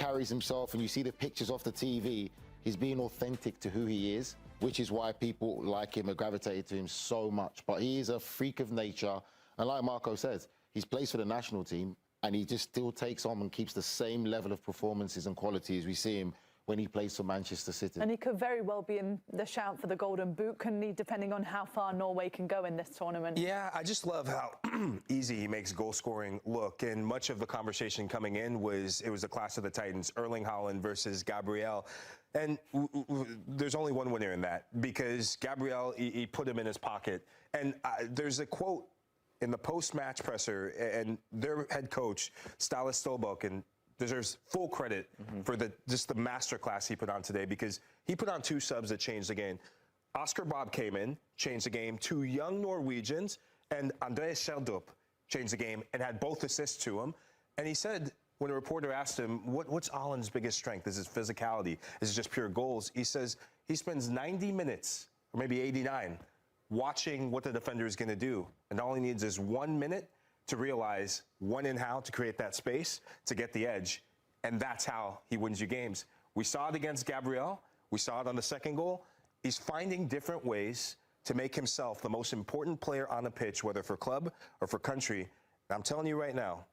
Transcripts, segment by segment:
carries himself and you see the pictures off the TV, he's being authentic to who he is, which is why people like him and gravitated to him so much. But he is a freak of nature. And like Marco says, he's plays for the national team and he just still takes on and keeps the same level of performances and quality as we see him when he plays for Manchester City. And he could very well be in the shout for the Golden Boot, couldn't he, depending on how far Norway can go in this tournament? Yeah, I just love how easy he makes goal scoring look. And much of the conversation coming in was the clash of the Titans, Erling Haaland versus Gabriel. And there's only one winner in that, because Gabriel, he put him in his pocket. And there's a quote in the post-match presser, and their head coach, Stalis Stolboken, deserves full credit for just the masterclass he put on today, because he put on 2 subs that changed the game. Oscar Bob came in, changed the game. 2 young Norwegians, and Andreas Schjelderup changed the game and had both assists to him. And he said, when a reporter asked him, what's Haaland's biggest strength? Is his physicality? Is it just pure goals? He says he spends 90 minutes, or maybe 89, watching what the defender is going to do. And all he needs is 1 minute to realize when and how to create that space to get the edge. And that's how he wins you games. We saw it against Gabriel. We saw it on the second goal. He's finding different ways to make himself the most important player on the pitch, whether for club or for country. And I'm telling you right now,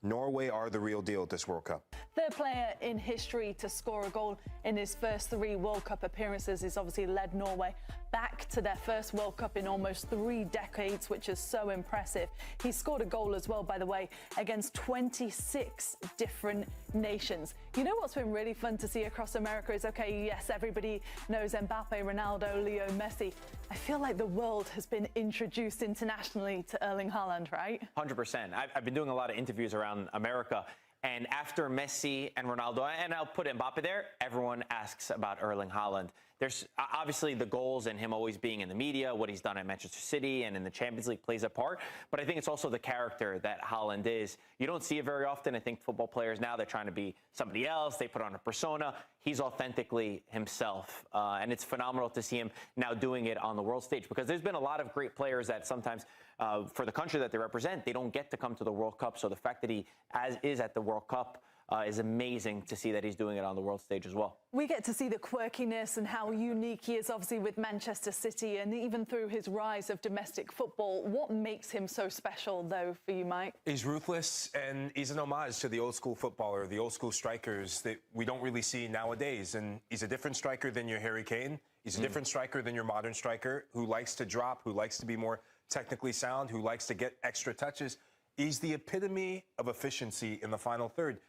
Norway are the real deal at this World Cup. Third player in history to score a goal in his first 3 World Cup appearances. He's obviously led Norway back to their first World Cup in almost 3 decades, which is so impressive. He scored a goal as well, by the way, against 26 different nations. You know what's been really fun to see across America is, okay, yes, everybody knows Mbappe, Ronaldo, Leo Messi. I feel like the world has been introduced internationally to Erling Haaland, right? 100%. I've been doing a lot of interviews around America, and after Messi and Ronaldo, and I'll put Mbappe there, everyone asks about Erling Haaland. There's obviously the goals and him always being in the media, what he's done at Manchester City and in the Champions League plays a part. But I think it's also the character that Haaland is. You don't see it very often. I think football players now, they're trying to be somebody else. They put on a persona. He's authentically himself. And it's phenomenal to see him now doing it on the world stage, because there's been a lot of great players that sometimes for the country that they represent, they don't get to come to the World Cup. So the fact that he is at the World Cup is amazing to see that he's doing it on the world stage as well. We get to see the quirkiness and how unique he is, obviously, with Manchester City, and even through his rise of domestic football. What makes him so special, though, for you, Mike? He's ruthless, and he's an homage to the old school footballer, the old school strikers that we don't really see nowadays. And he's a different striker than your Harry Kane. He's a different striker than your modern striker, who likes to drop, who likes to be more technically sound, who likes to get extra touches. He's the epitome of efficiency in the final third.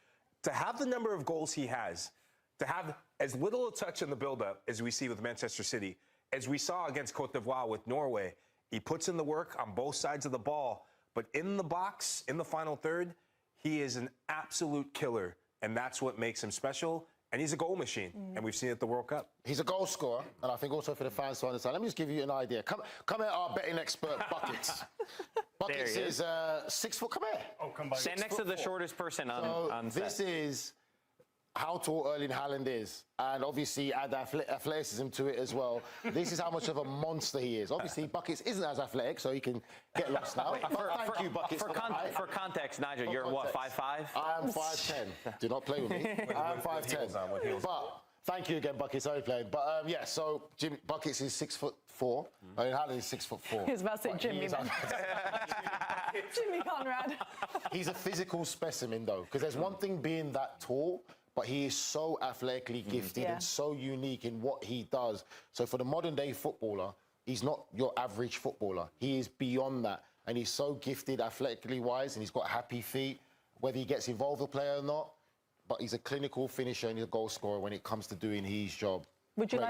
To have the number of goals he has, to have as little a touch in the build-up as we see with Manchester City, as we saw against Cote d'Ivoire with Norway, he puts in the work on both sides of the ball, but in the box, in the final third, he is an absolute killer, and that's what makes him special. And he's a goal machine, and we've seen it at the World Cup. He's a goal scorer, and I think also for the fans to understand. Let me just give you an idea. Come here, our betting expert, Buckets. Buckets is 6 foot. Come here. Oh, come by. Stand next to the shortest person on set. This is how tall Erling Haaland is, and obviously add athleticism to it as well. This is how much of a monster he is. Obviously, Buckets isn't as athletic, so he can get lost now. Thank you, Buckets. For context, Nigel, you're what, 5'5"? I am 5'10". Do not play with me. I am 5'10". But thank you again, Buckets. Sorry, playing. But yeah, so Buckets is 6'4". Erling Haaland is 6'4". He was about to say Jimmy. Jimmy Conrad. He's a physical specimen, though, because there's one thing being that tall, but he is so athletically gifted and so unique in what he does. So for the modern-day footballer, he's not your average footballer. He is beyond that, and he's so gifted athletically-wise, and he's got happy feet, whether he gets involved with the player or not, but he's a clinical finisher and he's a goal scorer when it comes to doing his job. Would you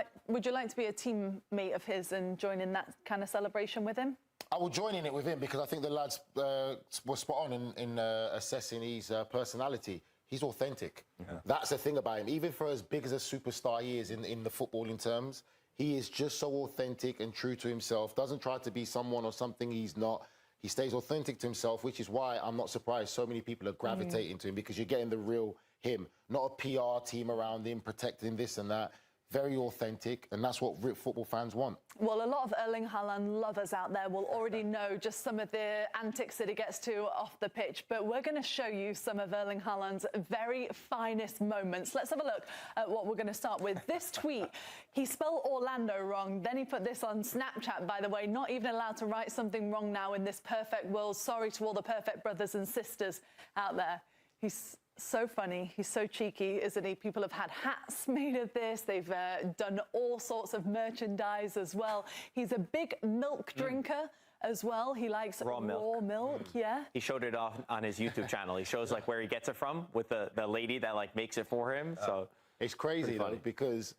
like to be a teammate of his and join in that kind of celebration with him? I will join in it with him, because I think the lads were spot on in assessing his personality. He's authentic. Yeah. That's the thing about him. Even for as big as a superstar he is in the footballing terms, he is just so authentic and true to himself, doesn't try to be someone or something he's not. He stays authentic to himself, which is why I'm not surprised so many people are gravitating to him, because you're getting the real him, not a PR team around him protecting this and that. very authentic, and that's what football fans want. Well, a lot of Erling Haaland lovers out there will already know just some of the antics that he gets to off the pitch, but we're going to show you some of Erling Haaland's very finest moments. Let's have a look at what we're going to start with. This tweet, he spelled Orlando wrong, then he put this on Snapchat, by the way, not even allowed to write something wrong now in this perfect world. Sorry to all the perfect brothers and sisters out there. He's so funny. He's so cheeky, isn't he? People have had hats made of this. They've done all sorts of merchandise as well. He's a big milk drinker as well. He likes raw milk. Yeah. He showed it off on his YouTube channel. He shows like where he gets it from with the lady that like makes it for him. So it's crazy though, because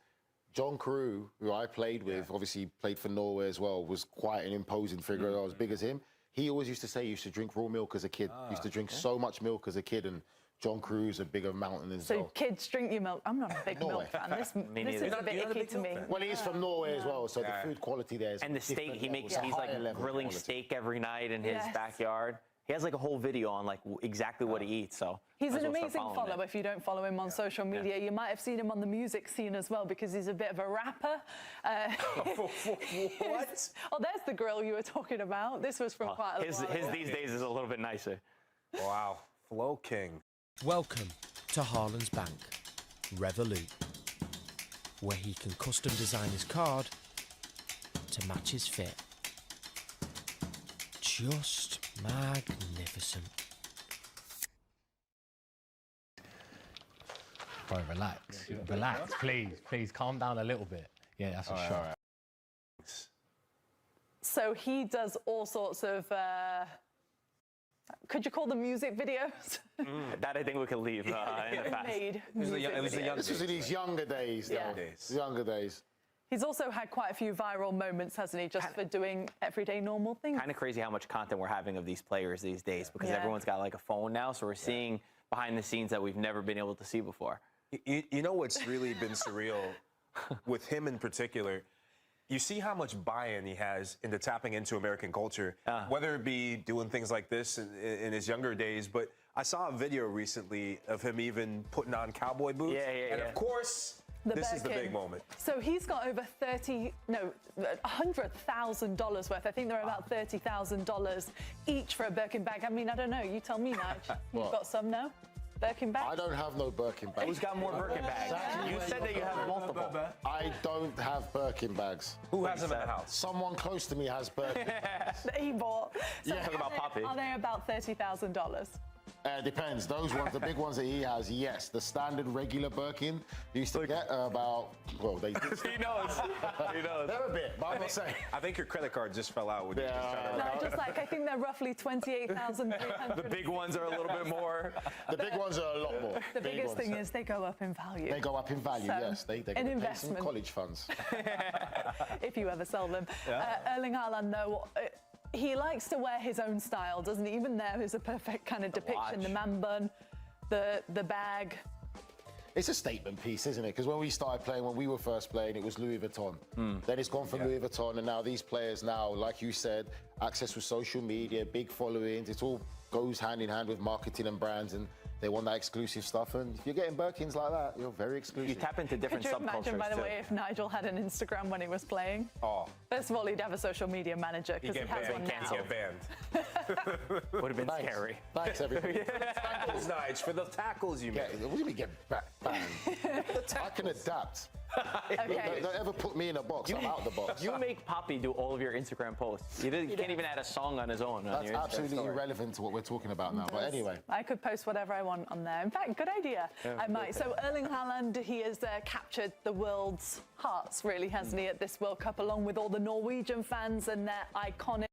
John Carew, who I played with, obviously played for Norway as well, was quite an imposing figure. I was big as him. He always used to say he used to drink raw milk as a kid. He used to drink so much milk as a kid, and John Crew's a bigger mountain as well. So kids drink your milk. I'm not a big milk fan. This is a bit icky to me. Well, he's from Norway as well, so the food quality there is and the steak he makes, he's like grilling steak every night in his backyard. He has like a whole video on like exactly what he eats. So he's an amazing follow. If you don't follow him on social media, you might have seen him on the music scene as well, because he's a bit of a rapper. What? Oh, there's the grill you were talking about. This was from quite a while ago. His these days is a little bit nicer. Wow, Flow King. Welcome to Haaland's Bank, Revolut, where he can custom design his card to match his fit. Just magnificent. Bro, relax. Relax, please, calm down a little bit. Yeah, that's a shot. So he does all sorts of, could you call them music videos? That I think we could leave in the past. This was in his younger days. Younger days. He's also had quite a few viral moments, hasn't he, just for doing everyday normal things? Kind of crazy how much content we're having of these players these days, because everyone's got like a phone now, so we're seeing behind the scenes that we've never been able to see before. You know what's really been surreal with him in particular? You see how much buy-in he has into tapping into American culture, whether it be doing things like this in his younger days, but I saw a video recently of him even putting on cowboy boots. And of course, this is the big moment. So he's got over $100,000 worth. I think they're about $30,000 each for a Birkin bag. I mean, I don't know. You tell me, Nige. You've got some now? Birkin bags? I don't have no Birkin bags. Who's got more Birkin bags? You said that you have multiple. I don't have Birkin bags. Who has them in the house? Someone close to me has Birkin bags. That he bought. So talking about Poppy. Are they about $30,000? Depends. Those ones, the big ones that he has, yes. The standard regular Birkin used to get about, well, they did. He knows. He knows. They're a bit, but I'm not saying. I think your credit card just fell out. When you No, just like, I think they're roughly $28,300. The big ones are a little bit more. The big ones are a lot more. The biggest thing is they go up in value. They go up in value, So, yes. They an pay investment. some college funds. If you ever sell them. Erling Haaland, though, he likes to wear his own style, doesn't he? Even there is a perfect kind of depiction. The man bun, the bag. It's a statement piece, isn't it? Because when we started playing, when we were first playing, it was Louis Vuitton. Then it's gone from Louis Vuitton, and now these players now, like you said, access with social media, big followings. It all goes hand in hand with marketing and brands, and they want that exclusive stuff. And if you're getting Birkins like that, you're very exclusive. You tap into different subcultures. Could you imagine, by the too. way, if Nigel had an Instagram when he was playing? Oh. First of all, he'd have a social media manager, because he has one now. Get banned. Would have been scary. Thanks, everybody. Tackles, Nige, for the tackles you made. What do you mean get banned? I can adapt. Okay. Don't ever put me in a box. I'm out of the box. You make Poppy do all of your Instagram posts. You can't even add a song on his own. That's absolutely irrelevant to what we're talking about now. But anyway. I could post whatever I want on there. In fact, good idea. I might. So Erling Haaland, he has captured the world's hearts, really, hasn't he, at this World Cup, along with all the Norwegian fans and their iconic.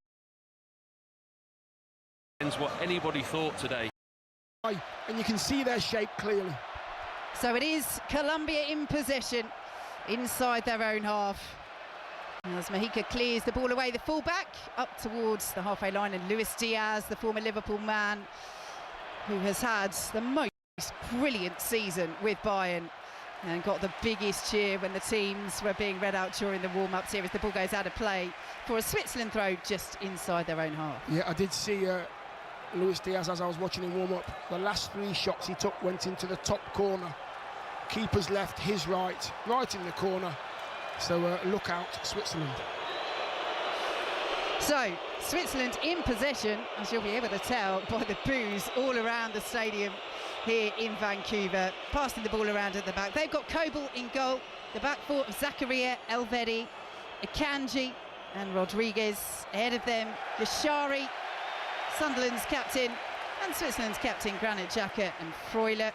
What anybody thought today. And you can see their shape clearly. So it is Colombia in possession inside their own half. As Mojica clears the ball away, the fullback up towards the halfway line, and Luis Diaz, the former Liverpool man, who has had the most brilliant season with Bayern and got the biggest cheer when the teams were being read out during the warm-ups here as the ball goes out of play for a Switzerland throw just inside their own half. Yeah, I did see Luis Diaz as I was watching him warm up. The last 3 shots he took went into the top corner keeper's left, his right in the corner. So look out, Switzerland. So, Switzerland in possession, as you'll be able to tell by the boos all around the stadium here in Vancouver, passing the ball around at the back. They've got Kobel in goal, the back four of Zakaria, Elvedi, Akanji and Rodriguez. Ahead of them, Yashari, Sunderland's captain, and Switzerland's captain, Granit Xhaka and Freuler,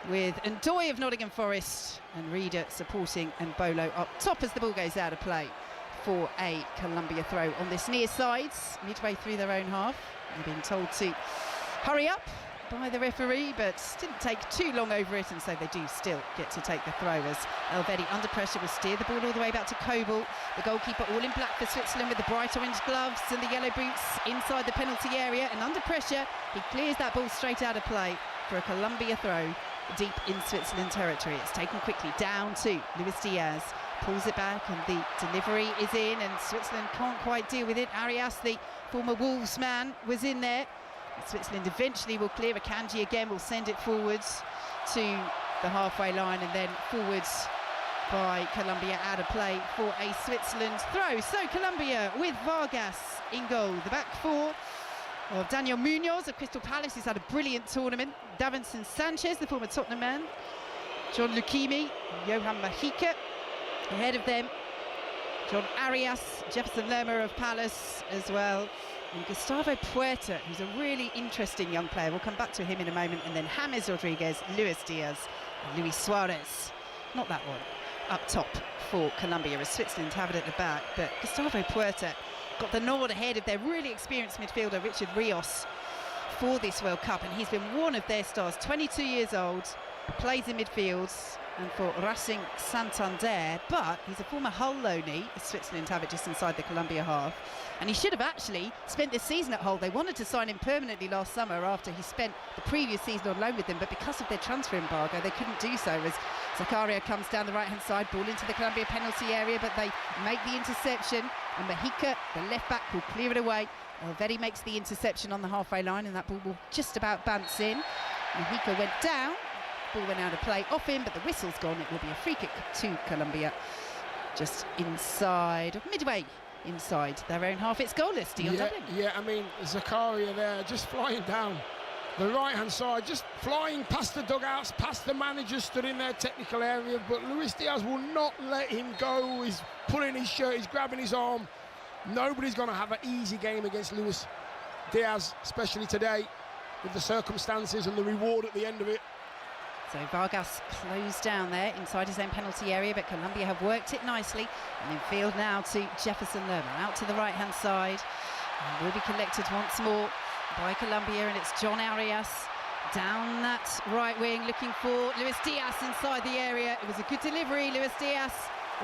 with Ndoye of Nottingham Forest and Reeder supporting and Bolo up top as the ball goes out of play for a Colombia throw on this near side, midway through their own half. They've been told to hurry up by the referee, but didn't take too long over it, and so they do still get to take the throw as Elvedi under pressure will steer the ball all the way back to Kobel. The goalkeeper all in black for Switzerland with the bright orange gloves and the yellow boots inside the penalty area, and under pressure he clears that ball straight out of play for a Colombia throw deep in Switzerland territory. It's taken quickly down to Luis Diaz, pulls it back and the delivery is in, and Switzerland can't quite deal with it. Arias, the former Wolves man, was in there. Switzerland eventually will clear. Akanji again will send it forwards to the halfway line and then forwards by Colombia out of play for a Switzerland throw. So Colombia with Vargas in goal. The back four of Daniel Munoz of Crystal Palace, who's had a brilliant tournament. Davinson Sanchez, the former Tottenham man. John Lukimi, Johan Mahika. Ahead of them, John Arias, Jefferson Lerma of Palace as well. And Gustavo Puerta, who's a really interesting young player. We'll come back to him in a moment. And then James Rodriguez, Luis Diaz, and Luis Suarez. Not that one. Up top for Colombia, as Switzerland have it at the back. But Gustavo Puerta got the nod ahead of their really experienced midfielder, Richard Rios, for this World Cup. And he's been one of their stars, 22 years old, plays in midfields and for Racing Santander, but he's a former Hull loanee, as Switzerland have it just inside the Colombia half. And he should have actually spent this season at Hull. They wanted to sign him permanently last summer after he spent the previous season on loan with them, but because of their transfer embargo, they couldn't do so, as Zakaria comes down the right-hand side, ball into the Colombia penalty area, but they make the interception, and Mahika, the left-back, will clear it away. Elvedi makes the interception on the halfway line, and that ball will just about bounce in. Mahika went down, ball went out of play off him, but the whistle's gone. It will be a free kick to Colombia, just inside, midway inside their own half. It's goalless. Dion Dublin. Yeah, I mean, Zakaria there just flying down the right-hand side, just flying past the dugouts, past the manager stood in their technical area, but Luis Diaz will not let him go. He's pulling his shirt, he's grabbing his arm. Nobody's going to have an easy game against Luis Diaz, especially today, with the circumstances and the reward at the end of it. So Vargas closed down there inside his own penalty area, but Colombia have worked it nicely. And in field now to Jefferson Lerma, out to the right-hand side. And will be collected once more by Colombia, and it's John Arias down that right wing looking for Luis Diaz inside the area. It was a good delivery. Luis Diaz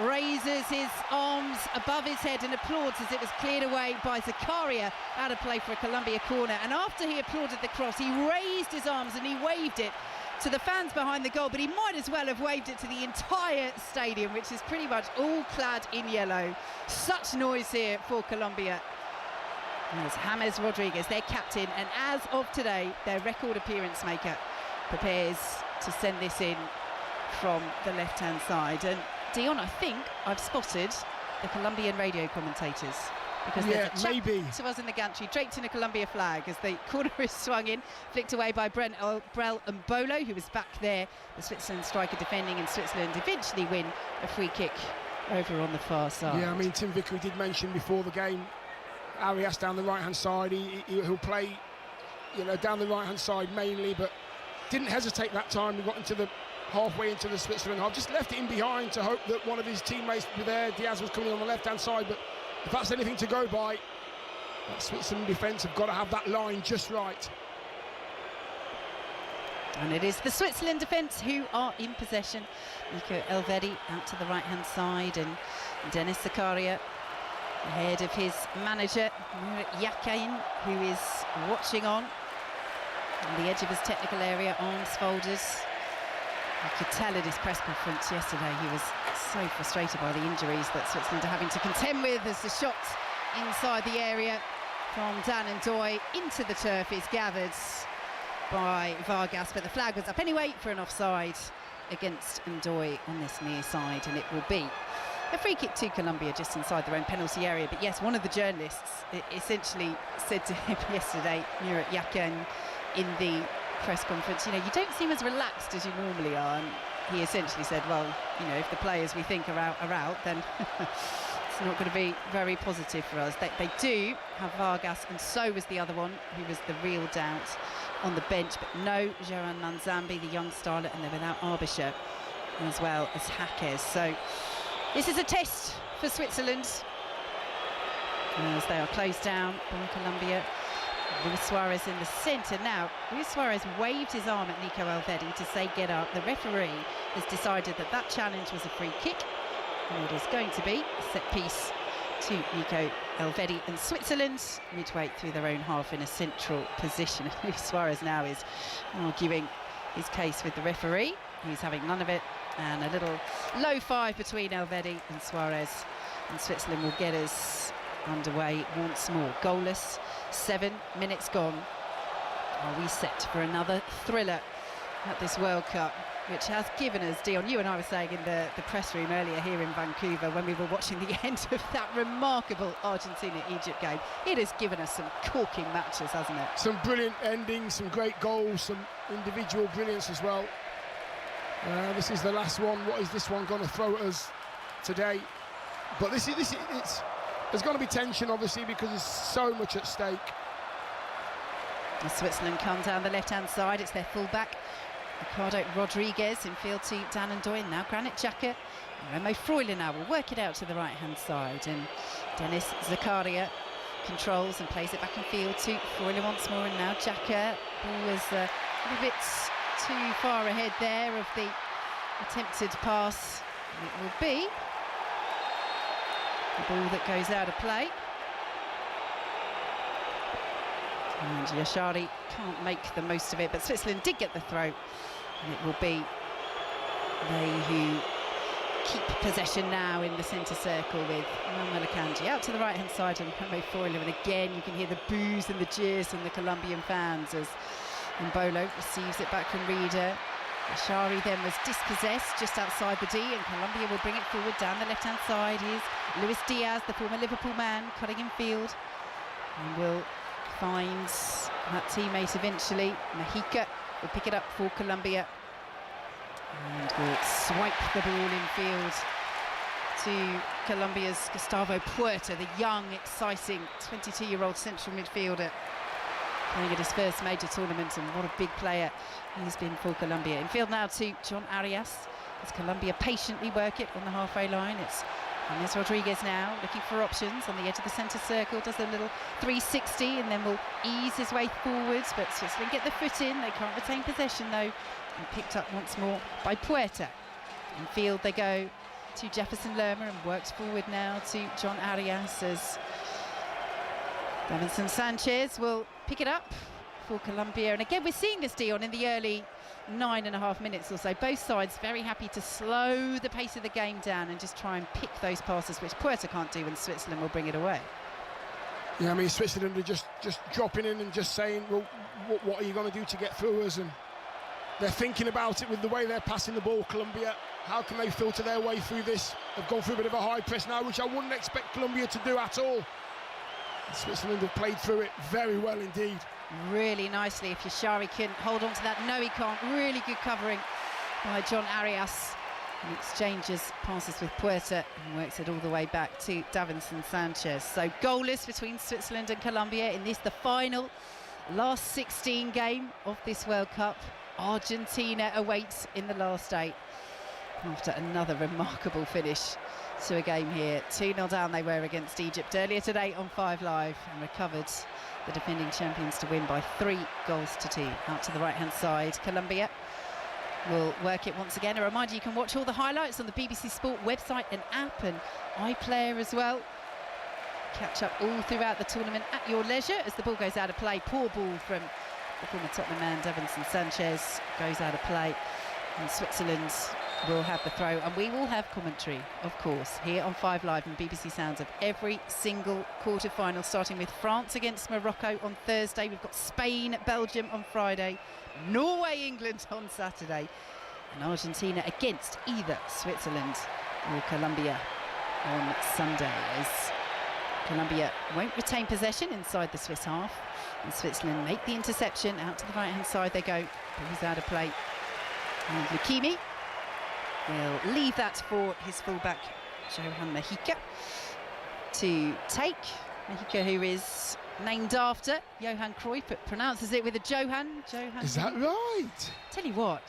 raises his arms above his head and applauds as it was cleared away by Zakaria out of play for a Colombia corner. And after he applauded the cross, he raised his arms and he waved it to the fans behind the goal, but he might as well have waved it to the entire stadium, which is pretty much all clad in yellow. Such noise here for Colombia. And there's James Rodriguez, their captain, and as of today, their record appearance maker, prepares to send this in from the left-hand side. And Dion, I think I've spotted the Colombian radio commentators, because there's a chap maybe to us in the gantry, draped in a Colombia flag, as the corner is swung in, flicked away by Brel and Bolo, who was back there, the Switzerland striker defending, and Switzerland eventually win a free kick over on the far side. Yeah, I mean, Tim Vickery did mention before the game, Arias down the right-hand side, he'll play, down the right-hand side mainly, but didn't hesitate that time. He got into the halfway into the Switzerland half, just left it in behind to hope that one of his teammates would be there. Diaz was coming on the left-hand side, but if that's anything to go by, that Switzerland defence have got to have that line just right. And it is the Switzerland defence who are in possession. Nico Elvedi out to the right-hand side, and Dennis Zakaria ahead of his manager, Yakain, who is watching on the edge of his technical area, arms folded. You could tell at his press conference yesterday he was so frustrated by the injuries that Switzerland are having to contend with, as the shot inside the area from Dan Ndoye into the turf is gathered by Vargas, but the flag was up anyway for an offside against Ndoye on this near side, and it will be a free kick to Colombia just inside their own penalty area. But yes, one of the journalists essentially said to him yesterday, Murat Yakin, in the press conference, you know, you don't seem as relaxed as you normally are. And he essentially said, well, you know, if the players we think are out, then it's not going to be very positive for us. They do have Vargas, and so was the other one, who was the real doubt, on the bench. But no Joran Manzambi, the young starlet, and they're without Arbisher as well as Jaquez. So this is a test for Switzerland as they are closed down by Colombia. Luis Suarez in the centre. Now, Luis Suarez waved his arm at Nico Elvedi to say get up. The referee has decided that that challenge was a free kick, and it is going to be a set piece to Nico Elvedi, and Switzerland midway through their own half in a central position. Luis Suarez now is arguing his case with the referee. He's having none of it, and a little low five between Elvedi and Suarez, and Switzerland will get us underway once more. Goalless, 7 minutes gone. Are we set for another thriller at this World Cup, which has given us, Dion, you and I were saying in the press room earlier here in Vancouver when we were watching the end of that remarkable Argentina-Egypt game, it has given us some corking matches, hasn't it? Some brilliant endings, some great goals, some individual brilliance as well. This is the last one. What is this one going to throw at us today? But there's going to be tension, obviously, because there's so much at stake. As Switzerland come down the left-hand side, it's their full-back, Ricardo Rodriguez, in field to Dan Ndoye. Now Granit Xhaka. Remo Freuler now will work it out to the right-hand side, and Dennis Zakaria controls and plays it back in field to Freuler once more, and now Xhaka, who was a little bit too far ahead there of the attempted pass. It will be the ball that goes out of play. And Yashari can't make the most of it, but Switzerland did get the throw, and it will be they who keep possession now in the centre circle with Manuel Akanji out to the right-hand side and Remo Freuler, and again you can hear the boos and the jeers from the Colombian fans as Mbolo receives it back from Reader. Yashari then was dispossessed just outside the D, and Colombia will bring it forward down the left-hand side. Here's Luis Diaz, the former Liverpool man, cutting in field, and will find that teammate eventually. Mexica will pick it up for Colombia and will swipe the ball in field to Colombia's Gustavo Puerta, the young, exciting 22-year-old central midfielder, playing at his first major tournament, and what a big player he's been for Colombia. In field now to John Arias as Colombia patiently work it on the halfway line. It's James Rodriguez now looking for options on the edge of the centre circle, does a little 360 and then will ease his way forwards, but Switzerland get the foot in. They can't retain possession though, and picked up once more by Puerta. In field they go to Jefferson Lerma, and works forward now to John Arias as Davinson Sanchez will pick it up for Colombia. And again, we're seeing this, Dion, in the early 9.5 minutes or so. Both sides very happy to slow the pace of the game down and just try and pick those passes, which Puerta can't do, and Switzerland will bring it away. Yeah, I mean, Switzerland are just dropping in and just saying, well, what are you going to do to get through us? And they're thinking about it with the way they're passing the ball, Colombia. How can they filter their way through this? They've gone through a bit of a high press now, which I wouldn't expect Colombia to do at all. Switzerland have played through it very well indeed. Really nicely, if Yashari can hold on to that. No, he can't. Really good covering by John Arias, and exchanges passes with Puerta and works it all the way back to Davinson Sanchez. So goalless between Switzerland and Colombia in this, the final last 16 game of this World Cup. Argentina awaits in the last 8 after another remarkable finish to a game here. 2-0 down they were against Egypt earlier today on 5 Live, and recovered the defending champions to win by 3-2. Out to the right-hand side, Colombia will work it once again. A reminder, you can watch all the highlights on the BBC Sport website and app, and iPlayer as well. Catch up all throughout the tournament at your leisure as the ball goes out of play. Poor ball from the former Tottenham man Davinson Sanchez, goes out of play, and Switzerland will have the throw, and we will have commentary, of course, here on 5 Live and BBC Sounds of every single quarter-final, starting with France against Morocco on Thursday. We've got Spain, Belgium on Friday, Norway, England on Saturday, and Argentina against either Switzerland or Colombia on Sunday, as Colombia won't retain possession inside the Swiss half, and Switzerland make the interception. Out to the right-hand side they go, but he's out of play. And Lukimi will leave that for his fullback, Johan Mojica, to take. Mojica, who is named after Johan Cruyff, but pronounces it with a Johan. Is that right? Tell you what,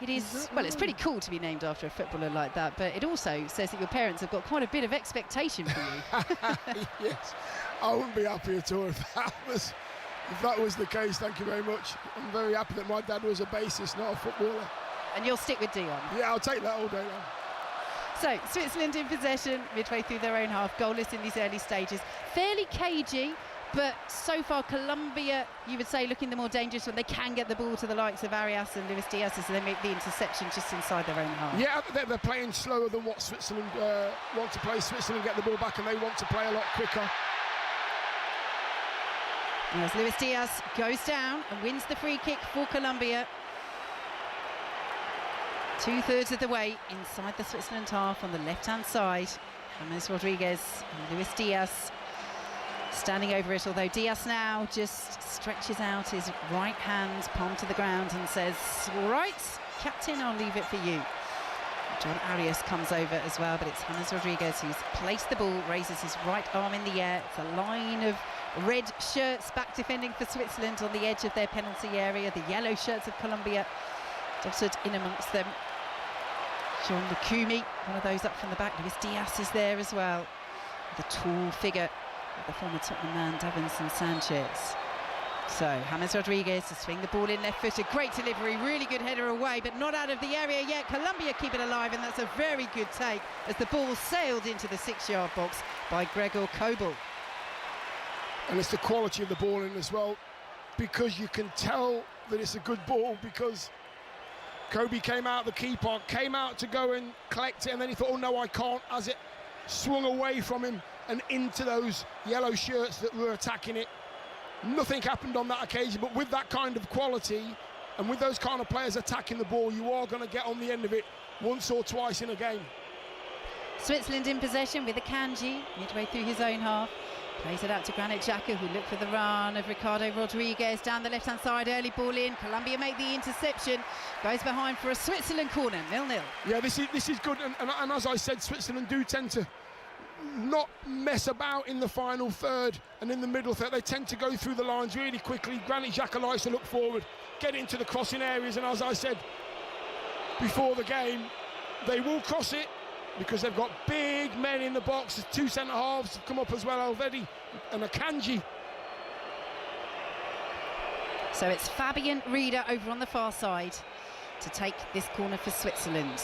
it is, well, it's pretty cool to be named after a footballer like that, but it also says that your parents have got quite a bit of expectation for you. Yes, I wouldn't be happy at all if that was the case. Thank you very much. I'm very happy that my dad was a bassist, not a footballer. And you'll stick with Dion. Yeah, I'll take that all day long. So, Switzerland in possession, midway through their own half, goalless in these early stages. Fairly cagey, but so far Colombia, you would say, looking the more dangerous when they can get the ball to the likes of Arias and Luis Diaz, as they make the interception just inside their own half. Yeah, they're playing slower than what Switzerland want to play. Switzerland get the ball back and they want to play a lot quicker. As Luis Diaz goes down and wins the free kick for Colombia. 2/3 of the way inside the Switzerland half on the left-hand side. James Rodriguez and Luis Diaz standing over it, although Diaz now just stretches out his right hand, palm to the ground, and says, all right, captain, I'll leave it for you. John Arias comes over as well, but it's James Rodriguez who's placed the ball, raises his right arm in the air. It's a line of red shirts back defending for Switzerland on the edge of their penalty area. The yellow shirts of Colombia dotted in amongst them. John Lukumi, one of those up from the back. Luis Diaz is there as well. The tall figure of the former Tottenham man, Davinson Sanchez. So, James Rodriguez to swing the ball in left-footed. Great delivery, really good header away, but not out of the area yet. Colombia keep it alive, and that's a very good take as the ball sailed into the 6-yard box by Gregor Kobel. And it's the quality of the ball in as well, because you can tell that it's a good ball, because Kobe came out, the keeper came out to go and collect it, and then he thought, oh no, I can't, as it swung away from him and into those yellow shirts that were attacking it. Nothing happened on that occasion, but with that kind of quality and with those kind of players attacking the ball, you are going to get on the end of it once or twice in a game. Switzerland in possession with Akanji midway through his own half. Plays it out to Granit Xhaka, who looked for the run of Ricardo Rodriguez down the left-hand side. Early ball in. Colombia make the interception. Goes behind for a Switzerland corner. 0-0. Yeah, this is good. And as I said, Switzerland do tend to not mess about in the final third and in the middle third. They tend to go through the lines really quickly. Granit Xhaka likes to look forward, get into the crossing areas, and as I said before the game, they will cross it because they've got big men in the box. There's 2 centre-halves have come up as well, Alvedi and Akanji. So it's Fabian Rieder over on the far side to take this corner for Switzerland.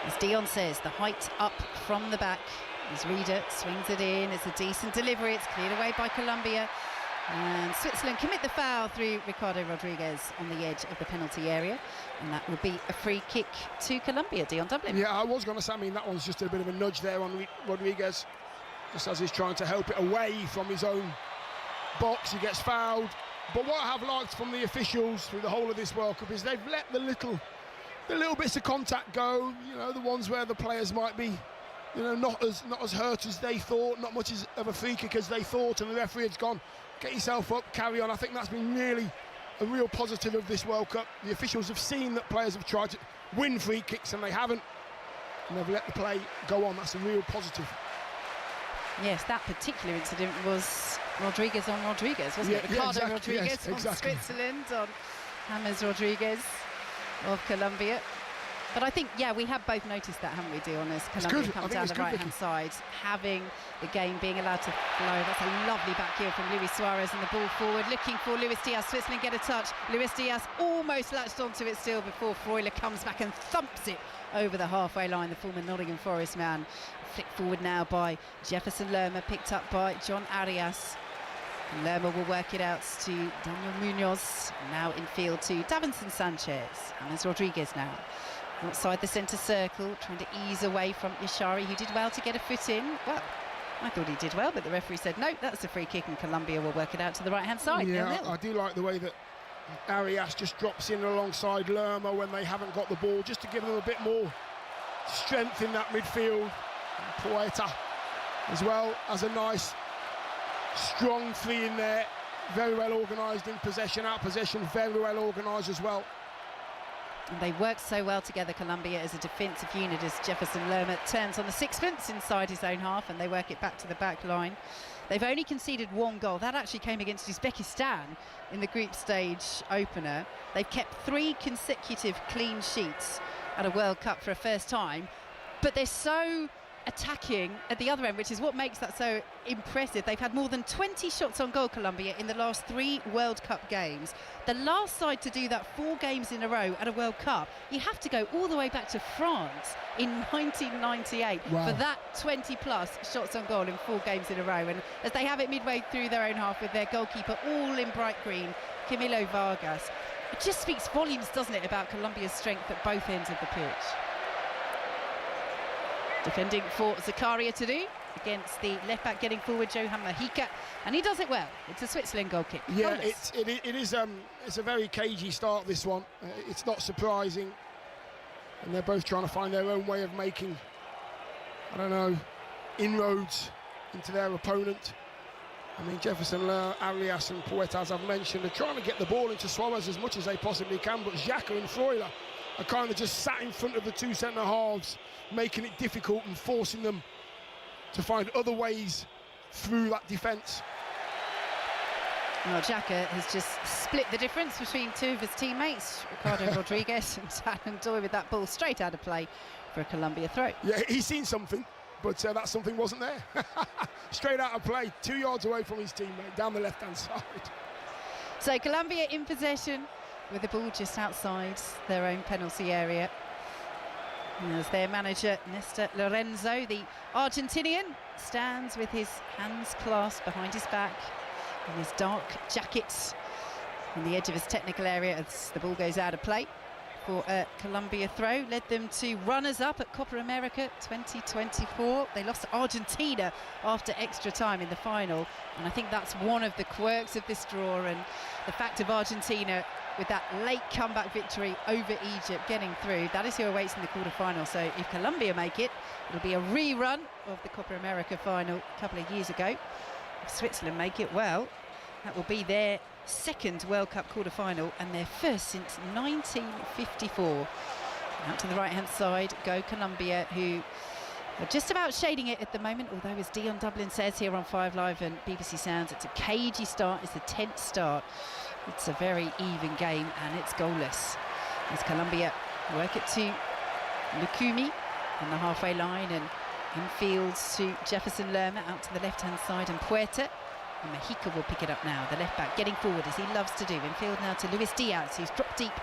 As Dion says, the height up from the back. As Rieder swings it in, it's a decent delivery, it's cleared away by Colombia. And Switzerland commit the foul through Ricardo Rodriguez on the edge of the penalty area. And that will be a free kick to Colombia. Dion Dublin. Yeah, I was going to say, I mean, that one's just a bit of a nudge there on Rodriguez. Just as he's trying to help it away from his own box, he gets fouled. But what I have liked from the officials through the whole of this World Cup is they've let the little bits of contact go, you know, the ones where the players might be, you know, not as hurt as they thought, not much of a free kick as they thought, and the referee has gone, get yourself up, carry on. I think that's been really a real positive of this World Cup. The officials have seen that players have tried to win free kicks and they haven't, and they've let the play go on. That's a real positive. Yes, that particular incident was Rodriguez on Rodriguez, wasn't it? Ricardo exactly, Rodriguez yes, on exactly. Switzerland, on James Rodriguez of Colombia. But I think, yeah, we have both noticed that, haven't we, Dion, as Colombia comes down the right-hand side, having the game being allowed to flow. That's a lovely back heel from Luis Suarez, and the ball forward, looking for Luis Diaz. Switzerland get a touch. Luis Diaz almost latched onto it still before Freuler comes back and thumps it over the halfway line, the former Nottingham Forest man. Flicked forward now by Jefferson Lerma, picked up by John Arias. And Lerma will work it out to Daniel Munoz, now in field to Davinson Sanchez. James Rodriguez now outside the centre circle, trying to ease away from Ishari, who did well to get a foot in. Well, I thought he did well, but the referee said, no, that's a free kick, and Colombia will work it out to the right-hand side. Yeah, 0-0. I do like the way that Arias just drops in alongside Lerma when they haven't got the ball, just to give them a bit more strength in that midfield. And Poeta as well as a nice strong three in there, very well organised in possession, out possession, very well organised as well. And they work so well together, Colombia, as a defensive unit, as Jefferson Lerma turns on the sixpence inside his own half and they work it back to the back line. They've only conceded one goal. That actually came against Uzbekistan in the group stage opener. They've kept 3 consecutive clean sheets at a World Cup for a first time, but they're so attacking at the other end, which is what makes that so impressive. They've had more than 20 shots on goal, Colombia, in the last 3 World Cup games. The last side to do that 4 games in a row at a World Cup, you have to go all the way back to France in 1998 Wow. for that 20 plus shots on goal in 4 games in a row. And as they have it midway through their own half with their goalkeeper all in bright green, Camilo Vargas, it just speaks volumes, doesn't it, about Colombia's strength at both ends of the pitch. Defending for Zakaria to do against the left back getting forward, Johan Mojica, and he does it well. It's a Switzerland goal kick. Yeah, it is it's a very cagey start, this one. It's not surprising, and they're both trying to find their own way of making, I don't know, inroads into their opponent. I mean, Jefferson, Arias and Poeta, as I've mentioned, are trying to get the ball into Suarez as much as they possibly can, but Xhaka and Freuler are kind of just sat in front of the 2 centre-halves, making it difficult and forcing them to find other ways through that defence. Well, Xhaka has just split the difference between 2 of his teammates, Ricardo Rodriguez and Tannen Doy, with that ball straight out of play for a Colombia throw. Yeah, he's seen something, but that something wasn't there. Straight out of play, 2 yards away from his teammate, down the left-hand side. So Colombia in possession with the ball just outside their own penalty area. As their manager, Nestor Lorenzo, the Argentinian, stands with his hands clasped behind his back in his dark jacket on the edge of his technical area as the ball goes out of play for a Colombia throw. Led them to runners-up at Copa America 2024. They lost to Argentina after extra time in the final, and I think that's one of the quirks of this draw, and the fact of Argentina with that late comeback victory over Egypt getting through. That is who awaits in the quarter-final. So if Colombia make it, it'll be a rerun of the Copa America final a couple of years ago. If Switzerland make it, well, that will be their 2nd World Cup quarter-final and their first since 1954. Out to the right-hand side go Colombia, who are just about shading it at the moment, although as Dion Dublin says here on 5 Live and BBC Sounds, it's a cagey start, it's the 10th start. It's a very even game and it's goalless. As Colombia work it to Lukumi on the halfway line and infields to Jefferson Lerma out to the left-hand side, and Puerta. And Mojica will pick it up now, the left back getting forward as he loves to do. Infield now to Luis Diaz, who's dropped deep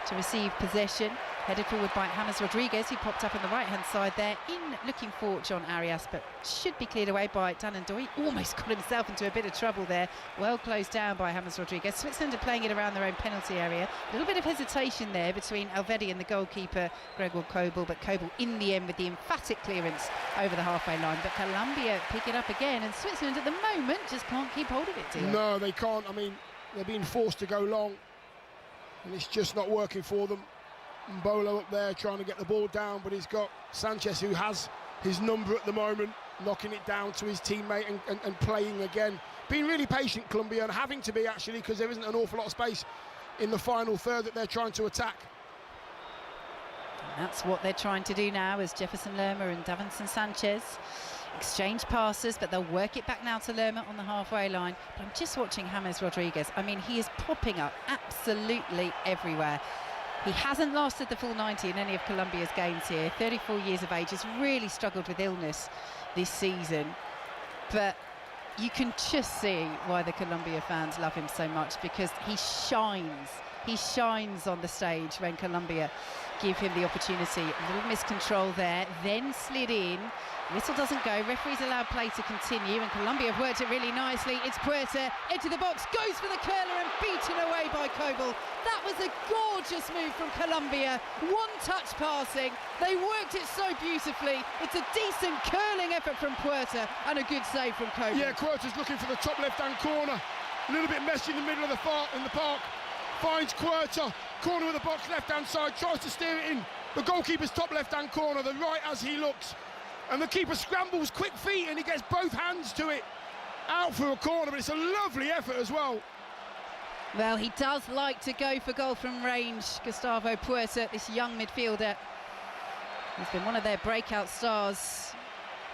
to receive possession. Headed forward by James Rodriguez, who popped up on the right-hand side there, in looking for John Arias, but should be cleared away by Tannen Doy. Almost got himself into a bit of trouble there. Well closed down by James Rodriguez. Switzerland are playing it around their own penalty area. A little bit of hesitation there between Alvedi and the goalkeeper, Gregor Kobel, but Kobel in the end with the emphatic clearance over the halfway line. But Colombia pick it up again, and Switzerland at the moment just can't keep hold of it, do they? No, they can't. I mean, they're being forced to go long, and it's just not working for them. Mbolo up there trying to get the ball down, but he's got Sanchez, who has his number at the moment, knocking it down to his teammate and playing again. Being really patient, Colombia, and having to be, actually, because there isn't an awful lot of space in the final third that they're trying to attack. And that's what they're trying to do now, as Jefferson Lerma and Davinson Sanchez exchange passes, but they'll work it back now to Lerma on the halfway line. But I'm just watching James Rodriguez. I mean, he is popping up absolutely everywhere. He hasn't lasted the full 90 in any of Colombia's games here. 34 years of age, has really struggled with illness this season. But you can just see why the Colombia fans love him so much, because he shines. He shines on the stage when Colombia give him the opportunity. A little miscontrol there, then slid in. Whistle doesn't go, referee's allowed play to continue, and Colombia have worked it really nicely. It's Puerta, into the box, goes for the curler and beaten away by Kobel. That was a gorgeous move from Colombia. One-touch passing, they worked it so beautifully. It's a decent curling effort from Puerta and a good save from Kobel. Yeah, Puerta's looking for the top left-hand corner. A little bit messy in the middle of the park, finds Querta, corner of the box, left-hand side, tries to steer it in. The goalkeeper's top left-hand corner, the right as he looks. And the keeper scrambles, quick feet, and he gets both hands to it. Out for a corner, but it's a lovely effort as well. Well, he does like to go for goal from range, Gustavo Puerta, this young midfielder. He's been one of their breakout stars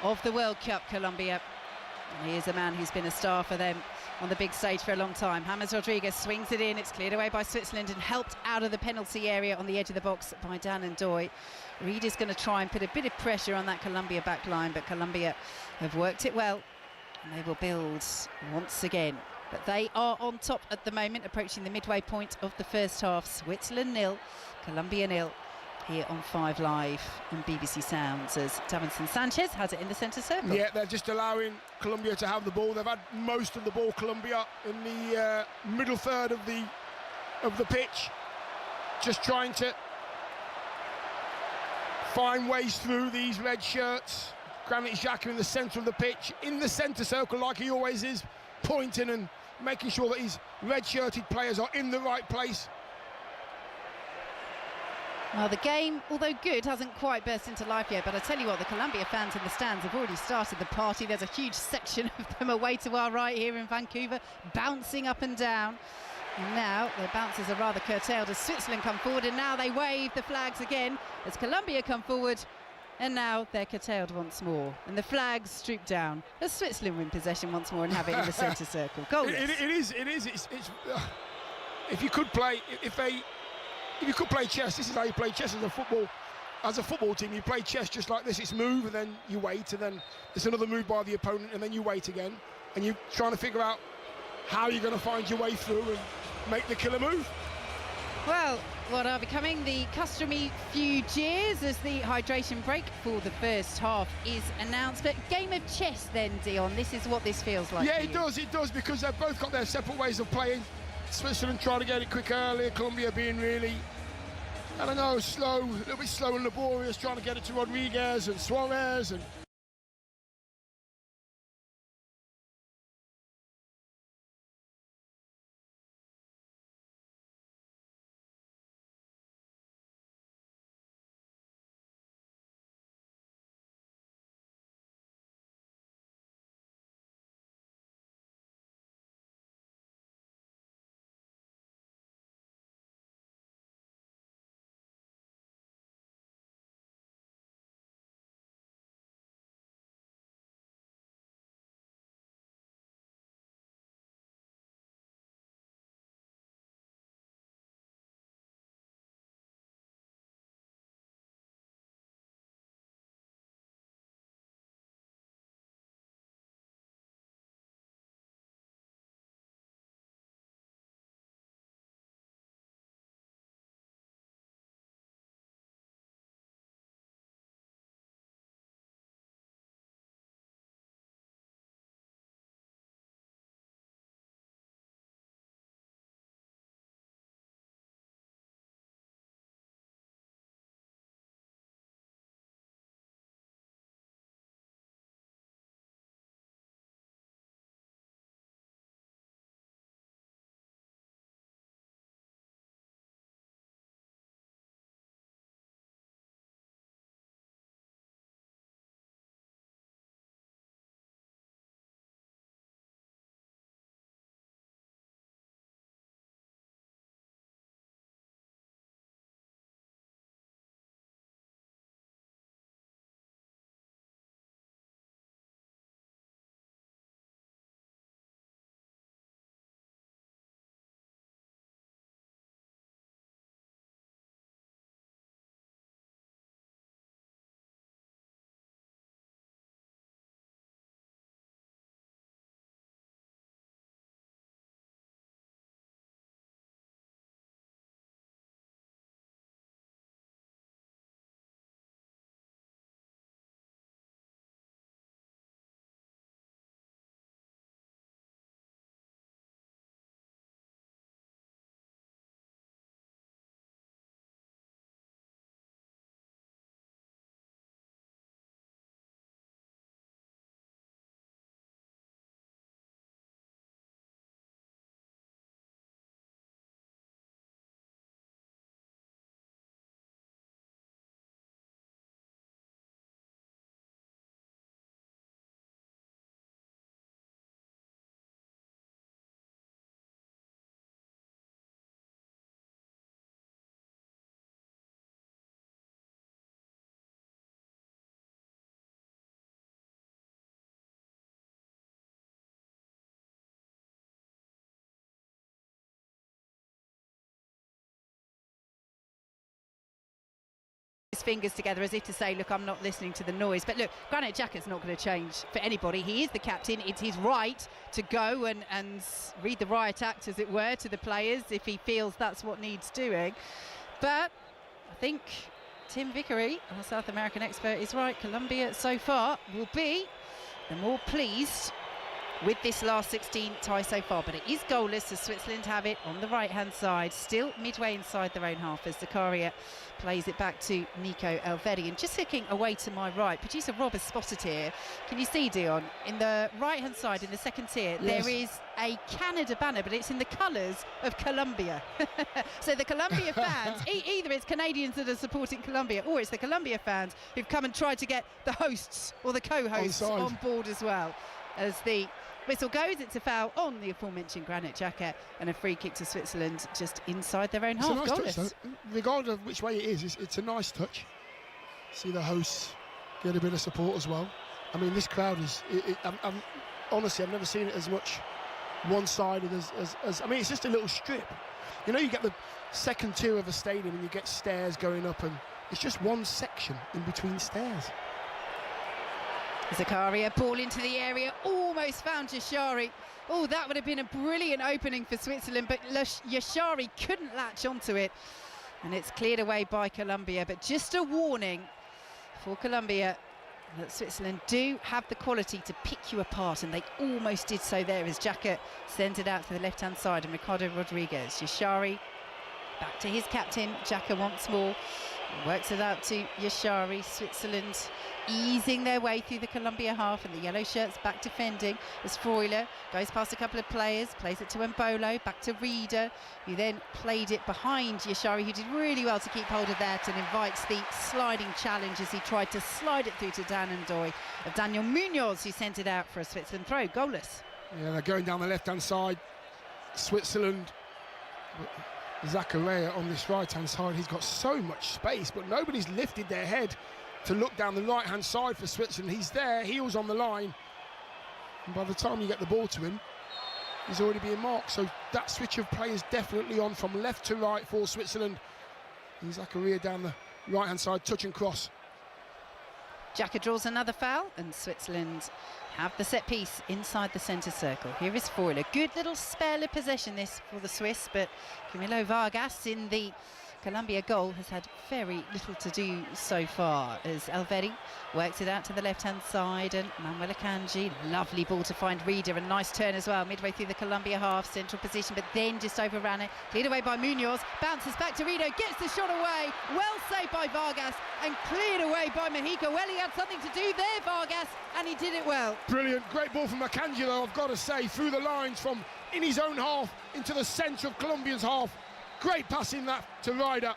of the World Cup, Colombia. And he is a man who's been a star for them on the big stage for a long time. James Rodriguez swings it in, it's cleared away by Switzerland and helped out of the penalty area on the edge of the box by Dan and Doy. Reed is going to try and put a bit of pressure on that Colombia back line, but Colombia have worked it well, and they will build once again. But they are on top at the moment, approaching the midway point of the first half. Switzerland 0, Colombia 0, here on 5 Live and BBC Sounds, as Davinson Sanchez has it in the centre circle. Yeah, they're just allowing Colombia to have the ball. They've had most of the ball, Colombia, in the middle third of the pitch, just trying to find ways through these red shirts. Granit Xhaka in the centre of the pitch, in the centre circle like he always is, pointing and making sure that his red-shirted players are in the right place. Well, the game, although good, hasn't quite burst into life yet, but I tell you what, the Colombia fans in the stands have already started the party. There's a huge section of them away to our right here in Vancouver, bouncing up and down. And now their bounces are rather curtailed as Switzerland come forward, and now they wave the flags again as Colombia come forward, and now they're curtailed once more. And the flags droop down as Switzerland win possession once more and have it in the centre circle. Goalless. It is. If you could play, if you could play chess, this is how you play chess as a football team. You play chess just like this. It's move, and then you wait, and then there's another move by the opponent, and then you wait again, and you're trying to figure out how you're going to find your way through and make the killer move. Well, what are becoming the customary few cheers as the hydration break for the first half is announced. But game of chess then, Dion, this is what this feels like. Yeah, it does, because they've both got their separate ways of playing. Switzerland trying to get it quick earlier, Colombia being really, I don't know, slow, a little bit slow and laborious, trying to get it to Rodriguez and Suarez and his fingers together as if to say, look, I'm not listening to the noise. But look, Granit Xhaka's not going to change for anybody. He is the captain. It's his right to go and read the riot act, as it were, to the players if he feels that's what needs doing. But I think Tim Vickery, our South American expert, is right. Colombia so far will be the more pleased with this last 16 tie so far, but it is goalless as Switzerland have it on the right-hand side, still midway inside their own half as Zakaria plays it back to Nico Elvedi. And just looking away to my right, producer Rob has spotted here, can you see, Dion, in the right-hand side in the second tier, yes, there is a Canada banner, but it's in the colours of Colombia. So the Colombia fans, either it's Canadians that are supporting Colombia, or it's the Colombia fans who've come and tried to get the hosts or the co-hosts on board as well. As the whistle goes, it's a foul on the aforementioned Granit Xhaka and a free kick to Switzerland just inside their own half. It's a nice touch, regardless of which way it is, it's a nice touch. See the hosts get a bit of support as well. I mean, this crowd is, honestly, I've never seen it as much one-sided as I mean, it's just a little strip. You know, you get the second tier of a stadium and you get stairs going up, and it's just one section in between stairs. Zakaria, ball into the area, almost found Yashari. Oh, that would have been a brilliant opening for Switzerland, but Yashari couldn't latch onto it, and it's cleared away by Colombia. But just a warning for Colombia that Switzerland do have the quality to pick you apart, and they almost did so there as Xhaka sends it out to the left-hand side, and Ricardo Rodriguez. Yashari back to his captain, Xhaka once more. Works it out to Yashari. Switzerland easing their way through the Colombia half, and the yellow shirts back defending as Freuler goes past a couple of players, plays it to Mbolo, back to Reeder, who then played it behind Yashari, who did really well to keep hold of that and invites the sliding challenge as he tried to slide it through to Dan Ndoye of Daniel Munoz, who sent it out for a Switzerland throw, goalless. Yeah, they're going down the left-hand side. Switzerland, Zakaria on this right-hand side, he's got so much space, but nobody's lifted their head to look down the right-hand side for Switzerland. He's there, heels on the line, and by the time you get the ball to him, he's already being marked. So that switch of play is definitely on from left to right for Switzerland. And Zakaria down the right-hand side, touch and cross. Xhaka draws another foul, and Switzerland have the set piece inside the centre circle. Here is Freuler. Good little spare possession this for the Swiss, but Camilo Vargas in the Colombia goal has had very little to do so far as Elvedi works it out to the left-hand side, and Manuel Akanji, lovely ball to find Reeder, a nice turn as well midway through the Colombia half, central position, but then just overran it, cleared away by Munoz, bounces back to Reeder, gets the shot away, well saved by Vargas and cleared away by Mexico. Well, he had something to do there, Vargas, and he did it well. Brilliant, great ball from Akanji though, I've got to say, through the lines from in his own half into the centre of Colombia's half. Great passing that to Ryder.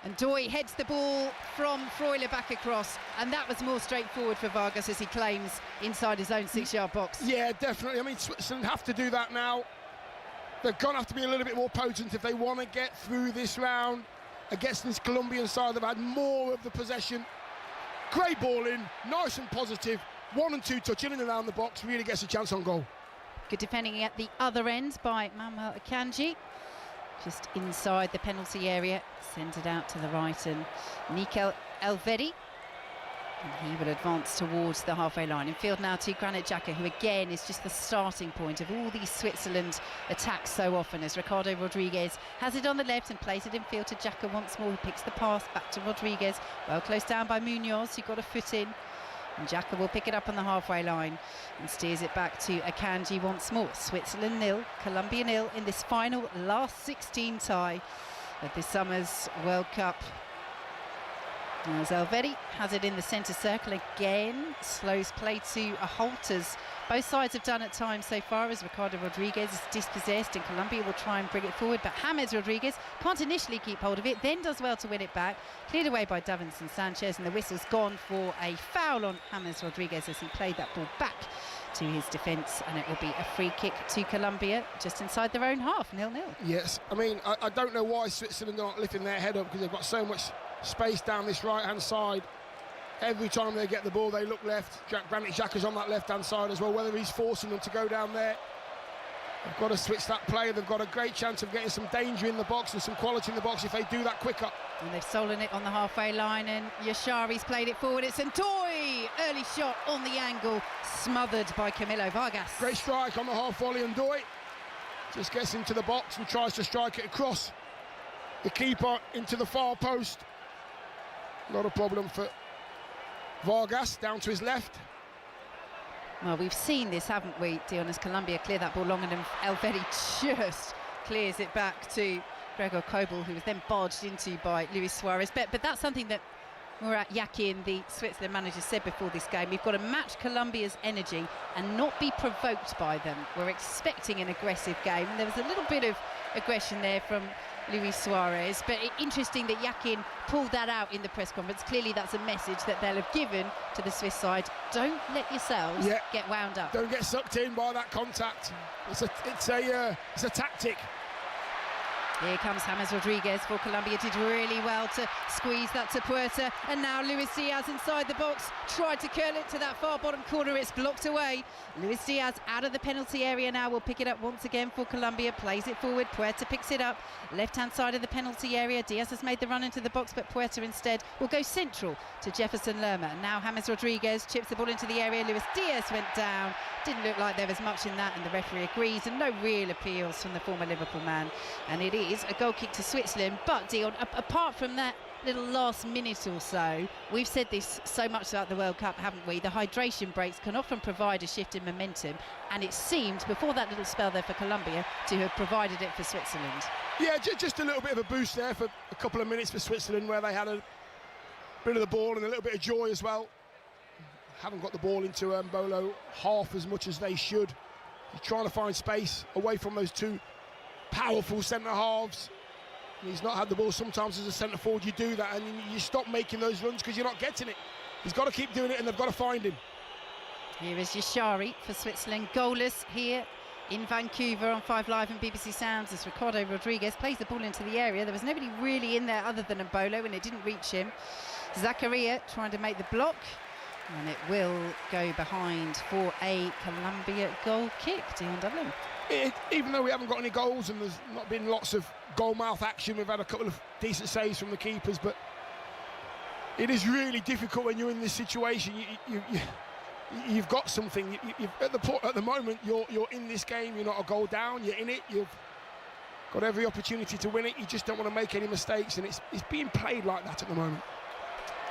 And Ndoye heads the ball from Freuler back across, and that was more straightforward for Vargas, as he claims, inside his own 6-yard box. Yeah, definitely. I mean, Switzerland have to do that now. They're going to have to be a little bit more potent if they want to get through this round. Against this Colombian side, they've had more of the possession. Great ball in, nice and positive. 1 and 2 touch in and around the box, really gets a chance on goal. Good defending at the other end by Manuel Akanji. Just inside the penalty area, sends it out to the right, and Nico Elvedi, and he will advance towards the halfway line. In field now to Granit Xhaka, who again is just the starting point of all these Switzerland attacks so often, as Ricardo Rodriguez has it on the left and plays it in field to Xhaka once more, who picks the pass back to Rodriguez, well close down by Munoz, who got a foot in. And Xhaka will pick it up on the halfway line and steers it back to Akanji once more. Switzerland 0, Colombia 0 in this final last 16 tie of this summer's World Cup. As Elvedi has it in the centre circle again, slows play to a halt, as both sides have done at times so far, as Ricardo Rodriguez is dispossessed and Colombia will try and bring it forward, but James Rodriguez can't initially keep hold of it, then does well to win it back, cleared away by Davinson Sanchez, and the whistle's gone for a foul on James Rodriguez as he played that ball back to his defence, and it will be a free kick to Colombia just inside their own half, 0-0. Yes, I mean, I don't know why Switzerland aren't lifting their head up, because they've got so much space down this right-hand side. Every time they get the ball, they look left. Granit Xhaka's on that left-hand side as well, whether he's forcing them to go down there. They've got to switch that play. They've got a great chance of getting some danger in the box and some quality in the box if they do that quicker. And they've stolen it on the halfway line, and Yashari's played it forward. It's Ndoye! Early shot on the angle, smothered by Camilo Vargas. Great strike on the half volley, and Ndoye just gets into the box and tries to strike it across the keeper into the far post. Not a problem for Vargas, down to his left. Well, we've seen this, haven't we, Dion, as Colombia clear that ball long, and Elvedi just clears it back to Gregor Kobel, who was then barged into by Luis Suarez. But that's something that Murat Yakin, the Switzerland manager, said before this game. We've got to match Colombia's energy and not be provoked by them. We're expecting an aggressive game, and there was a little bit of aggression there from Luis Suarez, but interesting that Yakin pulled that out in the press conference. Clearly that's a message that they'll have given to the Swiss side. Don't let yourselves get wound up. Don't get sucked in by that contact. It's a tactic. Here comes James Rodriguez for Colombia. Did really well to squeeze that to Puerta, and now Luis Diaz inside the box, tried to curl it to that far bottom corner. It's blocked away. Luis Diaz out of the penalty area now. Will pick it up once again for Colombia, plays it forward. Puerta picks it up, left hand side of the penalty area. Diaz has made the run into the box, but Puerta instead will go central to Jefferson Lerma. And now James Rodriguez chips the ball into the area. Luis Diaz went down. Didn't look like there was much in that, and the referee agrees, and no real appeals from the former Liverpool man. And it is a goal kick to Switzerland. But Dion, apart from that little last minute or so, we've said this so much throughout the World Cup, haven't we? The hydration breaks can often provide a shift in momentum, and it seemed before that little spell there for Colombia to have provided it for Switzerland. Yeah, just a little bit of a boost there for a couple of minutes for Switzerland, where they had a bit of the ball and a little bit of joy as well. Haven't got the ball into Mbolo half as much as they should. He's trying to find space away from those two powerful centre halves. And he's not had the ball. Sometimes as a centre forward you do that and you stop making those runs because you're not getting it. He's got to keep doing it, and they've got to find him. Here is Yashari for Switzerland, goalless here in Vancouver on 5 Live and BBC Sounds, as Ricardo Rodriguez plays the ball into the area. There was nobody really in there other than Mbolo, and it didn't reach him. Zakaria trying to make the block, and it will go behind for a Colombia goal kick. Dion Dublin. Even though we haven't got any goals and there's not been lots of goal-mouth action, we've had a couple of decent saves from the keepers, but it is really difficult when you're in this situation. You've got something. At the moment, you're in this game. You're not a goal down. You're in it. You've got every opportunity to win it. You just don't want to make any mistakes, and it's being played like that at the moment.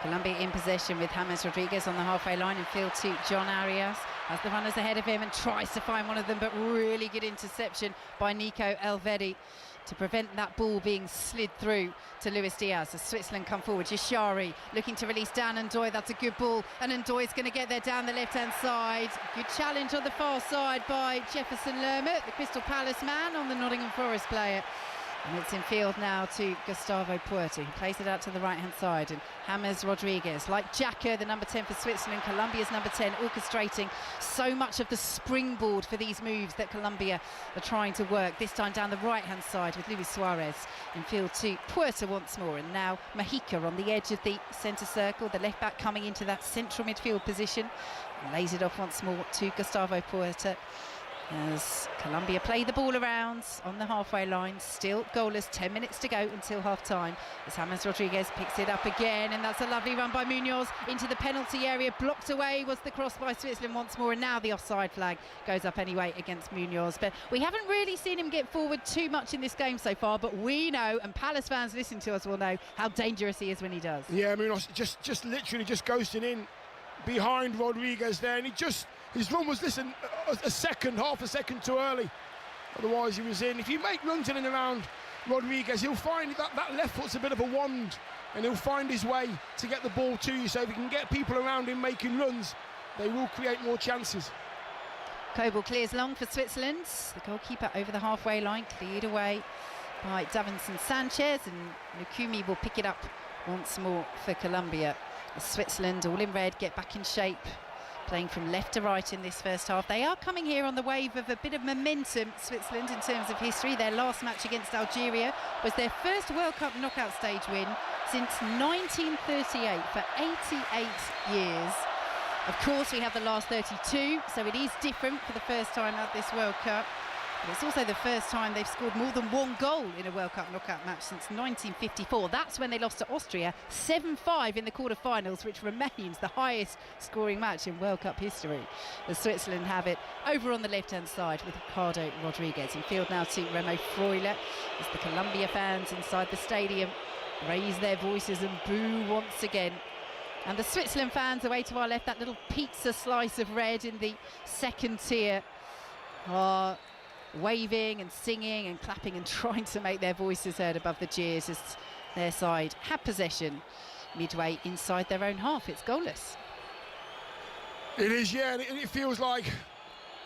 Colombia in possession with James Rodriguez on the halfway line in field 2. John Arias has the runners ahead of him and tries to find one of them, but really good interception by Nico Elvedi to prevent that ball being slid through to Luis Diaz as Switzerland come forward. Yashari looking to release down Ndoye. That's a good ball, and Ndoye's going to get there down the left-hand side. Good challenge on the far side by Jefferson Lerma, the Crystal Palace man, on the Nottingham Forest player. And it's in field now to Gustavo Puerta, who plays it out to the right-hand side. And James Rodriguez, like Xhaka, the number 10 for Switzerland, Colombia's number 10, orchestrating so much of the springboard for these moves that Colombia are trying to work. This time down the right-hand side with Luis Suarez in field 2. Puerta once more, and now Mojica on the edge of the centre circle. The left-back coming into that central midfield position. And lays it off once more to Gustavo Puerta, as Colombia play the ball around on the halfway line. Still goalless, 10 minutes to go until half-time, as James Rodriguez picks it up again, and that's a lovely run by Munoz into the penalty area. Blocked away was the cross by Switzerland once more, and now the offside flag goes up anyway against Munoz. But we haven't really seen him get forward too much in this game so far, but we know, and Palace fans listening to us will know, how dangerous he is when he does. Yeah, Munoz just literally just ghosting in behind Rodriguez there, and his run was, listen, half a second too early. Otherwise he was in. If you make runs in and around Rodriguez, he'll find that left foot's a bit of a wand, and he'll find his way to get the ball to you. So if he can get people around him making runs, they will create more chances. Kobel clears long for Switzerland. The goalkeeper over the halfway line, cleared away by Davinson Sanchez, and Lukumi will pick it up once more for Colombia. Switzerland, all in red, get back in shape, playing from left to right in this first half. They are coming here on the wave of a bit of momentum, Switzerland, in terms of history. Their last match against Algeria was their first World Cup knockout stage win since 1938, for 88 years. Of course, we have the last 32, so it is different for the first time at this World Cup. But it's also the first time they've scored more than one goal in a World Cup knockout match since 1954. That's when they lost to Austria 7-5 in the quarter-finals, which remains the highest scoring match in World Cup history. As Switzerland have it over on the left-hand side with Ricardo Rodriguez. In field now to Remo Freuler as the Colombia fans inside the stadium raise their voices and boo once again. And the Switzerland fans away to our left, that little pizza slice of red in the second tier, are waving and singing and clapping and trying to make their voices heard above the jeers as their side have possession midway inside their own half. It's goalless. It is, yeah, and it feels like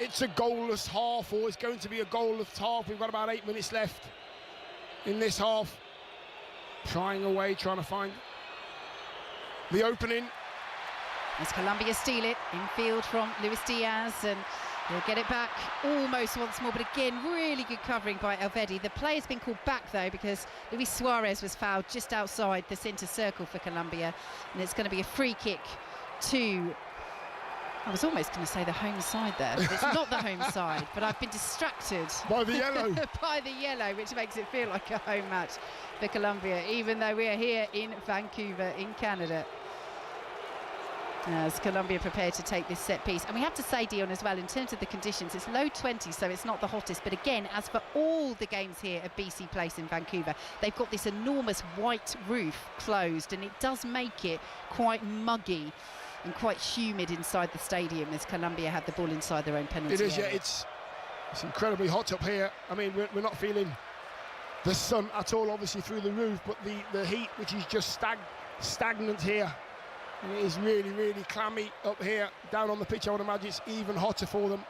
it's a goalless half, or it's going to be a goalless half. We've got about 8 minutes left in this half. Trying to find the opening. As Colombia steal it, infield from Luis Diaz, and he'll get it back almost once more, but again, really good covering by Elvedi. The play's been called back, though, because Luis Suarez was fouled just outside the centre circle for Colombia, and it's going to be a free kick to... I was almost going to say the home side there, but it's not the home side, but I've been distracted by the yellow. By the yellow, which makes it feel like a home match for Colombia, even though we are here in Vancouver, in Canada. As Colombia prepare to take this set piece. And we have to say, Dion, as well, in terms of the conditions, it's low 20, so it's not the hottest. But again, as for all the games here at BC Place in Vancouver, they've got this enormous white roof closed, and it does make it quite muggy and quite humid inside the stadium as Colombia have the ball inside their own penalty area. It is, yeah, it's incredibly hot up here. I mean, we're not feeling the sun at all, obviously, through the roof, but the heat, which is just stagnant here. And it is really, really clammy up here. Down on the pitch, I would imagine it's even hotter for them.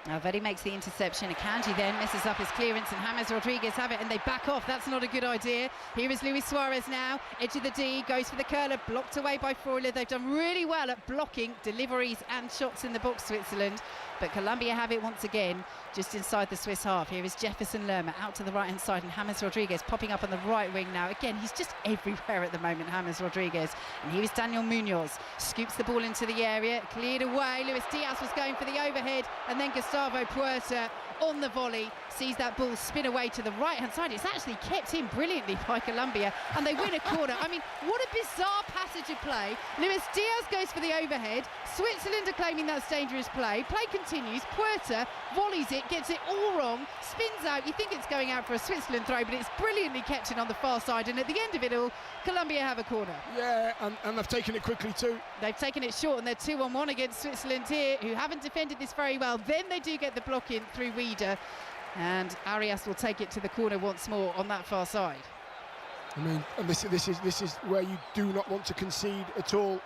Alvedi makes the interception. Akanji then messes up his clearance, and James Rodriguez have it, and they back off. That's not a good idea. Here is Luis Suarez now, edge of the D, goes for the curler, blocked away by Freuler. They've done really well at blocking deliveries and shots in the box, Switzerland. But Colombia have it once again, just inside the Swiss half. Here is Jefferson Lerma out to the right-hand side, and James Rodriguez popping up on the right wing now. Again, he's just everywhere at the moment, James Rodriguez. And here is Daniel Munoz, scoops the ball into the area, cleared away. Luis Diaz was going for the overhead, and then Gustavo Puerta on the volley sees that ball spin away to the right-hand side. It's actually kept in brilliantly by Colombia, and they win a corner. I mean, what a bizarre passage of play. Luis Diaz goes for the overhead. Switzerland are claiming that's dangerous play. Play continues. Puerta volleys it, gets it all wrong, spins out. You think it's going out for a Switzerland throw, but it's brilliantly kept in on the far side, and at the end of it all, Colombia have a corner. Yeah, and they've taken it quickly too. They've taken it short, and they're 2-on-1 against Switzerland here, who haven't defended this very well. Then they do get the block in through Wieder, and Arias will take it to the corner once more on that far side. I mean, and this is where you do not want to concede at all.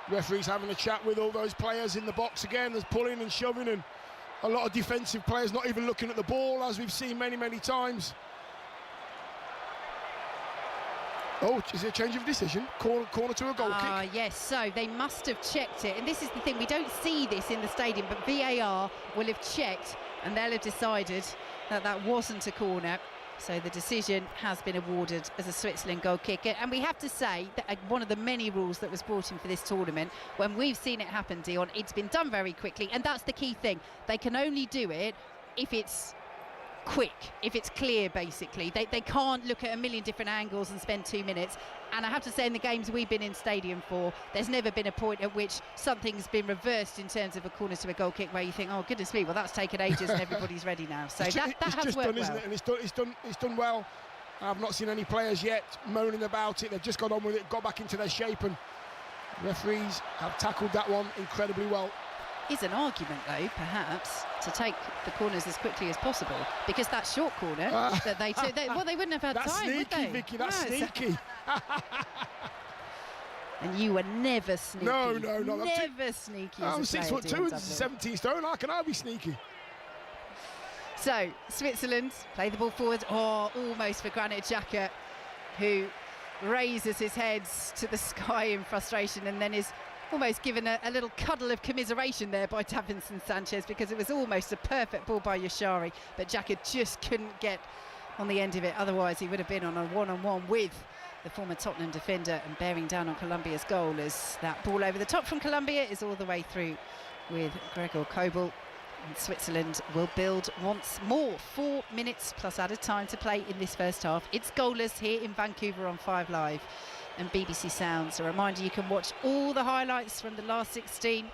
Referees having a chat with all those players in the box again. There's pulling and shoving, and a lot of defensive players not even looking at the ball, as we've seen many, many times. Oh, is it a change of decision? Corner to a goal kick? Yes, so they must have checked it. And this is the thing, we don't see this in the stadium, but VAR will have checked, and they'll have decided that that wasn't a corner. So the decision has been awarded as a Switzerland goal kick. And we have to say that one of the many rules that was brought in for this tournament, when we've seen it happen, Dion, it's been done very quickly. And that's the key thing. They can only do it if it's quick, if it's clear, basically. They can't look at a million different angles and spend 2 minutes. And I have to say, in the games we've been in stadium for, there's never been a point at which something's been reversed in terms of a corner to a goal kick where you think, oh goodness me, well that's taken ages and everybody's ready now. So that has just worked done, well. isn't it? And it's done well. I've not seen any players yet moaning about it. They've just got on with it, got back into their shape, and referees have tackled that one incredibly well. Is an argument, though, perhaps, to take the corners as quickly as possible, because that short corner that they took, well, they wouldn't have had that's time, sneaky, would they? Vicky, that's sneaky. And you were never sneaky. No, never sneaky. I'm 6'2" and 17 stone. How can I be sneaky? So Switzerland play the ball forward, almost for Granit Xhaka, who raises his head to the sky in frustration, and then is almost given a little cuddle of commiseration there by Davinson Sanchez, because it was almost a perfect ball by Yashari, but Xhaka just couldn't get on the end of it. Otherwise he would have been on a one-on-one with the former Tottenham defender and bearing down on Colombia's goal, as that ball over the top from Colombia is all the way through with Gregor Kobel. And Switzerland will build once more. 4 minutes plus added time to play in this first half. It's goalless here in Vancouver on 5 Live and BBC Sounds. A reminder, you can watch all the highlights from the last 16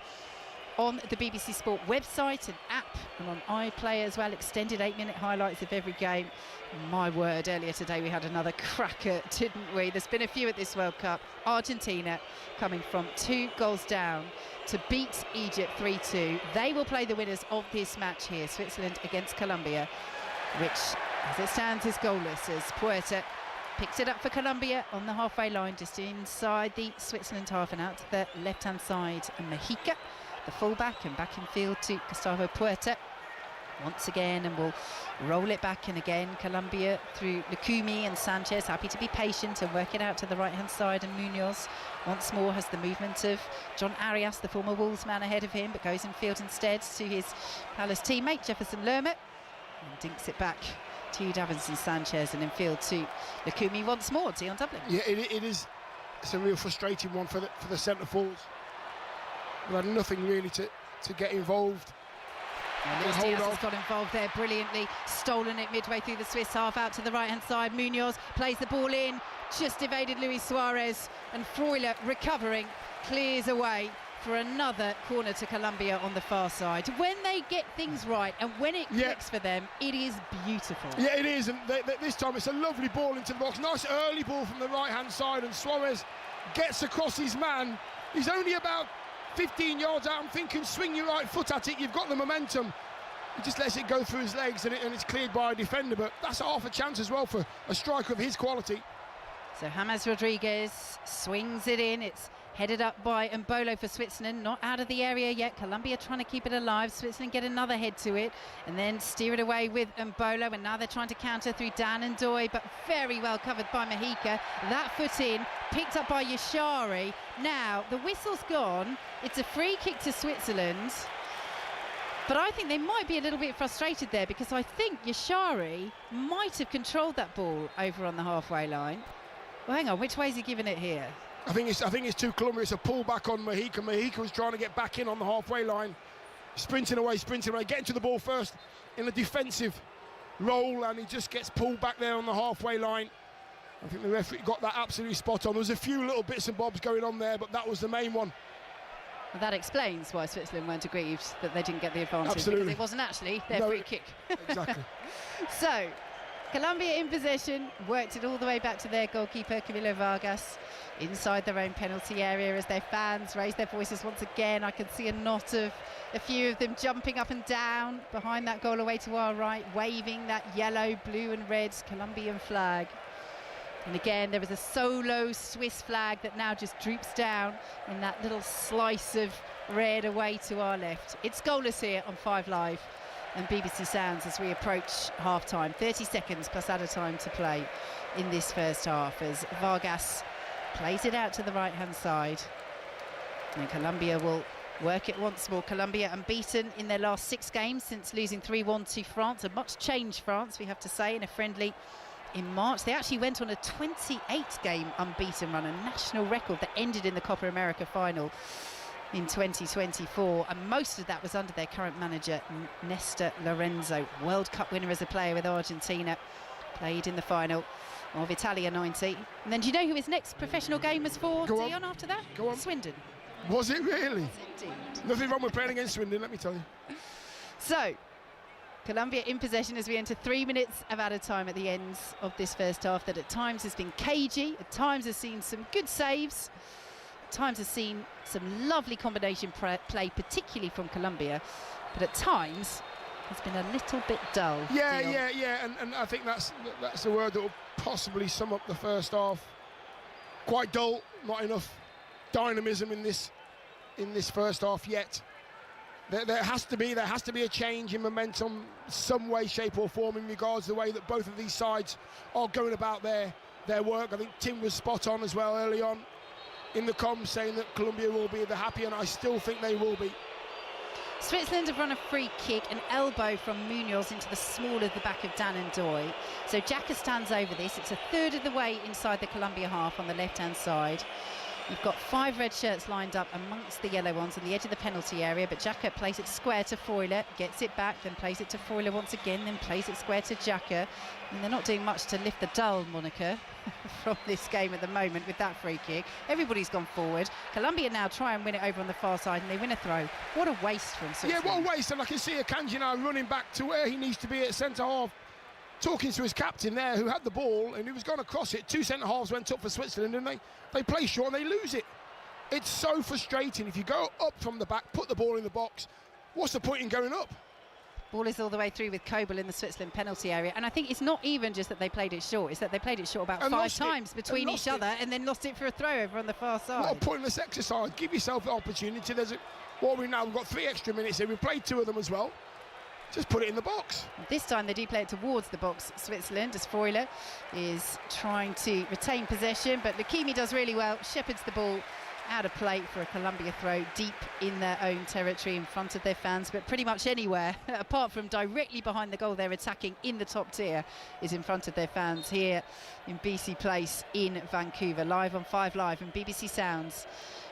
on the BBC Sport website and app, and on iPlayer as well. Extended 8-minute highlights of every game. My word, earlier today we had another cracker, didn't we? There's been a few at this World Cup. Argentina coming from 2 goals down to beat Egypt 3-2. They will play the winners of this match here, Switzerland against Colombia, which, as it stands, is goalless as Puerta picks it up for Colombia on the halfway line, just inside the Switzerland half, and out to the left-hand side, and Mexica, the fullback, and back in field to Gustavo Puerta once again, and will roll it back, and again Colombia through Lukumi and Sanchez, happy to be patient and work it out to the right hand side, and Munoz once more has the movement of John Arias, the former Wolves man, ahead of him, but goes in field instead to his Palace teammate Jefferson Lerma, and dinks it back to Davinson Sanchez, and in field to Lukumi once more. Dion Dublin. Yeah, it is. It's a real frustrating one for the centre forwards. We've had nothing really to get involved. Luis Diaz has got involved there brilliantly, stolen it midway through the Swiss half, out to the right hand side. Munoz plays the ball in, just evaded Luis Suarez, and Freuler recovering, clears away for another corner to Colombia on the far side. When they get things right and when it clicks for them, it is beautiful. Yeah, it is, and this time it's a lovely ball into the box. Nice early ball from the right hand side, and Suarez gets across his man. He's only about 15 yards out. I'm thinking, swing your right foot at it, you've got the momentum. He just lets it go through his legs, and it's cleared by a defender, but that's half a chance as well for a striker of his quality. So James Rodriguez swings it in. It's headed up by Mbolo for Switzerland, not out of the area yet. Colombia trying to keep it alive. Switzerland get another head to it and then steer it away with Mbolo, and now they're trying to counter through Dan and Doy, but very well covered by Mexica. That foot in, picked up by Yashari. Now the whistle's gone. It's a free kick to Switzerland, but I think they might be a little bit frustrated there, because I think Yashari might have controlled that ball over on the halfway line. Well, hang on, which way is he giving it here? I think it's too Colombia. It's a pull back on Mexica. Mexica was trying to get back in on the halfway line, sprinting away, getting to the ball first in a defensive role, and he just gets pulled back there on the halfway line. I think the referee got that absolutely spot on. There was a few little bits and bobs going on there, but that was the main one. Well, that explains why Switzerland weren't aggrieved that they didn't get the advantage. Absolutely. Because it wasn't actually their free kick. Exactly. So, Colombia in possession, worked it all the way back to their goalkeeper, Camilo Vargas, inside their own penalty area as their fans raise their voices once again. I can see a knot of a few of them jumping up and down behind that goal away to our right, waving that yellow, blue and red Colombian flag. And again, there was a solo Swiss flag that now just droops down in that little slice of red away to our left. It's goalless here on 5 Live and BBC Sounds as we approach half-time. 30 seconds plus added time to play in this first half as Vargas plays it out to the right-hand side. And Colombia will work it once more. Colombia unbeaten in their last 6 games since losing 3-1 to France. A much changed France, we have to say, in a friendly in March. They actually went on a 28-game unbeaten run, a national record that ended in the Copa America final in 2024, and most of that was under their current manager Néstor Lorenzo, World Cup winner as a player with Argentina, played in the final of Italia 90. And then do you know who his next professional game was for, Dion, after that? Go on. Swindon. Was it really? Yes, indeed. Nothing wrong with playing against Swindon, let me tell you. So Colombia in possession as we enter 3 minutes of added time at the end of this first half that at times has been cagey, at times has seen some good saves, at times has seen some lovely combination play, particularly from Colombia, but at times has been a little bit dull. Yeah, and I think that's the word that will possibly sum up the first half. Quite dull, not enough dynamism in this first half yet. There has to be a change in momentum, some way, shape or form, in regards to the way that both of these sides are going about their work. I think Tim was spot on as well early on in the comms, saying that Colombia will be the happy, and I still think they will be. Switzerland have run a free kick, an elbow from Munoz into the small of the back of Dan and Doy. So Xhaka stands over this. It's a third of the way inside the Colombia half on the left-hand side. You've got 5 red shirts lined up amongst the yellow ones on the edge of the penalty area, but Xhaka plays it square to Freuler, gets it back, then plays it to Freuler once again, then plays it square to Xhaka. And they're not doing much to lift the dull moniker from this game at the moment with that free kick. Everybody's gone forward. Colombia now try and win it over on the far side, and they win a throw. What a waste from Switzerland. Yeah, what a waste. And I can see Akanji now running back to where he needs to be at centre-half, talking to his captain there who had the ball and he was going to cross it. 2 centre-halves went up for Switzerland and they play short and they lose it. It's so frustrating. If you go up from the back, put the ball in the box, what's the point in going up? Ball is all the way through with Kobel in the Switzerland penalty area, and I think it's not even just that they played it short, it's that they played it short about 5 times between each other and then lost it for a throw over on the far side. What a pointless exercise. Give yourself the opportunity. We've got 3 extra minutes here. We've played 2 of them as well. Just put it in the box. This time they do play it towards the box, Switzerland, as Freuler is trying to retain possession, but Lukimi does really well, shepherds the ball out of play for a Colombia throw deep in their own territory in front of their fans, but pretty much anywhere apart from directly behind the goal they're attacking in the top tier is in front of their fans here in BC Place in Vancouver. Live on 5 Live and BBC Sounds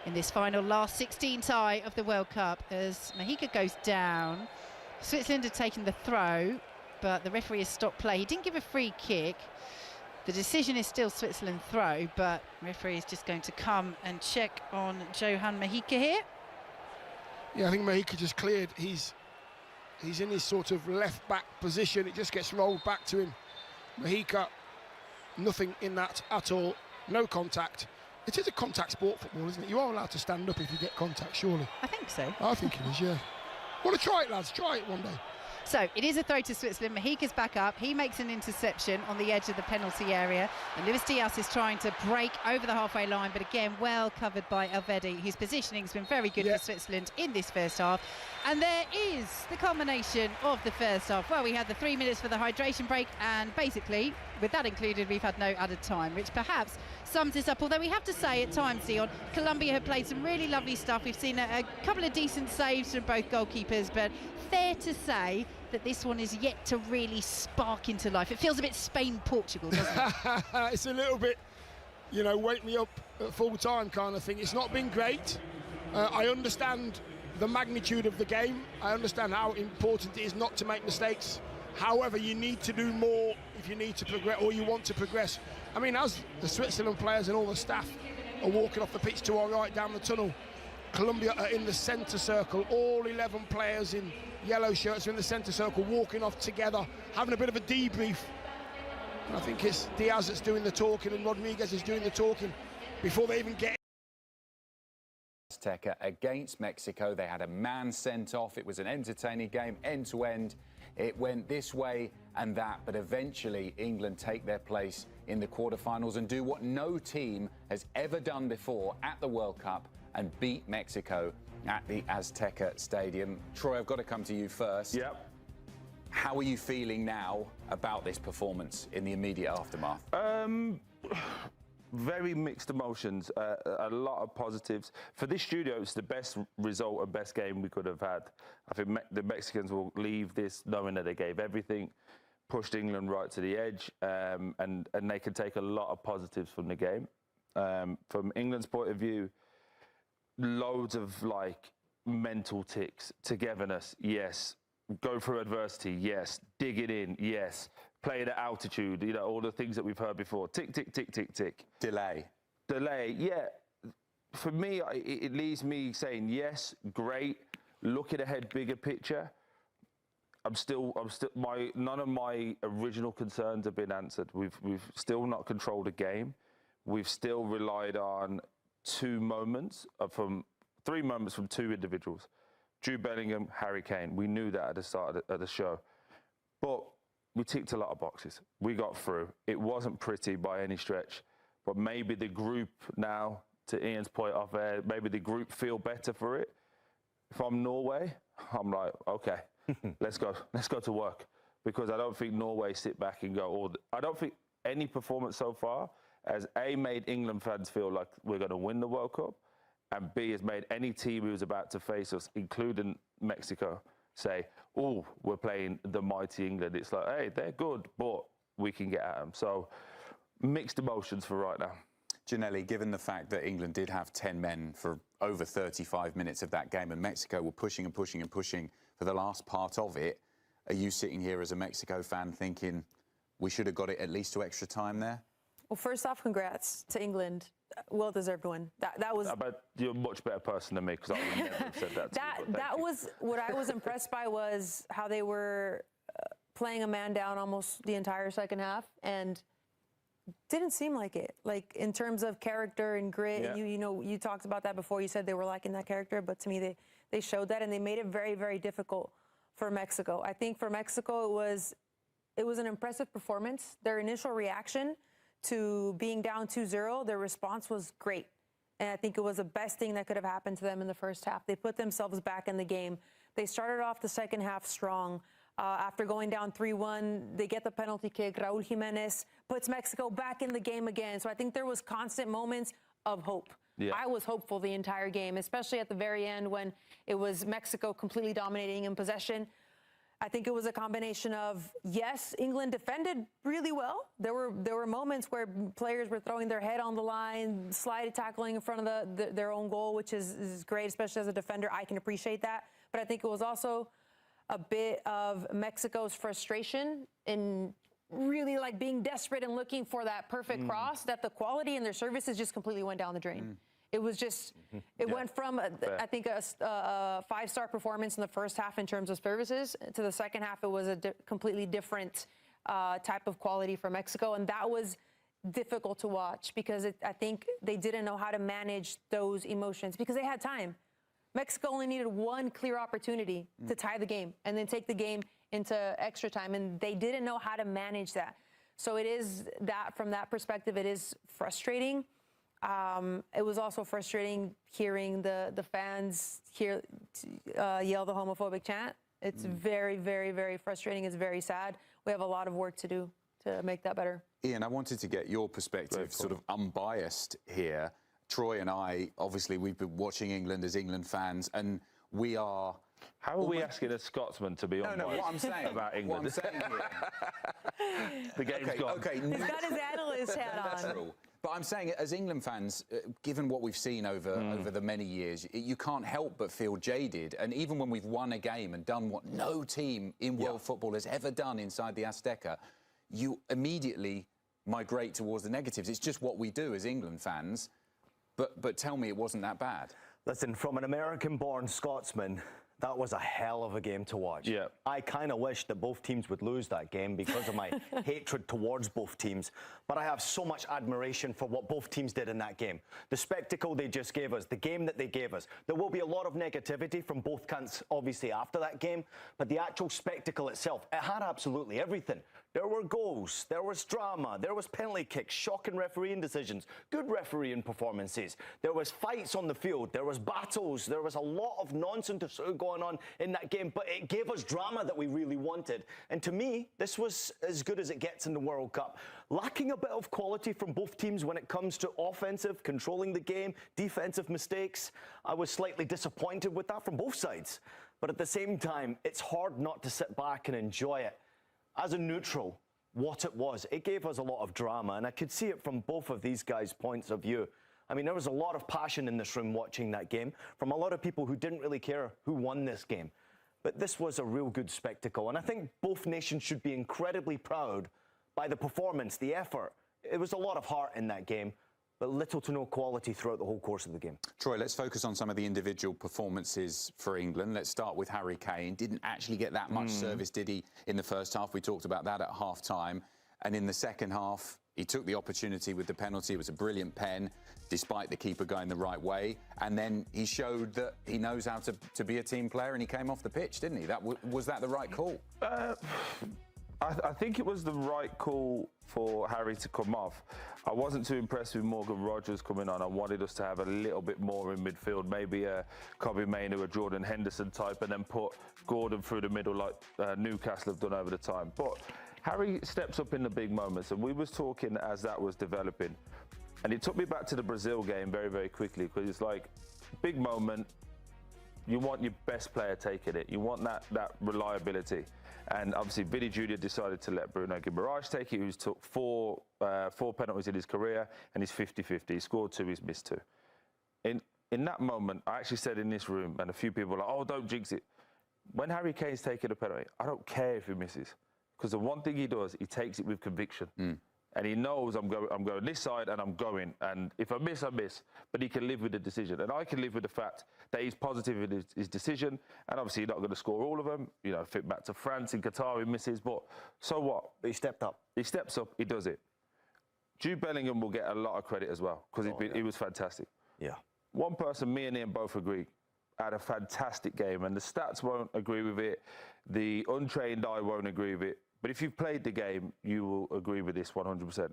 in this final last 16 tie of the World Cup as Mexico goes down. Switzerland had taken the throw, but the referee has stopped play. He didn't give a free kick. The decision is still Switzerland throw, but the referee is just going to come and check on Johan Mexico here. Yeah, I think Mexico just cleared. He's in his sort of left back position. It just gets rolled back to him. Mexico, nothing in that at all. No contact. It is a contact sport, football, isn't it? You are allowed to stand up if you get contact, surely. I think so. I think it is, yeah. Want to try it, lads? Try it one day. So it is a throw to Switzerland. Mexico's back up. He makes an interception on the edge of the penalty area. And Luis Diaz is trying to break over the halfway line, but again, well covered by Elvedi. His positioning has been very good for Switzerland in this first half. And there is the culmination of the first half. Well, we had the 3 minutes for the hydration break, and basically, with that included, we've had no added time, which perhaps sums this up. Although we have to say at times, Dion, Colombia have played some really lovely stuff. We've seen a couple of decent saves from both goalkeepers, but fair to say that this one is yet to really spark into life. It feels a bit Spain-Portugal, doesn't it? It's a little bit, wake me up at full time kind of thing. It's not been great. I understand the magnitude of the game. I understand how important it is not to make mistakes. However, you need to do more if you need to progress or you want to progress. I mean, as the Switzerland players and all the staff are walking off the pitch to our right down the tunnel, Colombia are in the centre circle. All 11 players in yellow shirts are in the centre circle, walking off together, having a bit of a debrief. And I think it's Diaz that's doing the talking and Rodriguez is doing the talking before they even get. Azteca against Mexico. They had a man sent off. It was an entertaining game, end to end. It went this way and that, but eventually England take their place in the quarterfinals and do what no team has ever done before at the World Cup and beat Mexico at the Azteca Stadium. Troy, I've got to come to you first. Yep. How are you feeling now about this performance in the immediate aftermath? Very mixed emotions, a lot of positives. For this studio, it's the best result and best game we could have had. I think the Mexicans will leave this knowing that they gave everything, pushed England right to the edge, and they can take a lot of positives from the game. From England's point of view, loads of mental ticks, togetherness, yes. Go through adversity, yes. Dig it in, yes. Play at altitude, all the things that we've heard before. Tick, tick, tick, tick, tick. Delay, yeah. For me, it leaves me saying, yes, great. Looking ahead, bigger picture. None of my original concerns have been answered. We've still not controlled a game. We've still relied on 3 moments from 2 individuals. Jude Bellingham, Harry Kane. We knew that at the start of the show. But we ticked a lot of boxes. We got through. It wasn't pretty by any stretch. But maybe the group now, to Ian's point off air, maybe the group feel better for it. If I'm Norway, I'm like, okay, let's go to work. Because I don't think Norway sit back and go, I don't think any performance so far has A, made England fans feel like we're going to win the World Cup, and B, has made any team who's about to face us, including Mexico, say, oh, we're playing the mighty England. It's like, hey, they're good, but we can get at them. So mixed emotions for right now. Janelli, given the fact that England did have 10 men for over 35 minutes of that game and Mexico were pushing and pushing and pushing for the last part of it, are you sitting here as a Mexico fan thinking we should have got it at least to extra time there? Well, first off, congrats to England. Well-deserved win. That was. I bet you're a much better person than me because I would never have said that. That was what I was impressed by, was how they were playing a man down almost the entire second half, and didn't seem like it. Like in terms of character and grit, Yeah. you talked about that before. You said they were lacking that character, but to me they showed that, and they made it very, very difficult for Mexico. I think for Mexico it was an impressive performance. Their initial reaction to being down 2-0, their response was great. And I think it was the best thing that could have happened to them in the first half. They put themselves back in the game. They started off the second half strong. After going down 3-1, they get the penalty kick. Raúl Jiménez puts Mexico back in the game again. So I think there was constant moments of hope. Yeah. I was hopeful the entire game, especially at the very end when it was Mexico completely dominating in possession. I think it was a combination of, yes, England defended really well. There were moments where players were throwing their head on the line, slide tackling in front of their own goal, which is great, especially as a defender. I can appreciate that. But I think it was also a bit of Mexico's frustration in really like being desperate and looking for that perfect cross, that the quality in their services just completely went down the drain. It was just, it went from, I think, a 5-star performance in the first half in terms of services to the second half. It was a completely different type of quality for Mexico. And that was difficult to watch because I think they didn't know how to manage those emotions because they had time. Mexico only needed one clear opportunity to tie the game and then take the game into extra time. And they didn't know how to manage that. So it is that, from that perspective, it is frustrating. It was also frustrating hearing the fans yell the homophobic chant. It's very, very, very frustrating. It's very sad. We have a lot of work to do to make that better. Ian, I wanted to get your perspective, sort of unbiased here. Troy and I, obviously, we've been watching England as England fans, and we are... How are we asking a Scotsman to be on what I'm saying about England? What I'm saying here. The game's gone. Okay, He's got his analyst hat on. But I'm saying, as England fans, given what we've seen over the many years, you can't help but feel jaded. And even when we've won a game and done what no team in world football has ever done inside the Azteca, you immediately migrate towards the negatives. It's just what we do as England fans. But tell me it wasn't that bad. Listen, from an American-born Scotsman, that was a hell of a game to watch. Yeah. I kind of wish that both teams would lose that game because of my hatred towards both teams. But I have so much admiration for what both teams did in that game. The spectacle they just gave us, the game that they gave us. There will be a lot of negativity from both camps, obviously, after that game. But the actual spectacle itself, it had absolutely everything. There were goals, there was drama, there was penalty kicks, shocking refereeing decisions, good refereeing performances. There was fights on the field, there was battles, there was a lot of nonsense going on in that game, but it gave us drama that we really wanted. And to me, this was as good as it gets in the World Cup. Lacking a bit of quality from both teams when it comes to offensive, controlling the game, defensive mistakes. I was slightly disappointed with that from both sides. But at the same time, it's hard not to sit back and enjoy it. As a neutral, what it was, it gave us a lot of drama, and I could see it from both of these guys' points of view. I mean, there was a lot of passion in this room watching that game from a lot of people who didn't really care who won this game. But this was a real good spectacle, and I think both nations should be incredibly proud by the performance, the effort. It was a lot of heart in that game, but little to no quality throughout the whole course of the game. Troy, let's focus on some of the individual performances for England. Let's start with Harry Kane. Didn't actually get that much service, did he, in the first half? We talked about that at half-time. And in the second half, he took the opportunity with the penalty. It was a brilliant pen, despite the keeper going the right way. And then he showed that he knows how to be a team player, and he came off the pitch, didn't he? Was that the right call? I think it was the right call for Harry to come off. I wasn't too impressed with Morgan Rogers coming on. I wanted us to have a little bit more in midfield, maybe a Kobe Mainoo, a Jordan Henderson type, and then put Gordon through the middle like Newcastle have done over the time. But Harry steps up in the big moments, and we was talking as that was developing. And it took me back to the Brazil game very, very quickly, because it's like, big moment, you want your best player taking it. You want that reliability. And obviously, Vinny Jr. decided to let Bruno Guimaraes take it, who's took four penalties in his career, and he's 50-50. He scored 2, he's missed 2. In that moment, I actually said in this room, and a few people were like, oh, don't jinx it. When Harry Kane's taking a penalty, I don't care if he misses. Because the one thing he does, he takes it with conviction. And he knows I'm going this side and I'm going. And if I miss, I miss. But he can live with the decision. And I can live with the fact that he's positive in his decision. And obviously, he's not going to score all of them. You know, think back to France in Qatar, he misses. But so what? But he stepped up. He steps up, he does it. Jude Bellingham will get a lot of credit as well, because he was fantastic. Yeah. One person, me and Ian both agree, had a fantastic game. And the stats won't agree with it. The untrained eye won't agree with it. But if you've played the game, you will agree with this 100%.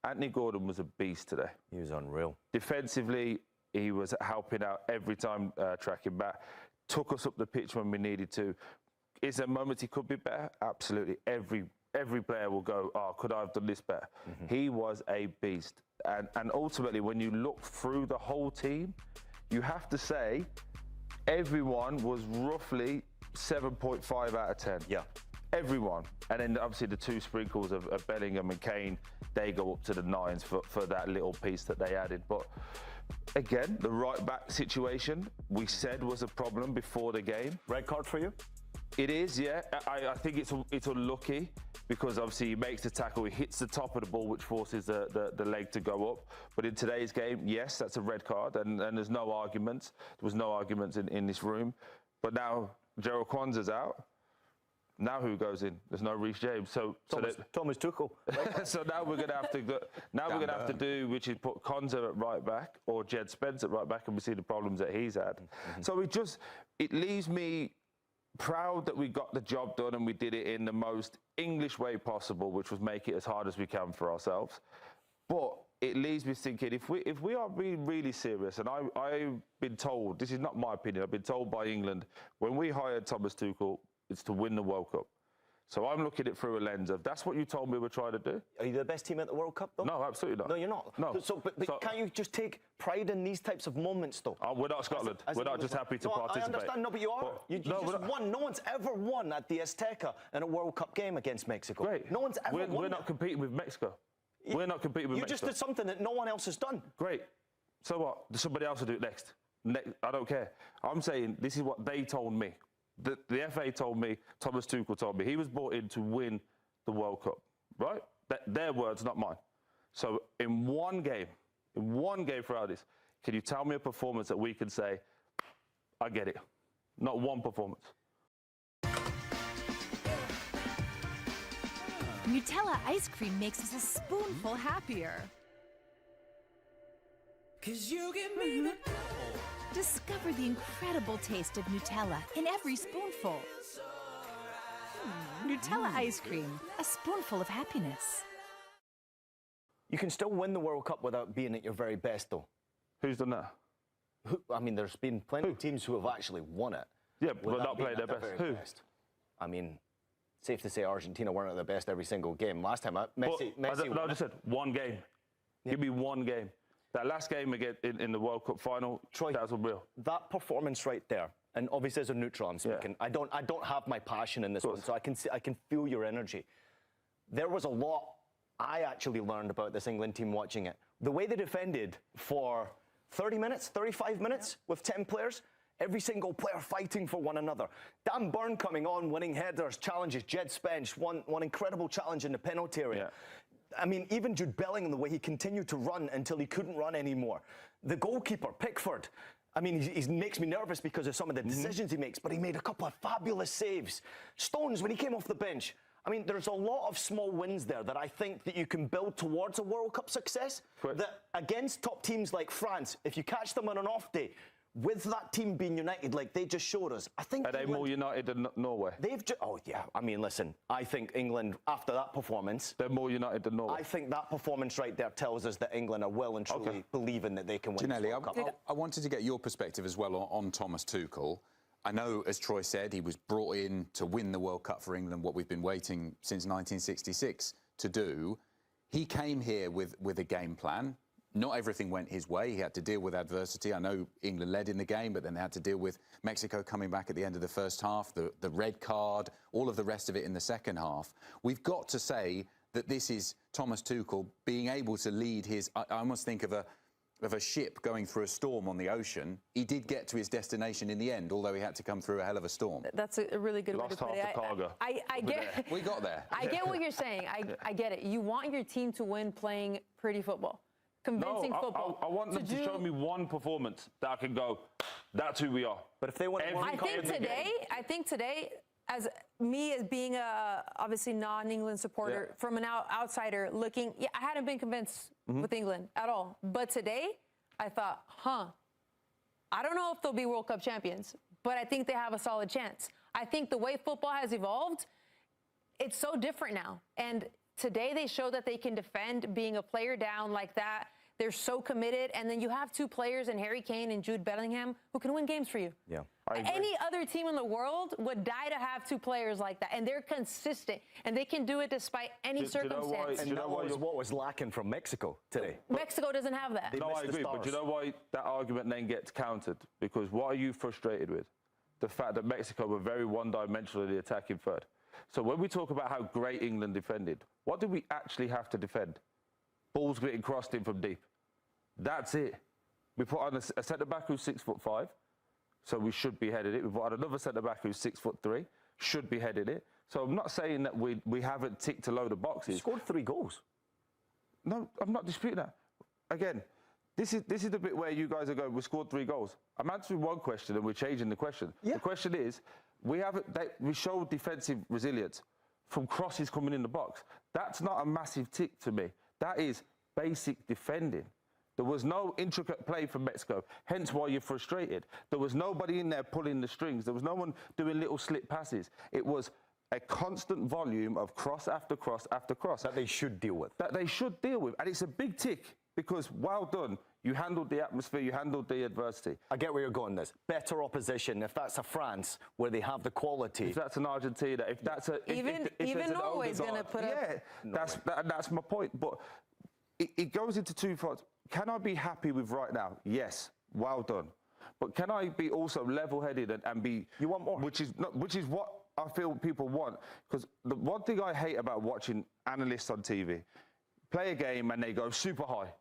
Anthony Gordon was a beast today. He was unreal. Defensively, he was helping out every time, tracking back. Took us up the pitch when we needed to. Is there moments he could be better? Absolutely. Every player will go, oh, could I have done this better? He was a beast. And ultimately, when you look through the whole team, you have to say everyone was roughly 7.5 out of 10. Yeah. Everyone. And then obviously the 2 sprinkles of Bellingham and Kane, they go up to the 9s for that little piece that they added. But again, the right back situation we said was a problem before the game. Red card for you? It is, yeah. I think it's unlucky because obviously he makes the tackle, he hits the top of the ball, which forces the leg to go up. But in today's game, yes, that's a red card, and there's no arguments. There was no arguments in this room. But now Gerald Kwanzaa's out. Now who goes in? There's no Reece James. Thomas Tuchel. So now we're going to have to go. Now we're going to have to do, which is put Konza at right back or Jed Spence at right back, and we see the problems that he's had. So it leaves me proud that we got the job done and we did it in the most English way possible, which was make it as hard as we can for ourselves. But it leaves me thinking, if we are being really serious, and I've been told, this is not my opinion, I've been told by England, when we hired Thomas Tuchel, it's to win the World Cup. So I'm looking at it through a lens of, that's what you told me we're trying to do. Are you the best team at the World Cup, though? No, absolutely not. No, you're not. No. But can't you just take pride in these types of moments, though? We're not Scotland. We're not just happy to participate. I understand. No, but you are. You just won. No one's ever won at the Azteca in a World Cup game against Mexico. Great. No one's ever won. We're not competing with Mexico. We're not competing with Mexico. You just did something that no one else has done. Great. So what? Somebody else will do it next. I don't care. I'm saying this is what they told me. The FA told me, Thomas Tuchel told me, he was brought in to win the World Cup, right? Their words, not mine. So in one game throughout this, can you tell me a performance that we can say, I get it? Not one performance. Nutella ice cream makes us a spoonful happier. 'Cause you give me the Discover the incredible taste of Nutella in every spoonful. Nutella ice cream, a spoonful of happiness. You can still win the World Cup without being at your very best, though. Who's done that? I mean, there's been plenty of teams who have actually won it. Yeah, but not played their best. Who? I mean, safe to say Argentina weren't at their best every single game. Last time, Messi I just said one game. Yeah. Give me one game. That last game again in the World Cup final, Troy, that was unreal. That performance right there, and obviously as a neutral I'm speaking, I don't have my passion in this one, so I can feel your energy. There was a lot I actually learned about this England team watching it. The way they defended for 30 minutes, 35 minutes with 10 players, every single player fighting for one another. Dan Burn coming on, winning headers, challenges, Jed Spence, one incredible challenge in the penalty area. Yeah. I mean, even Jude Bellingham, the way he continued to run until he couldn't run anymore. The goalkeeper, Pickford, I mean, he makes me nervous because of some of the decisions he makes, but he made a couple of fabulous saves. Stones, when he came off the bench, I mean, there's a lot of small wins there that I think that you can build towards a World Cup success. That against top teams like France, if you catch them on an off day, with that team being united like they just showed us, I think... Are they more united than Norway? Oh, yeah. I mean, listen, I think England, after that performance... They're more united than Norway? I think that performance right there tells us that England are well and truly believing that they can win the World Cup. I wanted to get your perspective as well on Thomas Tuchel. I know, as Troy said, he was brought in to win the World Cup for England, what we've been waiting since 1966 to do. He came here with a game plan. not everything went his way. He had to deal with adversity. I know England led in the game, but then they had to deal with Mexico coming back at the end of the first half, the red card, all of the rest of it in the second half. We've got to say that this is Thomas Tuchel being able to lead his... I almost think of a ship going through a storm on the ocean. He did get to his destination in the end, although he had to come through a hell of a storm. That's a really good way to put it. I get. We got there. I get what you're saying. I get it. You want your team to win playing pretty football, convincing football. I want them to show me one performance that I can go, that's who we are. But if they want, I think today, as being a obviously non-England supporter, from an outsider looking, I hadn't been convinced with England at all. But today, I thought, I don't know if they'll be World Cup champions, but I think they have a solid chance. I think the way football has evolved, it's so different now. And today they show that they can defend being a player down like that. They're so committed. And then you have two players in Harry Kane and Jude Bellingham who can win games for you. Yeah. Any other team in the world would die to have two players like that. And they're consistent. And they can do it despite any circumstance. And that was what was lacking from Mexico today. Mexico doesn't have that. No, I agree. But do you know why that argument then gets countered? Because what are you frustrated with? The fact that Mexico were very one-dimensional in the attacking third. So when we talk about how great England defended, what did we actually have to defend? Balls getting crossed in from deep. That's it. We put on a centre-back who's 6'5", so we should be headed it. We put on another centre-back who's 6'3", should be headed it. So I'm not saying that we haven't ticked a load of boxes. You scored 3 goals. No, I'm not disputing that. Again, this is the bit where you guys are going, we scored 3 goals. I'm answering one question and we're changing the question. Yeah. The question is, we showed defensive resilience from crosses coming in the box. That's not a massive tick to me. That is basic defending. There was no intricate play from Mexico, hence why you're frustrated. There was nobody in there pulling the strings. There was no one doing little slip passes. It was a constant volume of cross after cross after cross. That they should deal with. That they should deal with. And it's a big tick because, well done, you handled the atmosphere, you handled the adversity. I get where you're going this. Better opposition, if that's a France where they have the quality. If that's an Argentina, if that's a... Even Norway's going to put up... Yeah, that's my point. But it goes into 2 parts. Can I be happy with right now? Yes, well done. But can I be also level-headed and be... You want more? Which is what I feel people want. Because the one thing I hate about watching analysts on TV, play a game and they go super high.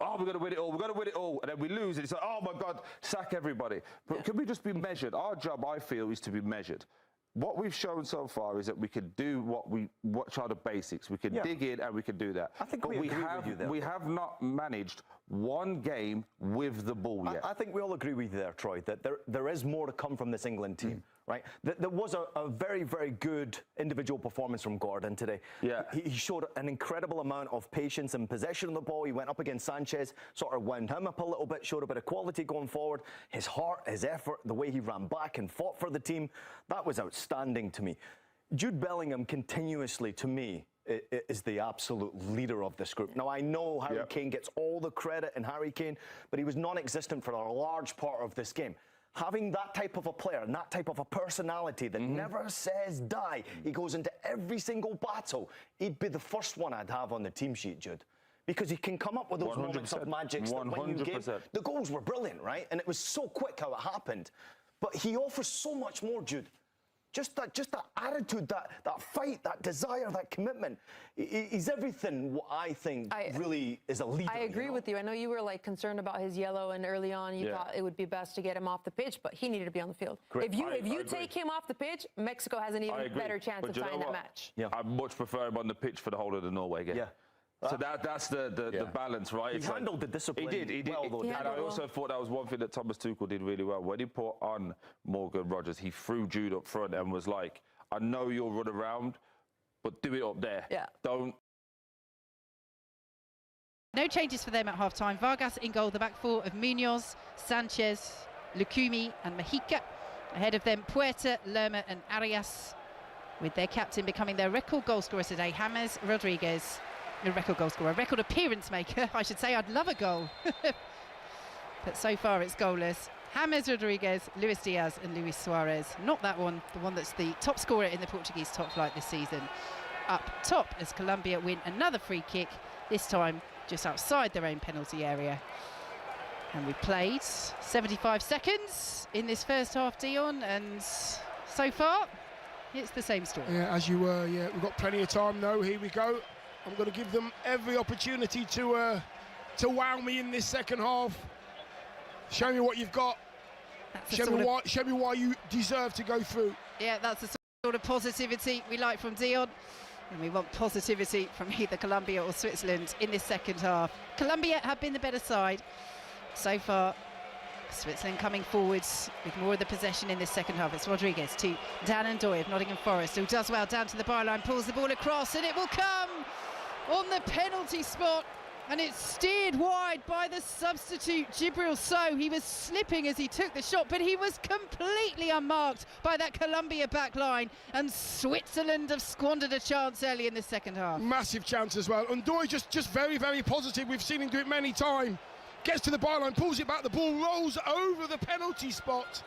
Oh, we're going to win it all, we're going to win it all. And then we lose and it's like, oh my God, sack everybody. But can we just be measured? Our job, I feel, is to be measured. What we've shown so far is that we can do what are the basics. We can dig in and we can do that. I think we have not managed one game with the ball yet. I think we all agree with you there, Troy, that there is more to come from this England team, right? There was a very, very good individual performance from Gordon today. Yeah. He showed an incredible amount of patience and possession of the ball. He went up against Sanchez, sort of wound him up a little bit, showed a bit of quality going forward. His heart, his effort, the way he ran back and fought for the team, that was outstanding to me. Jude Bellingham continuously, to me, is the absolute leader of this group. Now, I know Harry Kane gets all the credit in Harry Kane, but he was non-existent for a large part of this game. Having that type of a player and that type of a personality that never says die, he goes into every single battle, he'd be the first one I'd have on the team sheet, Jude. Because he can come up with those moments of magic that when you game. The goals were brilliant, right? And it was so quick how it happened. But he offers so much more, Jude. Just that attitude, that fight, that desire, that commitment. He's everything what I think really is a leader. I agree with you. I know you were concerned about his yellow, and early on you thought it would be best to get him off the pitch, but he needed to be on the field. Correct. If you take him off the pitch, Mexico has an even better chance of tying that match. Yeah. I much prefer him on the pitch for the whole of the Norway game. Yeah. So that's the balance, right? He handled the discipline. He did. Well, and I also thought that was one thing that Thomas Tuchel did really well. When he put on Morgan Rogers, he threw Jude up front and was like, I know you'll run around, but do it up there. Yeah. Don't. No changes for them at half-time. Vargas in goal, the back four of Munoz, Sanchez, Lucumi and Mexica. Ahead of them, Puerta, Lerma and Arias, with their captain becoming their record goal scorer today, James Rodriguez. A record goal scorer, record appearance maker, I should say. I'd love a goal. But so far it's goalless. James Rodriguez, Luis Diaz and Luis Suarez. Not that one, the one that's the top scorer in the Portuguese top flight this season. Up top as Colombia win another free kick, this time just outside their own penalty area. And we played 75 seconds in this first half, Dion, and so far it's the same story. Yeah, as you were. Yeah, we've got plenty of time though. Here we go. I'm going to give them every opportunity to wow me in this second half. Show me what you've got. Show me why you deserve to go through. Yeah, that's the sort of positivity we like from Dion. And we want positivity from either Colombia or Switzerland in this second half. Colombia have been the better side so far. Switzerland coming forwards with more of the possession in this second half. It's Rodriguez to Dan Ndoye of Nottingham Forest, who does well down to the byline, pulls the ball across, and it will come on the penalty spot. And it's steered wide by the substitute, Djibril Sow. He was slipping as he took the shot, but he was completely unmarked by that Colombia back line. And Switzerland have squandered a chance early in the second half. Massive chance as well. Ndoye just very, very positive. We've seen him do it many times. Gets to the byline, pulls it back, the ball rolls over the penalty spot.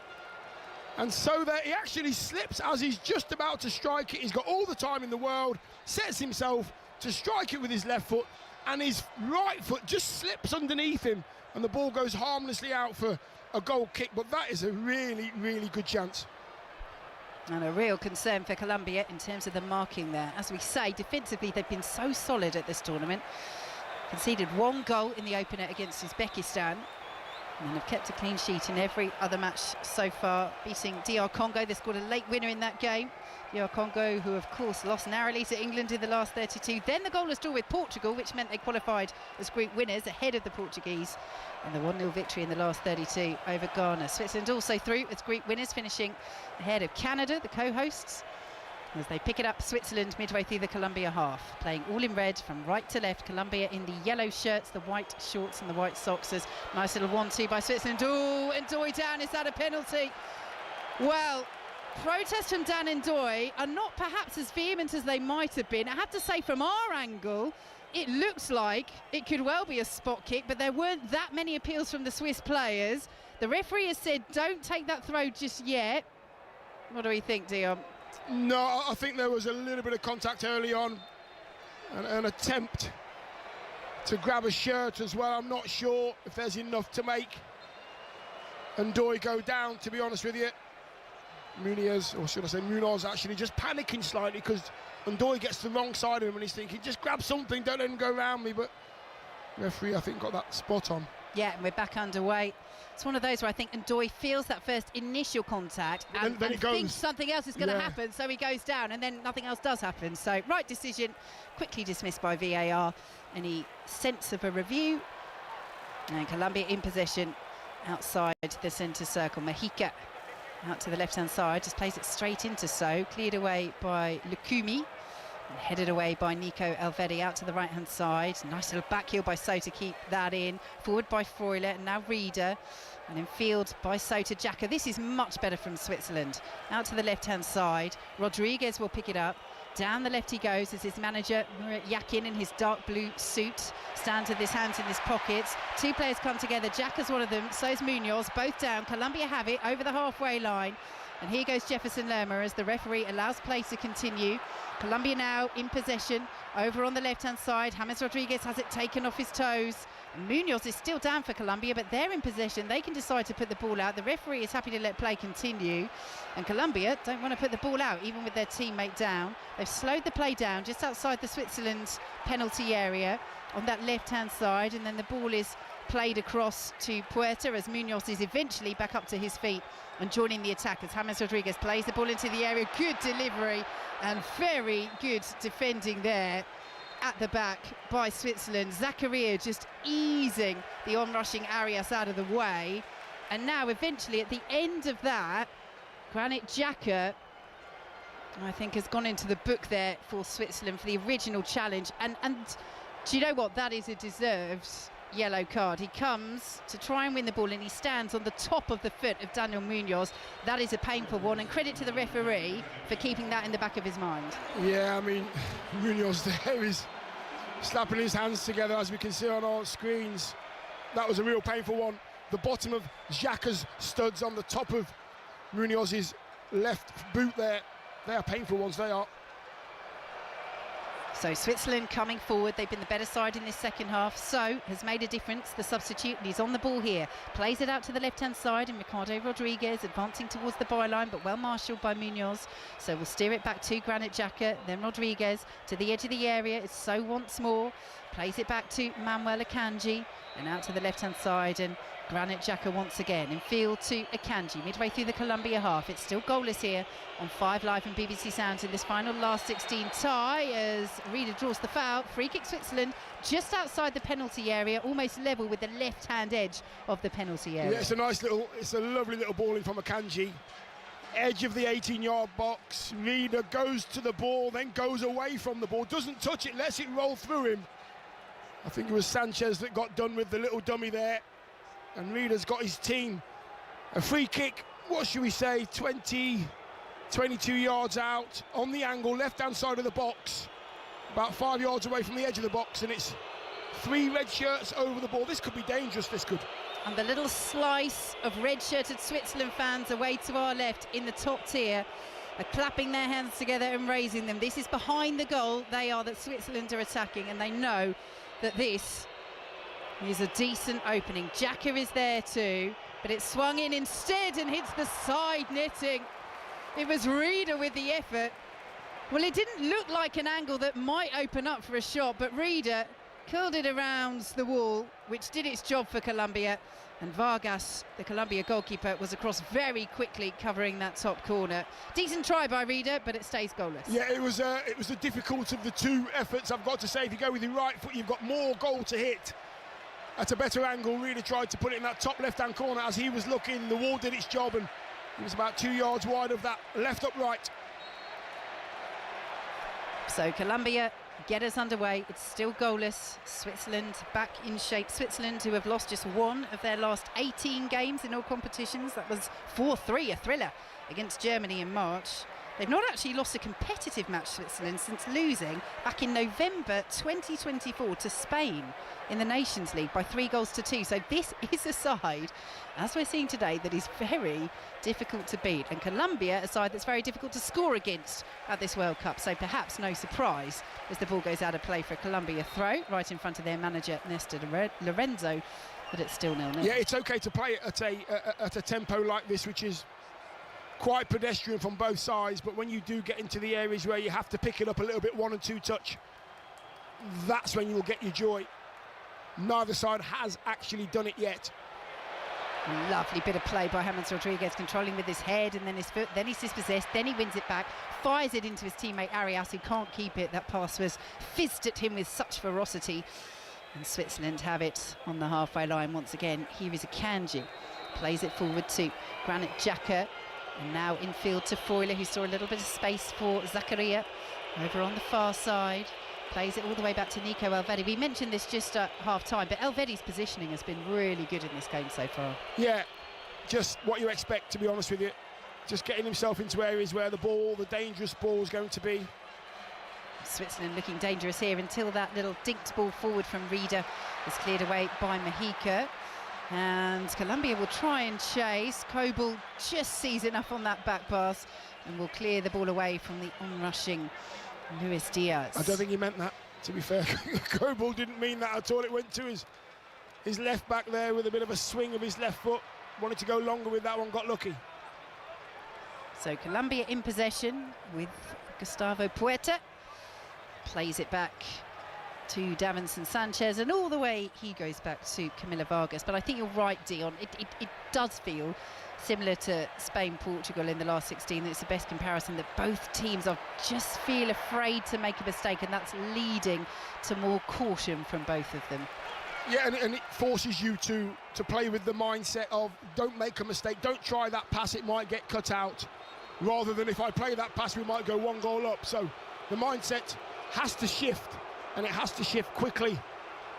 And so there, he actually slips as he's just about to strike it. He's got all the time in the world, sets himself to strike it with his left foot, and his right foot just slips underneath him, and the ball goes harmlessly out for a goal kick. But that is a really, really good chance. And a real concern for Colombia in terms of the marking there. As we say, defensively, they've been so solid at this tournament. Conceded one goal in the opener against Uzbekistan, and have kept a clean sheet in every other match so far, beating DR Congo. They scored a late winner in that game. DR Congo, who of course lost narrowly to England in the last 32. Then the goalless draw with Portugal, which meant they qualified as group winners ahead of the Portuguese. And the 1-0 victory in the last 32 over Ghana. Switzerland also through as group winners, finishing ahead of Canada, the co-hosts, as they pick it up. Switzerland midway through the Colombia half, playing all in red from right to left. Colombia in the yellow shirts, the white shorts and the white socks. Nice little 1-2 by Switzerland. Oh, and Ndoye down. Is that a penalty? Well, protests from Dan Ndoye are not perhaps as vehement as they might have been. I have to say, from our angle, it looks like it could well be a spot kick, but there weren't that many appeals from the Swiss players. The referee has said, don't take that throw just yet. What do we think, Dion? No, I think there was a little bit of contact early on, an attempt to grab a shirt as well. I'm not sure if there's enough to make Ndoye go down, to be honest with you. Munoz, or should I say Munoz, actually just panicking slightly because Ndoye gets to the wrong side of him and he's thinking, just grab something, don't let him go around me. But the referee, I think, got that spot on. Yeah, and we're back underway. It's one of those where I think Ndoye feels that first initial contact and thinks something else is going to happen, so he goes down, and then nothing else does happen. So, right decision, quickly dismissed by VAR. Any sense of a review? And Colombia in possession outside the centre circle. Mexica out to the left-hand side, just plays it straight into So, cleared away by Lukumi. And headed away by Nico Elvedi out to the right-hand side. Nice little back heel by So to keep that in. Forward by Freuler, and now Reeder. And in field by So to Xhaka. This is much better from Switzerland. Out to the left-hand side. Rodriguez will pick it up. Down the left he goes as his manager, Murat Yakin, in his dark blue suit, stands with his hands in his pockets. Two players come together. Xhaka's one of them, so's Munoz. Both down. Colombia have it over the halfway line. And here goes Jefferson Lerma as the referee allows play to continue. Colombia now in possession over on the left-hand side. James Rodriguez has it taken off his toes. And Munoz is still down for Colombia, but they're in possession. They can decide to put the ball out. The referee is happy to let play continue. And Colombia don't want to put the ball out, even with their teammate down. They've slowed the play down just outside the Switzerland penalty area on that left-hand side. And then the ball is played across to Puerta as Munoz is eventually back up to his feet and joining the attack as James Rodriguez plays the ball into the area. Good delivery and very good defending there at the back by Switzerland. Zakaria just easing the onrushing Arias out of the way. And now eventually at the end of that, Granit Xhaka, I think, has gone into the book there for Switzerland for the original challenge. And do you know what? That is a deserved yellow card. He comes to try and win the ball and he stands on the top of the foot of Daniel Munoz. That is a painful one, and credit to the referee for keeping that in the back of his mind. Yeah, I mean, Munoz there is slapping his hands together, as we can see on our screens. That was a real painful one. The bottom of Xhaka's studs on the top of Munoz's left boot there. They are painful ones, they are. So Switzerland coming forward. They've been the better side in this second half. So has made a difference. The substitute, and he's on the ball here. Plays it out to the left-hand side, and Ricardo Rodriguez advancing towards the byline, but well marshalled by Munoz. So we'll steer it back to Granit Xhaka, then Rodriguez to the edge of the area. It's So once more. Plays it back to Manuel Akanji, and out to the left-hand side, and Granit Xhaka once again in field to Akanji midway through the Colombia half. It's still goalless here on 5 Live and BBC Sounds in this final last 16 tie as Rieder draws the foul. Free kick Switzerland just outside the penalty area, almost level with the left-hand edge of the penalty area. Yeah, it's a lovely little ball in from Akanji. Edge of the 18-yard box. Rieder goes to the ball, then goes away from the ball, doesn't touch it, lets it roll through him. I think it was Sanchez that got done with the little dummy there. And Rieder's got his team. A free kick, what should we say, 22 yards out, on the angle, left-hand side of the box, about 5 yards away from the edge of the box, and it's 3 red shirts over the ball. This could be dangerous, this could. And the little slice of red-shirted Switzerland fans away to our left in the top tier are clapping their hands together and raising them. This is behind the goal they are that Switzerland are attacking, and they know that this is a decent opening. Xhaka is there too, but it's swung in instead and hits the side netting. It was Rieder with the effort. Well, it didn't look like an angle that might open up for a shot, but Rieder curled it around the wall, which did its job for Colombia. And Vargas, the Colombia goalkeeper, was across very quickly, covering that top corner. Decent try by Rieder, but it stays goalless. Yeah, it was the difficult of the two efforts, I've got to say. If you go with your right foot, you've got more goal to hit. At a better angle, Rieder tried to put it in that top left-hand corner. As he was looking, the wall did its job, and he was about 2 yards wide of that left up right. So Colombia get us underway. It's still goalless. Switzerland back in shape. Switzerland, who have lost just 1 of their last 18 games in all competitions. That was 4-3, a thriller against Germany in March. They've not actually lost a competitive match, Switzerland, since losing back in November 2024 to Spain in the Nations League by 3-2. So this is a side, as we're seeing today, that is very difficult to beat. And Colombia, a side that's very difficult to score against at this World Cup. So perhaps no surprise as the ball goes out of play for a Colombia throw right in front of their manager, Nestor Lorenzo, but it's still 0-0. Yeah, it's okay to play at a tempo like this, which is quite pedestrian from both sides, but when you do get into the areas where you have to pick it up a little bit, 1 and 2 touch, that's when you will get your joy. Neither side has actually done it yet. Lovely bit of play by James Rodriguez, controlling with his head and then his foot, then he's dispossessed, then he wins it back, fires it into his teammate Arias, who can't keep it. That pass was fizzed at him with such ferocity. And Switzerland have it on the halfway line once again. Here is Akanji, plays it forward to Granit Xhaka. And now infield to Freuler, who saw a little bit of space for Zakaria over on the far side. Plays it all the way back to Nico Elvedi. We mentioned this just at half-time, but Elvedi's positioning has been really good in this game so far. Yeah, just what you expect, to be honest with you. Just getting himself into areas where the dangerous ball is going to be. Switzerland looking dangerous here until that little dinked ball forward from Rieder is cleared away by Mojica. And Colombia will try and chase. Kobel just sees enough on that back pass and will clear the ball away from the onrushing Luis Diaz. I don't think he meant that, to be fair. Kobel didn't mean that at all. It went to his left back there with a bit of a swing of his left foot. Wanted to go longer with that one, got lucky. So Colombia in possession with Gustavo Puerta. Plays it back to Davinson Sanchez, and all the way he goes back to Camila Vargas. But I think you're right, Dion. It does feel similar to Spain-Portugal in the last 16. It's the best comparison, that both teams just feel afraid to make a mistake, and that's leading to more caution from both of them. Yeah, and it forces you to play with the mindset of don't make a mistake, don't try that pass, it might get cut out, rather than if I play that pass we might go 1 goal up. So the mindset has to shift, and it has to shift quickly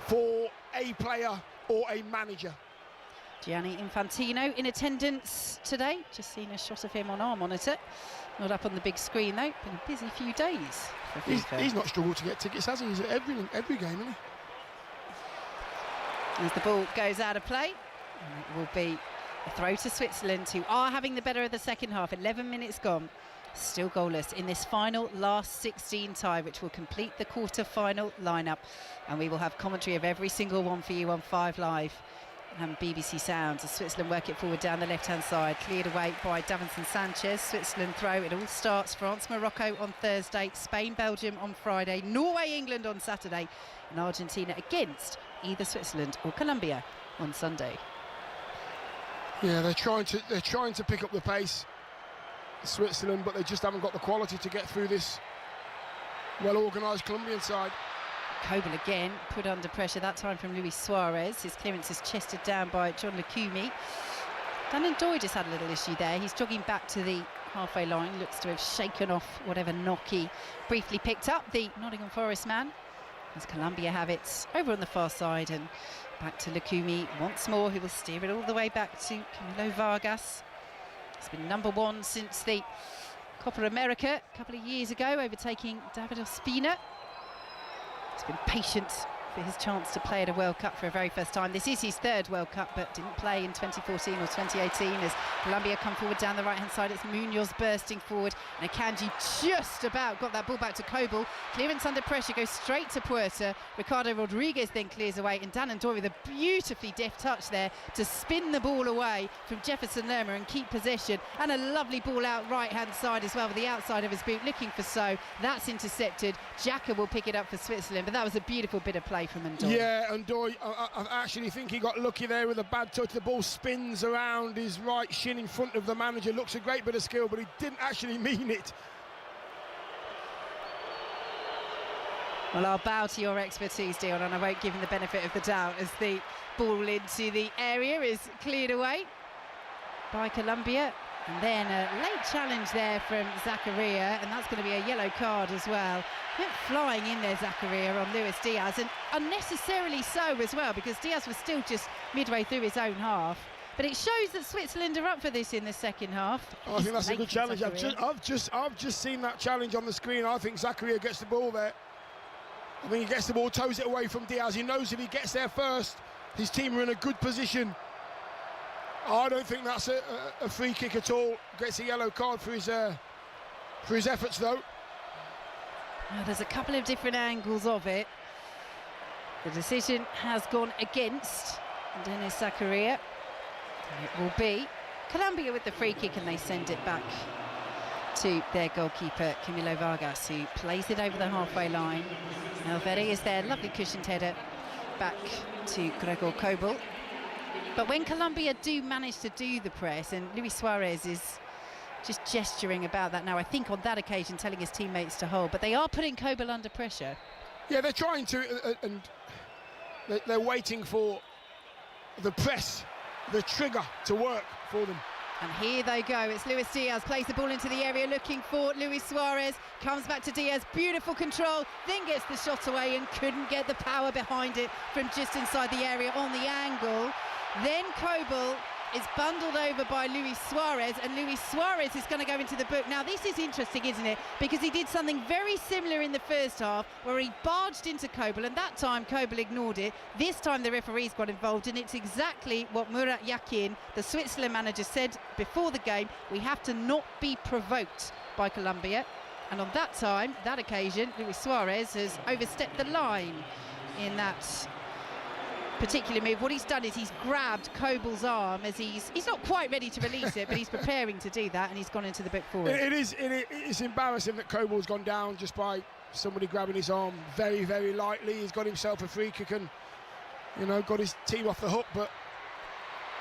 for a player or a manager. Gianni Infantino in attendance today. Just seen a shot of him on our monitor. Not up on the big screen though. Been a busy few days for FIFA. He's not struggled to get tickets, has he? He's at every game, isn't he? As the ball goes out of play, and it will be A throw to Switzerland, who are having the better of the second half. 11 minutes gone. Still goalless in this final last 16 tie, which will complete the quarter-final lineup. And we will have commentary of every single one for you on 5 Live and BBC Sounds as Switzerland work it forward down the left-hand side. Cleared away by Davinson Sanchez. Switzerland throw. It all starts France-Morocco on Thursday, Spain-Belgium on Friday, Norway-England on Saturday, and Argentina against either Switzerland or Colombia on Sunday. Yeah, they're trying to pick up the pace, Switzerland, but they just haven't got the quality to get through this well-organised Colombian side. Kobel again put under pressure, that time from Luis Suarez. His clearance is chested down by John Lukumi. Dannon Doyd has had a little issue there. He's jogging back to the halfway line, looks to have shaken off whatever knock he briefly picked up, the Nottingham Forest man, as Colombia have it over on the far side, and back to Lukumi once more, who will steer it all the way back to Camilo Vargas. He's been #1 since the Copa America a couple of years ago, overtaking David Ospina. He's been patient for his chance to play at a World Cup for a very first time. This is his 3rd World Cup, but didn't play in 2014 or 2018 as Colombia come forward down the right-hand side. It's Munoz bursting forward, and Akanji just about got that ball back to Kobel. Clearance under pressure goes straight to Puerta. Ricardo Rodriguez then clears away, and Dannon Doyd with a beautifully deft touch there to spin the ball away from Jefferson Lerma and keep possession. And a lovely ball out right-hand side as well with the outside of his boot looking for So. That's intercepted. Xhaka will pick it up for Switzerland, but that was a beautiful bit of play from Ndoye. Yeah, Ndoye, I actually think he got lucky there with a bad touch. The ball spins around his right shin in front of the manager. Looks a great bit of skill, but he didn't actually mean it. Well, I'll bow to your expertise, Dion, and I won't give him the benefit of the doubt as the ball into the area is cleared away by Colombia. And then a late challenge there from Zakaria, and that's going to be a yellow card as well. Went flying in there, Zakaria, on Luis Diaz, and unnecessarily so as well, because Diaz was still just midway through his own half. But it shows that Switzerland are up for this in the second half. Oh, I think that's a good challenge. I've just seen that challenge on the screen. I think Zakaria gets the ball there. I think he gets the ball, toes it away from Diaz. He knows if he gets there first, his team are in a good position. I don't think that's a free kick at all. Gets a yellow card for his efforts, though. Well, there's a couple of different angles of it. The decision has gone against Denis Zakaria. And it will be Colombia with the free kick, and they send it back to their goalkeeper, Camilo Vargas, who plays it over the halfway line. Elveri is there, lovely cushioned header back to Gregor Kobel. But when Colombia do manage to do the press, and Luis Suarez is just gesturing about that now, I think on that occasion telling his teammates to hold, but they are putting Kobel under pressure. Yeah, they're trying to, and they're waiting for the press, the trigger to work for them. And here they go, it's Luis Diaz, plays the ball into the area looking for Luis Suarez, comes back to Diaz, beautiful control, then gets the shot away and couldn't get the power behind it from just inside the area on the angle. Then Kobel is bundled over by Luis Suarez, and Luis Suarez is going to go into the book. Now, this is interesting, isn't it? Because he did something very similar in the first half, where he barged into Kobel, and that time Kobel ignored it. This time the referees got involved, and it's exactly what Murat Yakin, the Switzerland manager, said before the game. We have to not be provoked by Colombia. And on that time, that occasion, Luis Suarez has overstepped the line in that particular move. What he's done is he's grabbed Kobel's arm as he's not quite ready to release it, but he's preparing to do that, and he's gone into the book forward. It's embarrassing that Kobel's gone down just by somebody grabbing his arm very, very lightly. He's got himself a free kick and, you know, got his team off the hook, but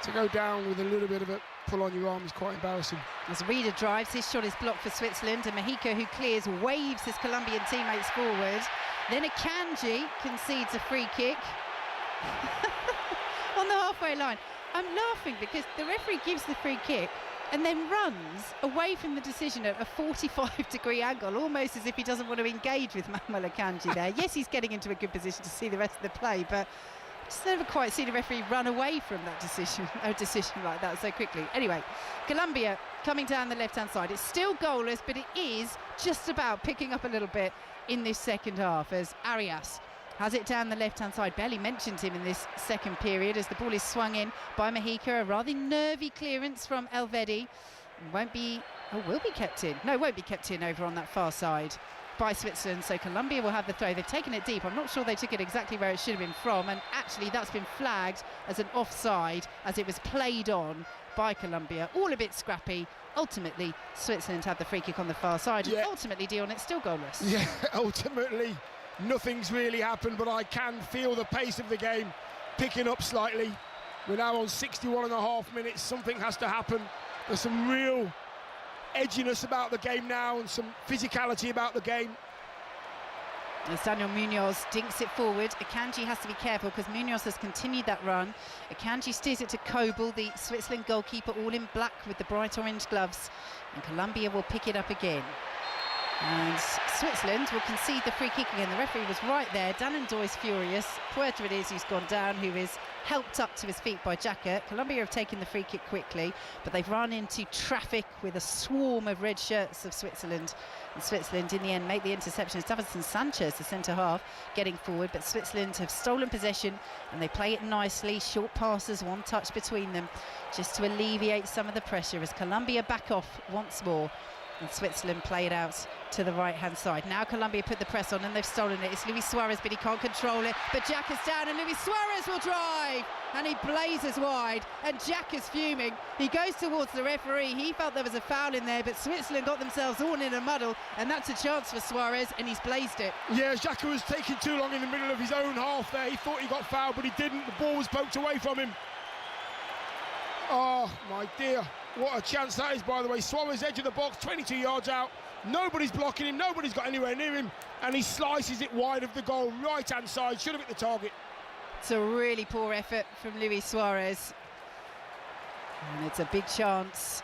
to go down with a little bit of a pull on your arm is quite embarrassing. As Reader drives, his shot is blocked for Switzerland, and Mexico, who clears, waves his Colombian teammates forward. Then Akanji concedes a free kick on the halfway line. I'm laughing because the referee gives the free kick and then runs away from the decision at a 45-degree angle, almost as if he doesn't want to engage with Manuel Akanji there. Yes, he's getting into a good position to see the rest of the play, but just never quite seen a referee run away from that decision, a decision like that so quickly. Anyway, Colombia coming down the left-hand side. It's still goalless, but it is just about picking up a little bit in this second half as Arias has it down the left-hand side. Barely mentioned him in this second period as the ball is swung in by Mojica. A rather nervy clearance from Elvedi. Will be kept in. No, won't be kept in over on that far side by Switzerland. So Colombia will have the throw. They've taken it deep. I'm not sure they took it exactly where it should have been from. And actually, that's been flagged as an offside as it was played on by Colombia. All a bit scrappy. Ultimately, Switzerland had the free kick on the far side. Yeah. And ultimately, Dion, it's still goalless. Yeah, ultimately, nothing's really happened, but I can feel the pace of the game picking up slightly. We're now on 61.5 minutes. Something has to happen. There's some real edginess about the game now and some physicality about the game. As Daniel Munoz dinks it forward, Akanji has to be careful because Munoz has continued that run. Akanji steers it to Kobel, the Switzerland goalkeeper, all in black with the bright orange gloves. And Colombia will pick it up again. And Switzerland will concede the free kick again. The referee was right there. Danendoy is furious. Puerta it is who's gone down, who is helped up to his feet by Xhaka. Colombia have taken the free kick quickly, but they've run into traffic with a swarm of red shirts of Switzerland. And Switzerland, in the end, make the interception. It's Davinson Sanchez, the centre-half, getting forward, but Switzerland have stolen possession, and they play it nicely. Short passes, one touch between them, just to alleviate some of the pressure as Colombia back off once more. And Switzerland play it out to the right-hand side. Now Colombia put the press on and they've stolen it. It's Luis Suarez, but he can't control it. But Xhaka's down and Luis Suarez will drive. And he blazes wide. And Xhaka's fuming. He goes towards the referee. He felt there was a foul in there, but Switzerland got themselves all in a muddle. And that's a chance for Suarez, and he's blazed it. Yeah, Xhaka was taking too long in the middle of his own half there. He thought he got fouled, but he didn't. The ball was poked away from him. Oh, my dear. What a chance that is, by the way. Suarez, edge of the box, 22 yards out. Nobody's blocking him. Nobody's got anywhere near him. And he slices it wide of the goal, right-hand side. Should have hit the target. It's a really poor effort from Luis Suarez. And it's a big chance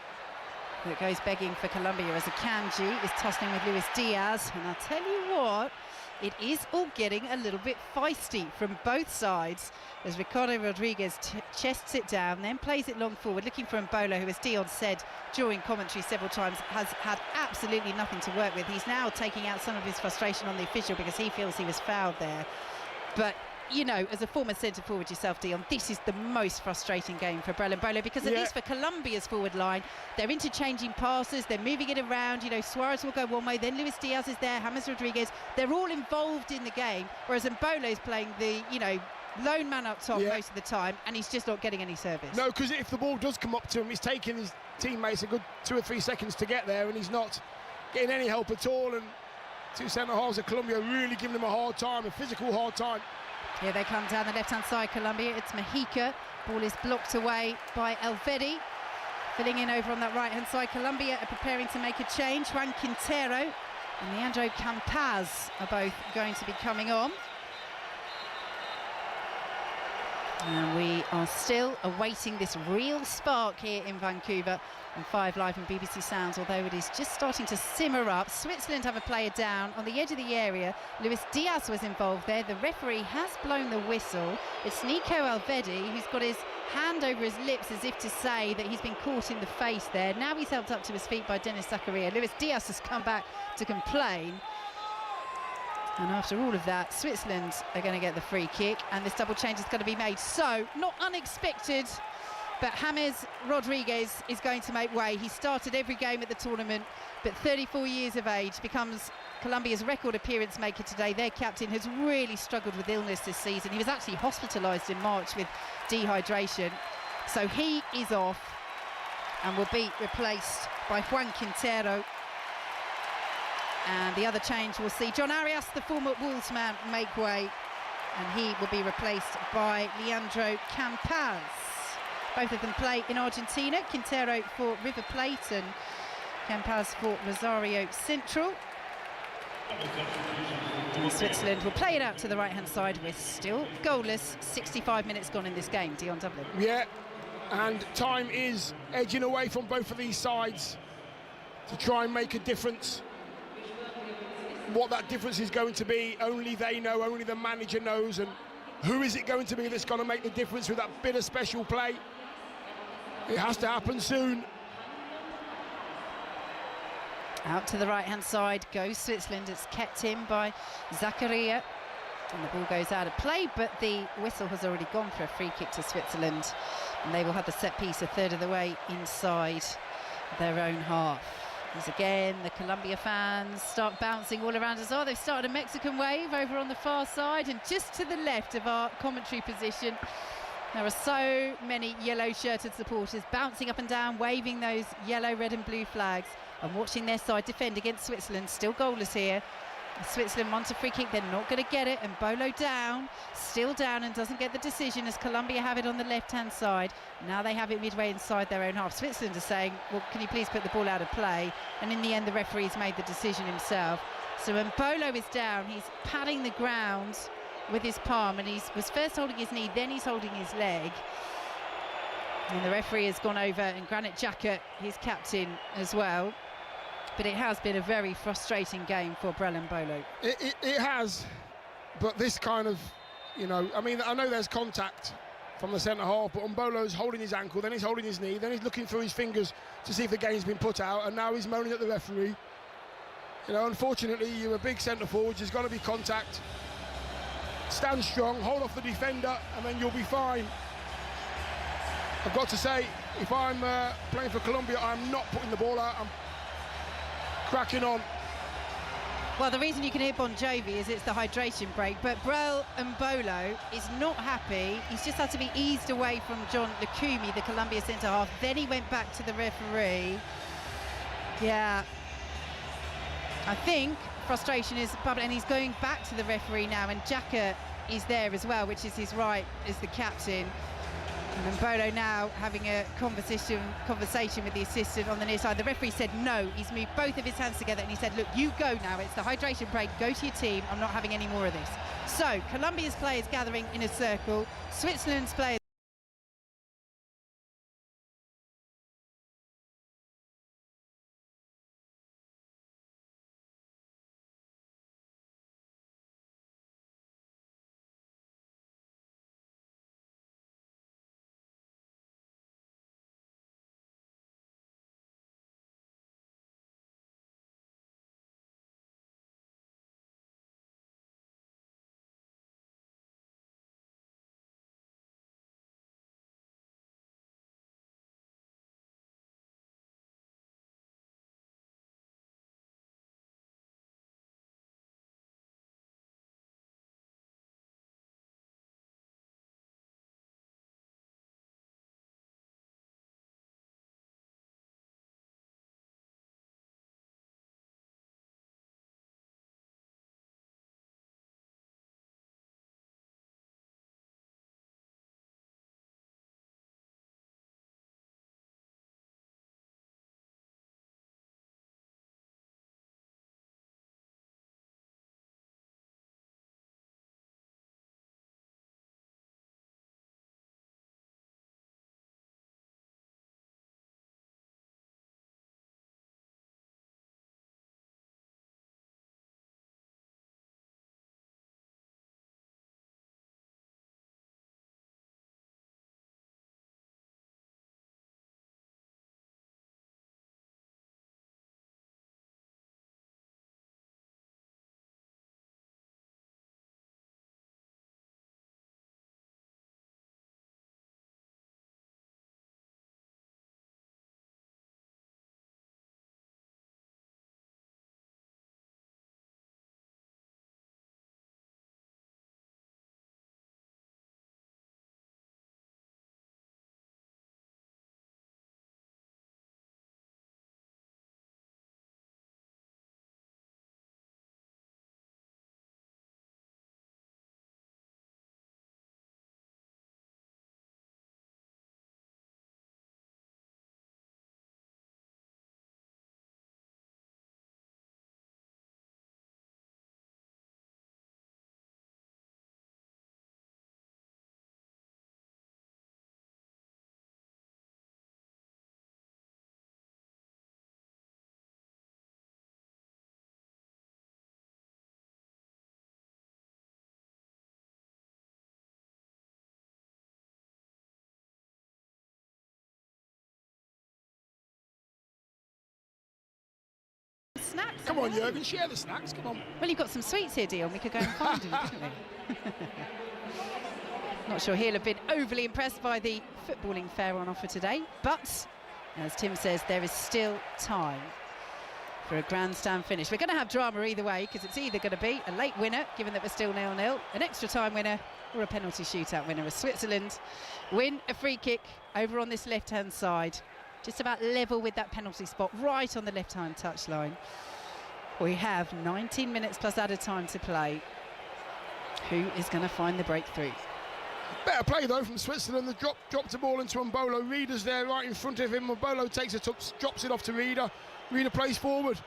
that goes begging for Colombia as Akanji is tussling with Luis Diaz. And I'll tell you what, it is all getting a little bit feisty from both sides as Ricardo Rodriguez chests it down, then plays it long forward, looking for Mbola, who, as Dion said during commentary several times, has had absolutely nothing to work with. He's now taking out some of his frustration on the official because he feels he was fouled there. But you know, as a former centre-forward yourself, Dion, this is the most frustrating game for Brel Mbola because at least for Colombia's forward line, they're interchanging passes, they're moving it around. You know, Suarez will go one way, then Luis Diaz is there, James Rodriguez. They're all involved in the game, whereas Mbola is playing the, you know, lone man up top most of the time, and he's just not getting any service. No, because if the ball does come up to him, he's taking his teammates a good 2 or 3 seconds to get there, and he's not getting any help at all. And two centre-halves of Colombia really giving him a hard time, a physical hard time. Here they come down the left-hand side, Colombia. It's Mojica. Ball is blocked away by Elvedi. Filling in over on that right-hand side, Colombia are preparing to make a change. Juan Quintero and Leandro Campaz are both going to be coming on. And we are still awaiting this real spark here in Vancouver on 5 Live and BBC Sounds, although it is just starting to simmer up. Switzerland have a player down on the edge of the area. Luis Diaz was involved there. The referee has blown the whistle. It's Nico Elvedi who's got his hand over his lips as if to say that he's been caught in the face there. Now he's helped up to his feet by Denis Zakaria. Luis Diaz has come back to complain. And after all of that, Switzerland are going to get the free kick, and this double change is going to be made. So, not unexpected, but James Rodriguez is going to make way. He started every game at the tournament, but 34 years of age, becomes Colombia's record appearance maker today. Their captain has really struggled with illness this season. He was actually hospitalised in March with dehydration. So he is off and will be replaced by Juan Quintero. And the other change, we'll see John Arias, the former Wolves man, make way, and he will be replaced by Leandro Campaz. Both of them play in Argentina, Quintero for River Plate and Campaz for Rosario Central. And Switzerland will play it out to the right-hand side. We're still goalless, 65 minutes gone in this game. Dion Dublin. Yeah, and time is edging away from both of these sides to try and make a difference. What that difference is going to be, only they know, only the manager knows. And who is it going to be that's going to make the difference with that bit of special play? It has to happen soon. Out to the right-hand side goes Switzerland. It's kept in by Zakaria. And the ball goes out of play, but the whistle has already gone for a free kick to Switzerland. And they will have the set piece a third of the way inside their own half. As again, the Colombia fans start bouncing all around us. They've started a Mexican wave over on the far side, and just to the left of our commentary position, there are so many yellow-shirted supporters bouncing up and down, waving those yellow, red and blue flags and watching their side defend against Switzerland. Still goalless here. Switzerland wants a free kick, they're not going to get it, and Bolo still down and doesn't get the decision as Colombia have it on the left-hand side. Now they have it midway inside their own half. Switzerland are saying, well, can you please put the ball out of play? And in the end, the referee's made the decision himself. So when Bolo is down, he's patting the ground with his palm, and he was first holding his knee, then he's holding his leg. And the referee has gone over, and Granit Xhaka, his captain as well. But it has been a very frustrating game for Brelin Bolo. It has, but this kind of, I mean, I know there's contact from the centre half, but Mbolo's holding his ankle, then he's holding his knee, then he's looking through his fingers to see if the game's been put out, and now he's moaning at the referee. Unfortunately, you're a big centre forward, there's got to be contact. Stand strong, hold off the defender, and then you'll be fine. I've got to say, if I'm playing for Colombia, I'm not putting the ball out. I'm cracking on. Well, the reason you can hear Bon Jovi is it's the hydration break, but Brel Mbolo is not happy. He's just had to be eased away from John Lukumi, the Colombia centre-half. Then he went back to the referee. Yeah. I think frustration is bubbling, and he's going back to the referee now, and Xhaka is there as well, which is his right as the captain. And Mbolo now having a conversation with the assistant on the near side. The referee said no. He's moved both of his hands together and he said, look, you go now. It's the hydration break. Go to your team. I'm not having any more of this. So Colombia's players gathering in a circle. Switzerland's players snacks. Come on, Jurgen, share the snacks, come on. Well, you've got some sweets here, Dion. We could go and find them, couldn't we? Not sure he'll have been overly impressed by the footballing fare on offer today, but as Tim says, there is still time for a grandstand finish. We're going to have drama either way, because it's either going to be a late winner, given that we're still 0-0, an extra time winner, or a penalty shootout winner, as Switzerland win a free kick over on this left-hand side, just about level with that penalty spot, right on the left-hand touchline. We have 19 minutes plus added time to play. Who is going to find the breakthrough? Better play though from Switzerland. The dropped the ball into Mbolo. Reeder's there right in front of him. Mbolo takes a touch, drops it off to Reeder. Reeder plays forward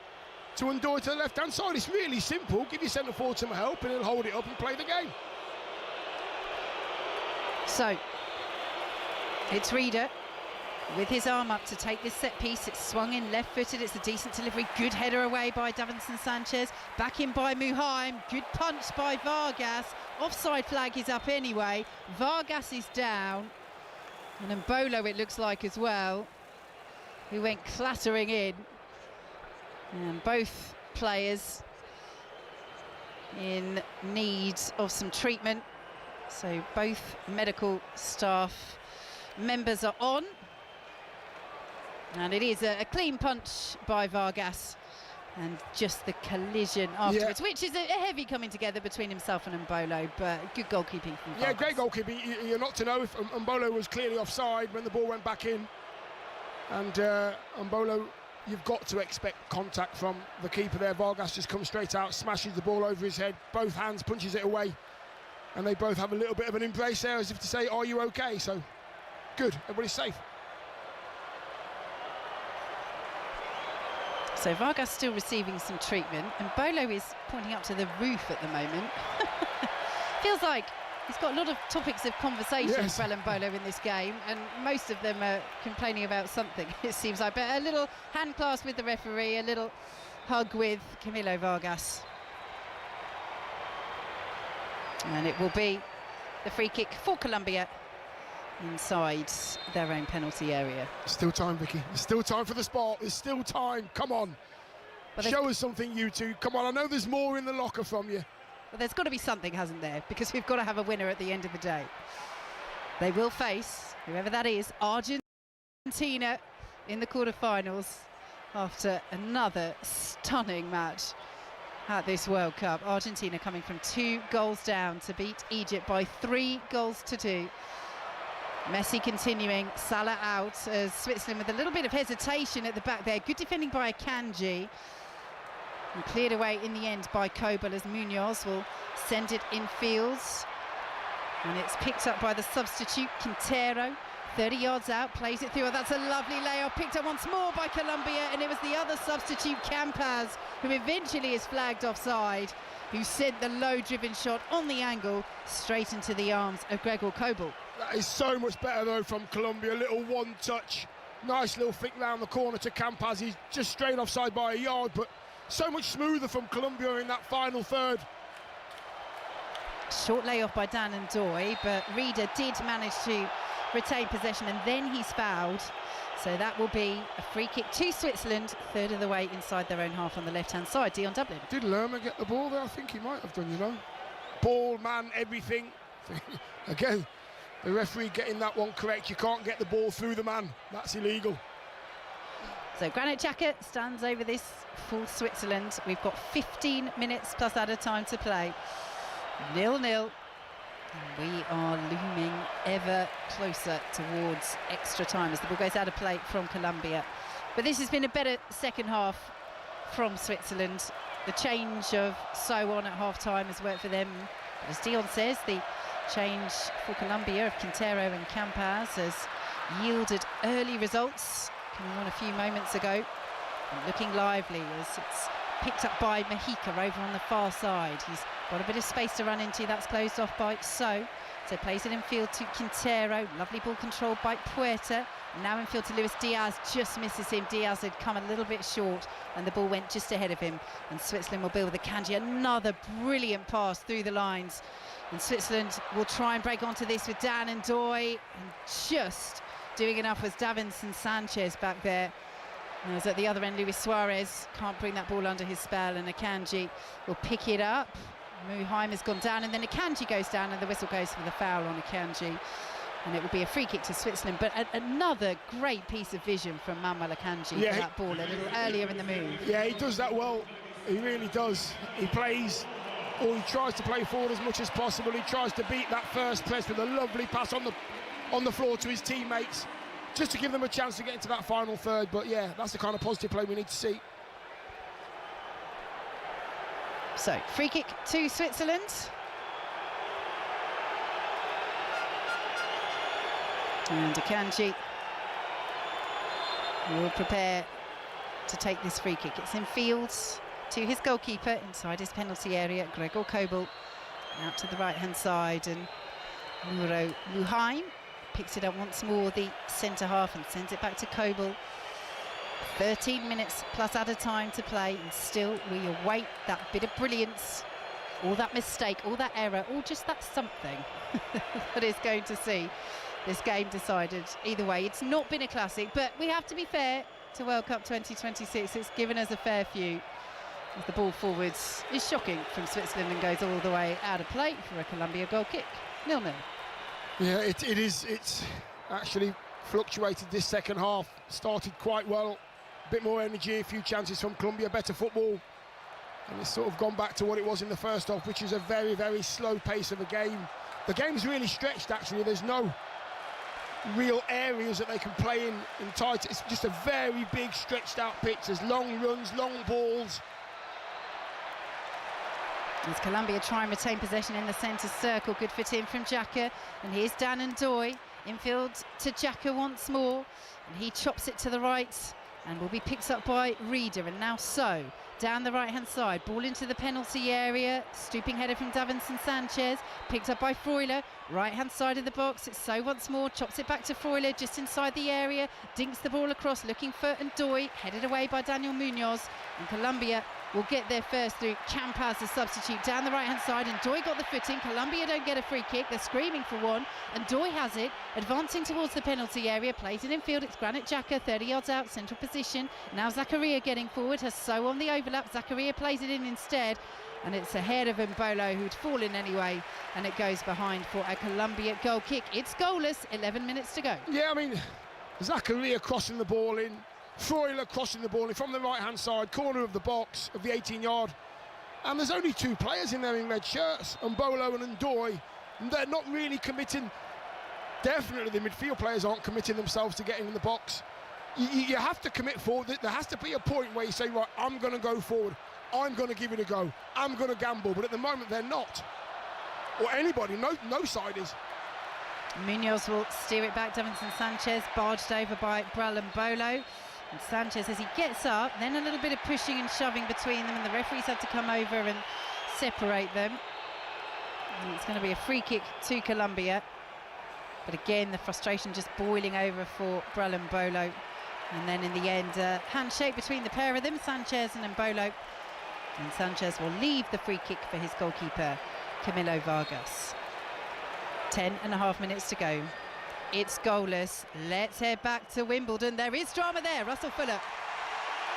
to Undoy to the left-hand side. It's really simple. Give your centre forward some help and he'll hold it up and play the game. So it's Reeder with his arm up to take this set piece. It's swung in left-footed. It's a decent delivery. Good header away by Davinson Sanchez. Back in by Muheim. Good punch by Vargas. Offside flag is up anyway. Vargas is down. And Mbolo, it looks like, as well, who went clattering in. And both players in need of some treatment. So both medical staff members are on. And it is a clean punch by Vargas, and just the collision afterwards, which is a heavy coming together between himself and Mbolo, but good goalkeeping from Vargas. Yeah, great goalkeeping. You're not to know if Mbolo was clearly offside when the ball went back in. And Mbolo, you've got to expect contact from the keeper there. Vargas just comes straight out, smashes the ball over his head, both hands, punches it away. And they both have a little bit of an embrace there, as if to say, are you okay? So, good, everybody's safe. So Vargas still receiving some treatment, and Mbolo is pointing up to the roof at the moment. Feels like he's got a lot of topics of conversation for Mbolo in this game, and most of them are complaining about something, it seems like. But a little hand clasp with the referee, a little hug with Camilo Vargas. And it will be the free kick for Colombia inside their own penalty area. Still time, Vicky. There's still time for the spot. There's still time. Come on. Show us something, you two. Come on. I know there's more in the locker from you. Well, there's got to be something, hasn't there? Because we've got to have a winner at the end of the day. They will face, whoever that is, Argentina in the quarterfinals after another stunning match at this World Cup. Argentina coming from 2 goals down to beat Egypt by 3 goals to 2. Messi continuing, Salah out, as Switzerland with a little bit of hesitation at the back there. Good defending by Akanji. And cleared away in the end by Kobel, as Munoz will send it infield. And it's picked up by the substitute, Quintero. 30 yards out, plays it through. Oh, that's a lovely layoff, picked up once more by Colombia, and it was the other substitute, Campaz, who eventually is flagged offside, who sent the low-driven shot on the angle straight into the arms of Gregor Kobel. That is so much better, though, from Colombia. A little one-touch, nice little flick round the corner to Campaz. He's just straight offside by a yard, but so much smoother from Colombia in that final third. Short layoff by Dan and Doy, but Reeder did manage to retain possession, and then he's fouled. So that will be a free kick to Switzerland, third of the way inside their own half on the left-hand side. Dion Dublin. Did Lerma get the ball there? I think he might have done, you know. Ball, man, everything. Again, the referee getting that one correct. You can't get the ball through the man. That's illegal. So Granit Xhaka stands over this for Switzerland. We've got 15 minutes plus added time to play. 0-0. And we are looming ever closer towards extra time as the ball goes out of play from Colombia. But this has been a better second half from Switzerland. The change of So-on at half-time has worked for them. As Dion says, the change for Colombia of Quintero and Campaz has yielded early results, coming on a few moments ago. And looking lively as it's picked up by Mexico over on the far side. He's got a bit of space to run into. That's closed off by So plays it in field to Quintero. Lovely ball controlled by Puerta. Now in field to Luis Diaz, just misses him. Diaz had come a little bit short and the ball went just ahead of him. And Switzerland will build with Akanji. Another brilliant pass through the lines. And Switzerland will try and break onto this with Dan and Doy. And just doing enough was Davinson Sanchez back there. As at the other end, Luis Suarez can't bring that ball under his spell, and Akanji will pick it up. Muheim has gone down, and then Akanji goes down, and the whistle goes for the foul on Akanji. And it will be a free kick to Switzerland. But another great piece of vision from Manuel Akanji for that ball a little earlier in the move. Yeah, he does that well. He really does. He plays, or he tries to play forward as much as possible. He tries to beat that first press with a lovely pass on the floor to his teammates, just to give them a chance to get into that final third. But yeah, that's the kind of positive play we need to see. So, free kick to Switzerland. And Akanji will prepare to take this free kick. It's in fields to his goalkeeper inside his penalty area, Gregor Kobel. Out to the right-hand side, and Muro Muheim picks it up once more, the centre-half, and sends it back to Kobel. 13 minutes plus added time to play, and still we await that bit of brilliance, or that mistake, or that error, or just that something that is going to see this game decided. Either way, it's not been a classic, but we have to be fair to World Cup 2026. It's given us a fair few. As the ball forwards is shocking from Switzerland and goes all the way out of play for a Colombia goal kick. 0-0. Yeah, it is. It's actually fluctuated this second half. Started quite well, a bit more energy, a few chances from Colombia, better football. And it's sort of gone back to what it was in the first half, which is a very, very slow pace of a game. The game's really stretched, actually. There's no real areas that they can play in tight. It's just a very big stretched out pitch. There's long runs, long balls. As Colombia try and retain possession in the centre circle, good fit in from Xhaka, and here's Dan and Doy infield to Xhaka once more, and he chops it to the right and will be picked up by Reeder. And now So down the right hand side, ball into the penalty area, stooping header from Davinson Sanchez, picked up by Freuler, right hand side of the box. It's So once more, chops it back to Freuler just inside the area, dinks the ball across looking for Ndoye, headed away by Daniel Munoz, and Colombia will get their first through. Campas the substitute down the right hand side, and Ndoye got the footing. Colombia don't get a free kick, they're screaming for one, and Ndoye has it, advancing towards the penalty area, plays it in field. It's Granit Xhaka, 30 yards out, central position. Now Zakaria getting forward, has So on the overlap. Zakaria plays it in instead, and it's ahead of Mbolo, who'd fallen anyway, and it goes behind for a Colombia goal kick. It's goalless, 11 minutes to go. Yeah, I mean, Zakaria crossing the ball in, Freuler crossing the ball in from the right-hand side, corner of the box of the 18-yard. And there's only two players in there in red shirts, Mbolo and Ndoye. And they're not really committing. Definitely the midfield players aren't committing themselves to getting in the box. You have to commit forward. There has to be a point where you say, right, I'm going to go forward. I'm going to give it a go. I'm going to gamble. But at the moment, they're not. Or anybody, no side is. Munoz will steer it back. Davinson Sanchez barged over by Mbolo. And Sanchez, as he gets up, then a little bit of pushing and shoving between them, and the referees had to come over and separate them. And it's going to be a free kick to Colombia. But again, the frustration just boiling over for Mbolo. And then in the end, handshake between the pair of them, Sanchez and Mbolo. And Sanchez will leave the free kick for his goalkeeper, Camilo Vargas. 10.5 minutes to go. It's goalless. Let's head back to Wimbledon. There is drama there. Russell Fuller.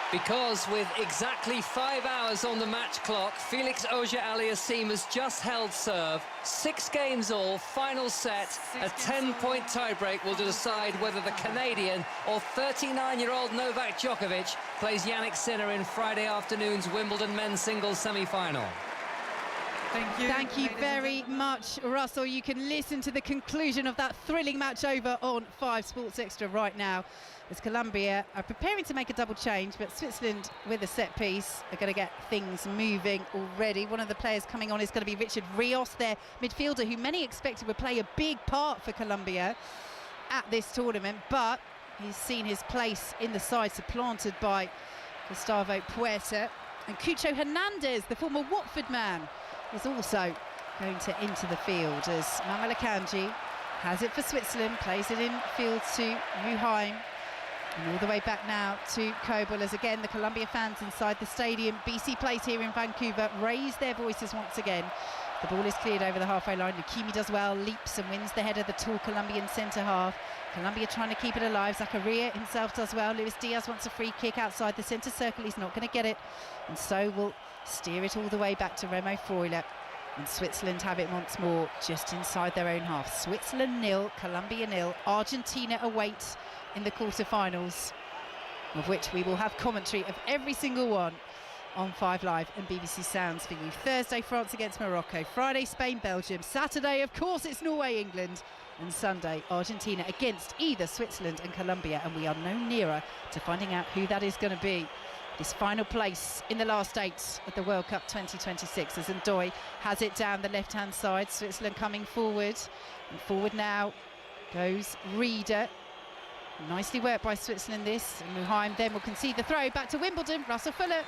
Because with exactly 5 hours on the match clock, Felix Auger-Aliassime has just held serve. 6 games all, final set. A 10-point tiebreak will decide whether the Canadian or 39-year-old Novak Djokovic plays Jannik Sinner in Friday afternoon's Wimbledon men's singles semi-final. Thank you very much, Russell. You can listen to the conclusion of that thrilling match over on 5 Sports Extra right now, as Colombia are preparing to make a double change, but Switzerland with a set piece are going to get things moving already. One of the players coming on is going to be Richard Rios, their midfielder, who many expected would play a big part for Colombia at this tournament, but he's seen his place in the side supplanted by Gustavo Puerta. And Cucho Hernandez, the former Watford man, is also going to enter the field, as Manuel Akanji has it for Switzerland, plays it in field to Muheim. And all the way back now to Kobel, as again the Colombia fans inside the stadium, BC Place here in Vancouver, raise their voices once again. The ball is cleared over the halfway line. Lukimi does well, leaps and wins the header, the tall Colombian centre half. Colombia trying to keep it alive. Zakaria himself does well. Luis Diaz wants a free kick outside the centre circle. He's not going to get it. And So will steer it all the way back to Remo Freuler. And Switzerland have it once more, just inside their own half. Switzerland 0, Colombia 0. Argentina await in the quarter-finals, of which we will have commentary of every single one on 5 Live and BBC Sounds for you. Thursday, France against Morocco. Friday, Spain, Belgium. Saturday, of course, it's Norway, England. And Sunday, Argentina against either Switzerland and Colombia. And we are no nearer to finding out who that is going to be. This final place in the last 8 of the World Cup 2026 as Ndoye has it down the left-hand side. Switzerland coming forward. And forward now goes Rieder. Nicely worked by Switzerland this. And Muheim then will concede the throw. Back to Wimbledon. Russell Fuller.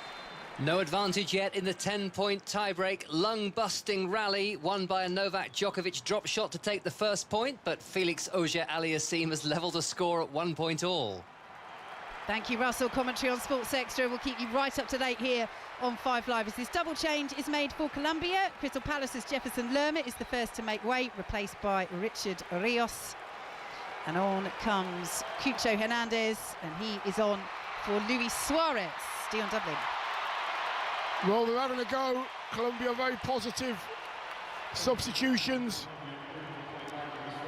No advantage yet in the 10-point tiebreak. Lung-busting rally won by a Novak Djokovic drop shot to take the first point, but Felix Auger-Aliassime has levelled a score at 1 point all. Thank you, Russell. Commentary on Sports Extra. We'll keep you right up to date here on 5 Live as this double change is made for Colombia. Crystal Palace's Jefferson Lerma is the first to make way, replaced by Richard Rios. And on comes Cucho Hernandez, and he is on for Luis Suarez. Dion Dublin. Well, they're having a go. Colombia very positive substitutions,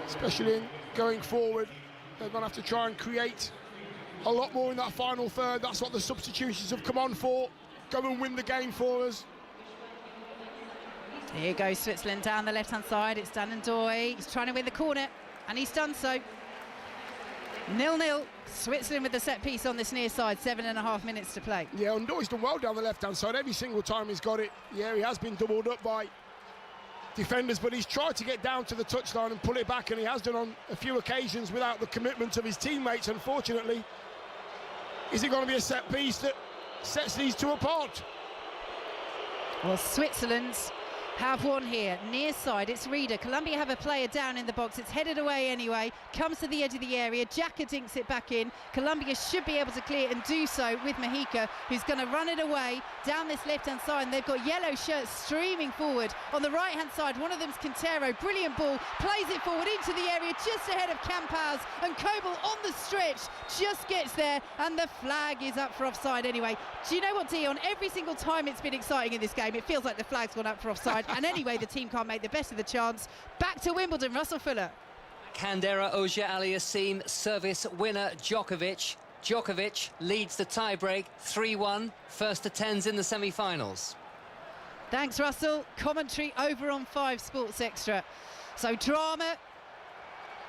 especially in going forward. They're going to have to try and create a lot more in that final third. That's what the substitutions have come on for. Go and win the game for us. Here goes Switzerland down the left-hand side. It's Dan Ndoye. He's trying to win the corner, and he's done so. 0-0. Switzerland with the set piece on this near side. 7.5 minutes to play. Yeah, Ndoye's done well down the left-hand side. Every single time he's got it. Yeah, he has been doubled up by defenders, but he's tried to get down to the touchline and pull it back, and he has done on a few occasions without the commitment of his teammates, unfortunately. Is it going to be a set piece that sets these two apart? Well, Switzerland's have one here, near side, it's Rieder. Colombia have a player down in the box, it's headed away anyway, comes to the edge of the area, Xhaka dinks it back in. Colombia should be able to clear and do so with Mexico, who's going to run it away down this left-hand side, and they've got yellow shirts streaming forward. On the right-hand side, one of them's Quintero, brilliant ball, plays it forward into the area, just ahead of Campaz, and Kobel on the stretch, just gets there, and the flag is up for offside anyway. Do you know what, Dion? Every single time it's been exciting in this game, it feels like the flag's gone up for offside. And anyway, the team can't make the best of the chance. Back to Wimbledon, Russell Fuller. Candera Auger-Aliassime, service winner Djokovic. Djokovic leads the tiebreak 3-1, first to 10s in the semi-finals. Thanks, Russell. Commentary over on 5 Sports Extra. So drama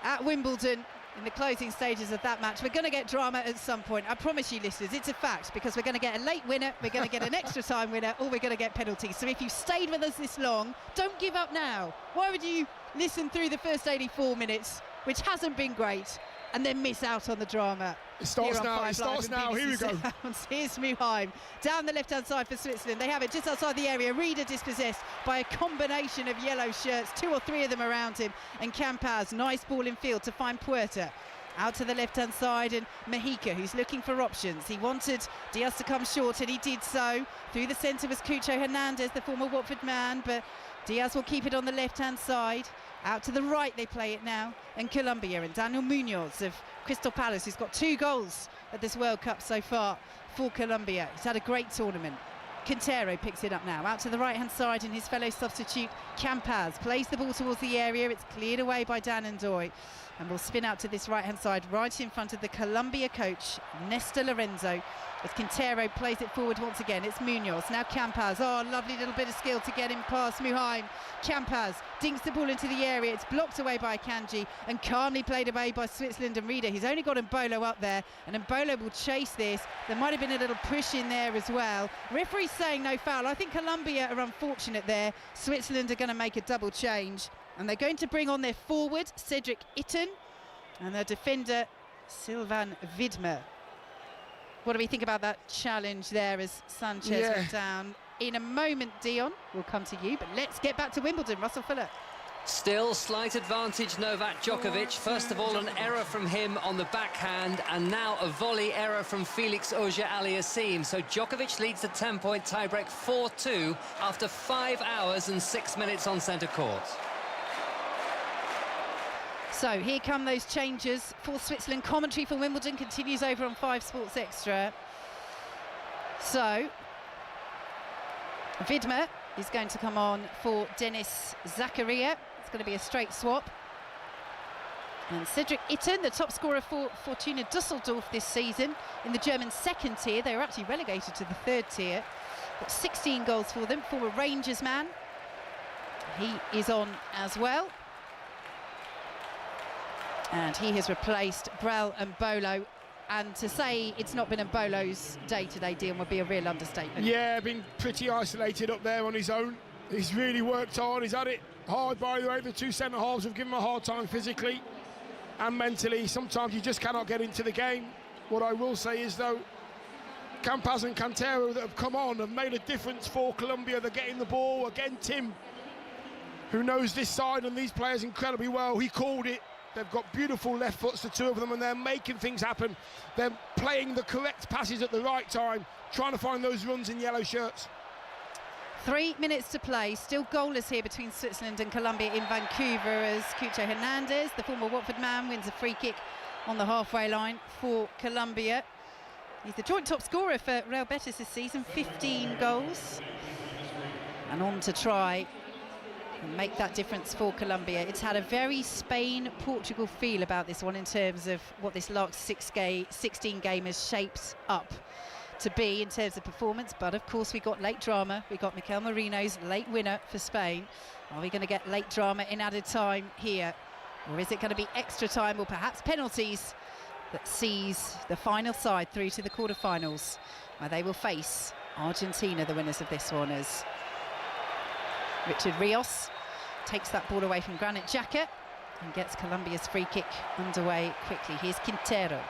at Wimbledon in the closing stages of that match. We're going to get drama at some point. I promise you, listeners, it's a fact, because we're going to get a late winner, we're going to get an extra time winner, or we're going to get penalties. So if you've stayed with us this long, don't give up now. Why would you listen through the first 84 minutes, which hasn't been great, and then miss out on the drama? It starts now, it starts now, here we go. Here's Muheim, down the left-hand side for Switzerland. They have it just outside the area. Rieder dispossessed by a combination of yellow shirts, 2 or 3 of them around him. And Campaz, nice ball in field to find Puerta. Out to the left-hand side, and Mexico, who's looking for options. He wanted Diaz to come short, and he did so. Through the centre was Cucho Hernandez, the former Watford man, but Diaz will keep it on the left-hand side. Out to the right they play it now, and Colombia, and Daniel Munoz of Crystal Palace, who's got 2 goals at this World Cup so far for Colombia. He's had a great tournament. Quintero picks it up now, out to the right-hand side, and his fellow substitute Campaz plays the ball towards the area. It's cleared away by Dan Ndoye, and will spin out to this right-hand side, right in front of the Colombia coach, Néstor Lorenzo, as Quintero plays it forward once again. It's Munoz, now Campaz. Oh, lovely little bit of skill to get him past Muheim. Campaz dinks the ball into the area. It's blocked away by Akanji, and calmly played away by Switzerland and Rieder. He's only got Mbolo up there, and Mbolo will chase this. There might have been a little push in there as well. Referee's saying no foul. I think Colombia are unfortunate there. Switzerland are going to make a double change, and they're going to bring on their forward, Cedric Itten, and their defender, Sylvain Widmer. What do we think about that challenge there as Sanchez went down? In a moment, Dion, we'll come to you, but let's get back to Wimbledon. Russell Fuller. Still slight advantage Novak Djokovic. First of all, an error from him on the backhand, and now a volley error from Felix Auger-Aliassime. So Djokovic leads the 10-point tiebreak 4-2 after 5 hours and 6 minutes on centre court. So here come those changes for Switzerland. Commentary for Wimbledon continues over on 5 Sports Extra. So Widmer is going to come on for Dennis Zakaria. It's going to be a straight swap. And Cedric Itten, the top scorer for Fortuna Düsseldorf this season in the German second tier. They were actually relegated to the third tier. Got 16 goals for them, former Rangers man. He is on as well. And he has replaced Brel and Bolo. And to say it's not been Mbolo's day-to-day deal would be a real understatement. Yeah, been pretty isolated up there on his own. He's really worked hard. He's had it hard, by the way. The two centre-halves have given him a hard time physically and mentally. Sometimes you just cannot get into the game. What I will say is, though, Campas and Cantero that have come on have made a difference for Colombia. They're getting the ball. Again, Tim, who knows this side and these players incredibly well, he called it. They've got beautiful left foots, the two of them, and they're making things happen. They're playing the correct passes at the right time, trying to find those runs in yellow shirts. 3 minutes to play, still goalless here between Switzerland and Colombia in Vancouver as Cucho Hernandez, the former Watford man, wins a free kick on the halfway line for Colombia. He's the joint top scorer for Real Betis this season, 15 goals. And on to try and make that difference for Colombia. It's had a very Spain-Portugal feel about this one in terms of what this last 16 game has shaped up to be in terms of performance, but of course we got late drama. We got Mikel Merino's late winner for Spain. Are we going to get late drama in added time here, or is it going to be extra time or perhaps penalties that sees the final side through to the quarterfinals, where they will face Argentina, the winners of this one, as Richard Rios takes that ball away from Granit Xhaka and gets Colombia's free kick underway quickly. Here's Quintero,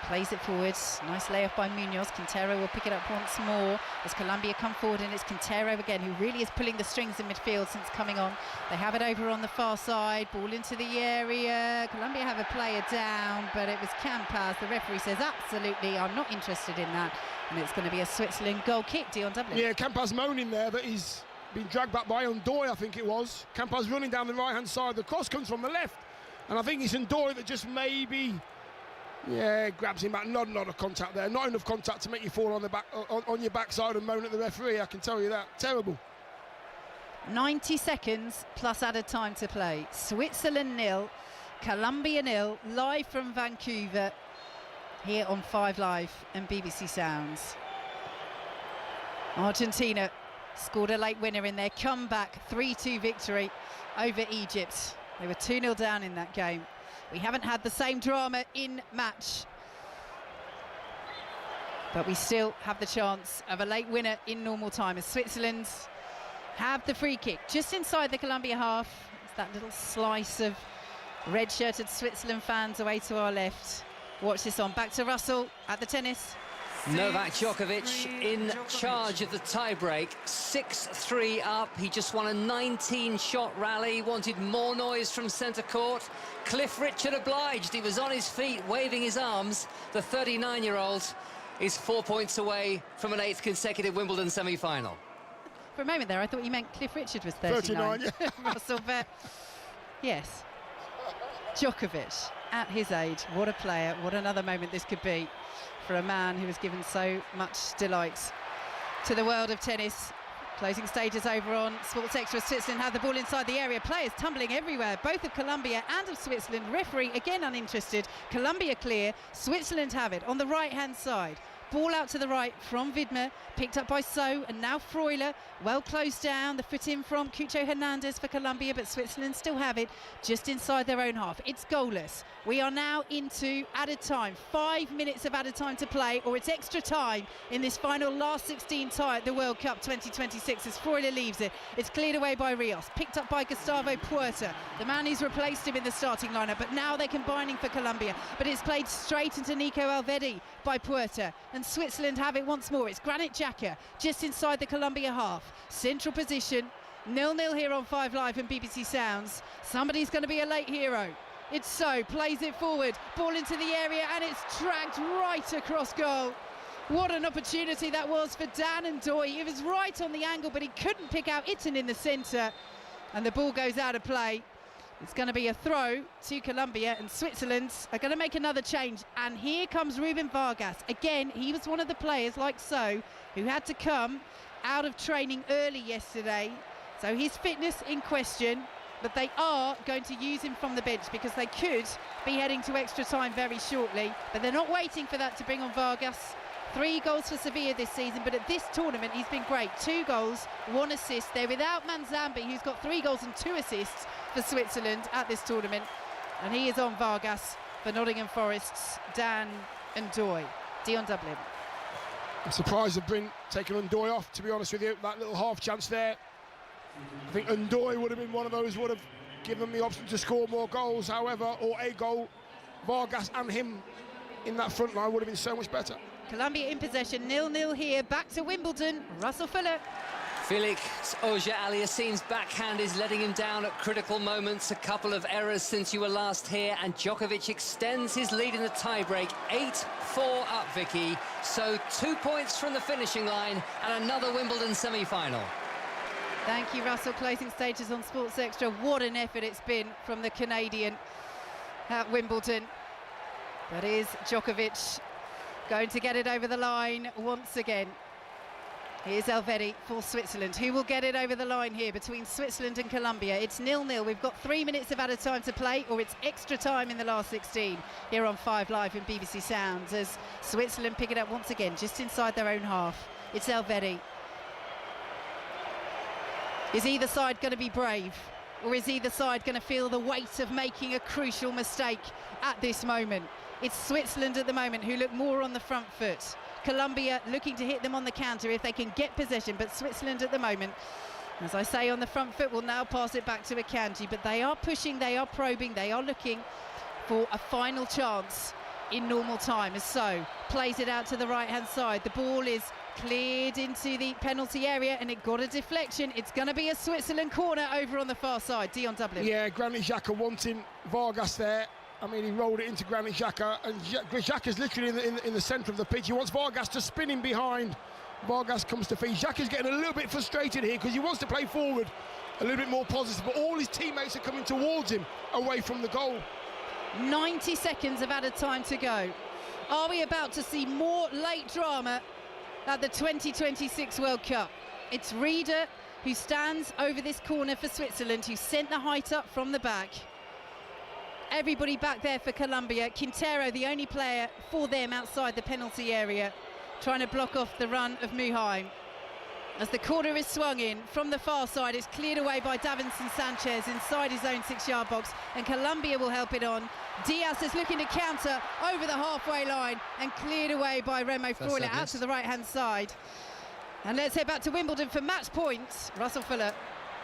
plays it forwards, nice layup by Munoz. Quintero will pick it up once more as Colombia come forward, and it's Quintero again who really is pulling the strings in midfield since coming on. They have it over on the far side, ball into the area. Colombia have a player down, but it was Campas. The referee says absolutely, I'm not interested in that, and it's going to be a Switzerland goal kick. Dion Dublin. Yeah, Campas moaning there, but he's been dragged back by Ndoye, I think it was. Campas running down the right hand side, the cross comes from the left, and I think it's Ndoye that just maybe grabs him back. Not a lot of contact there, not enough contact to make you fall on the back on your backside and moan at the referee, I can tell you that. Terrible. 90 seconds plus added time to play. Switzerland 0, Colombia 0, live from Vancouver here on 5 Live and BBC Sounds. Argentina scored a late winner in their comeback 3-2 victory over Egypt. They were 2-0 down in that game. We haven't had the same drama in match, but we still have the chance of a late winner in normal time as Switzerland have the free kick just inside the Colombia half. It's that little slice of red-shirted Switzerland fans away to our left. Watch this on, back to Russell at the tennis. Novak Djokovic in charge of the tie-break, 6-3 up. He just won a 19-shot rally, wanted more noise from centre court. Cliff Richard obliged, he was on his feet, waving his arms. The 39-year-old is 4 points away from an 8th consecutive Wimbledon semi-final. For a moment there, I thought you meant Cliff Richard was 39. Russell, but yes, Djokovic at his age, what a player, what another moment this could be for a man who has given so much delight to the world of tennis. Closing stages over on Sports Extra. Switzerland have the ball inside the area. Players tumbling everywhere, both of Colombia and of Switzerland. Referee again uninterested. Colombia clear. Switzerland have it on the right-hand side. Ball out to the right from Widmer, picked up by So, and now Freuler, well closed down. The foot in from Cucho Hernandez for Colombia, but Switzerland still have it just inside their own half. It's goalless. We are now into added time. 5 minutes of added time to play, or it's extra time in this final last 16 tie at the World Cup 2026 as Freuler leaves it. It's cleared away by Rios, picked up by Gustavo Puerta, the man who's replaced him in the starting lineup, but now they're combining for Colombia. But it's played straight into Nico Alvedi by Puerta, and Switzerland have it once more. It's Granit Xhaka just inside the Colombia half. Central position, 0-0 here on 5 Live and BBC Sounds. Somebody's going to be a late hero. It's So, plays it forward, ball into the area, and it's dragged right across goal. What an opportunity that was for Dan Ndoye. It was right on the angle, but he couldn't pick out Itten in the centre, and the ball goes out of play. It's going to be a throw to Colombia, and Switzerland are going to make another change. And here comes Ruben Vargas. Again, he was one of the players, like so, who had to come out of training early yesterday. So his fitness in question, but they are going to use him from the bench because they could be heading to extra time very shortly. But they're not waiting for that to bring on Vargas. 3 goals for Sevilla this season, but at this tournament he's been great. 2 goals, 1 assist. They're without Manzambi, who's got 3 goals and 2 assists for Switzerland at this tournament. And he is on Vargas for Nottingham Forest's Dan Ndoye. Dion Dublin. I'm surprised they've been taking Ndoye off, to be honest with you. That little half chance there. I think Ndoye would have been one of those, would have given them the option to score more goals, however, or a goal. Vargas and him in that front line would have been so much better. Colombia in possession, 0-0 here, back to Wimbledon. Russell Fuller. Felix Auger-Aliassime's backhand is letting him down at critical moments. A couple of errors since you were last here, and Djokovic extends his lead in the tiebreak. 8-4 up, Vicky. So 2 points from the finishing line and another Wimbledon semi-final. Thank you, Russell. Closing stages on Sports Extra. What an effort it's been from the Canadian at Wimbledon. But is Djokovic going to get it over the line once again? Here's Elvedi for Switzerland. Who will get it over the line here between Switzerland and Colombia? It's 0-0. We've got 3 minutes of added time to play, or it's extra time in the last 16 here on 5 Live and BBC Sounds, as Switzerland pick it up once again just inside their own half. It's Elvedi. Is either side going to be brave, or is either side going to feel the weight of making a crucial mistake at this moment? It's Switzerland at the moment who look more on the front foot. Colombia looking to hit them on the counter if they can get possession, but Switzerland at the moment, as I say, on the front foot, will now pass it back to Akanji. But they are pushing, they are probing, they are looking for a final chance in normal time. As so, plays it out to the right-hand side. The ball is cleared into the penalty area, and it got a deflection. It's going to be a Switzerland corner over on the far side. Dion Dublin. Yeah, Granit Xhaka wanting Vargas there. I mean, he rolled it into Granit Xhaka, and Xhaka's literally in the centre of the pitch. He wants Vargas to spin him behind. Vargas comes to feet. Xhaka's getting a little bit frustrated here because he wants to play forward a little bit more positive, but all his teammates are coming towards him away from the goal. 90 seconds of added time to go. Are we about to see more late drama at the 2026 World Cup? It's Rieder who stands over this corner for Switzerland, who sent the height up from the back. Everybody back there for Colombia. Quintero, the only player for them outside the penalty area, trying to block off the run of Muheim. As the corner is swung in from the far side, it's cleared away by Davinson Sanchez inside his own 6-yard box, and Colombia will help it on. Diaz is looking to counter over the halfway line and cleared away by Remo Freuler out to the right-hand side. And let's head back to Wimbledon for match points. Russell Fuller.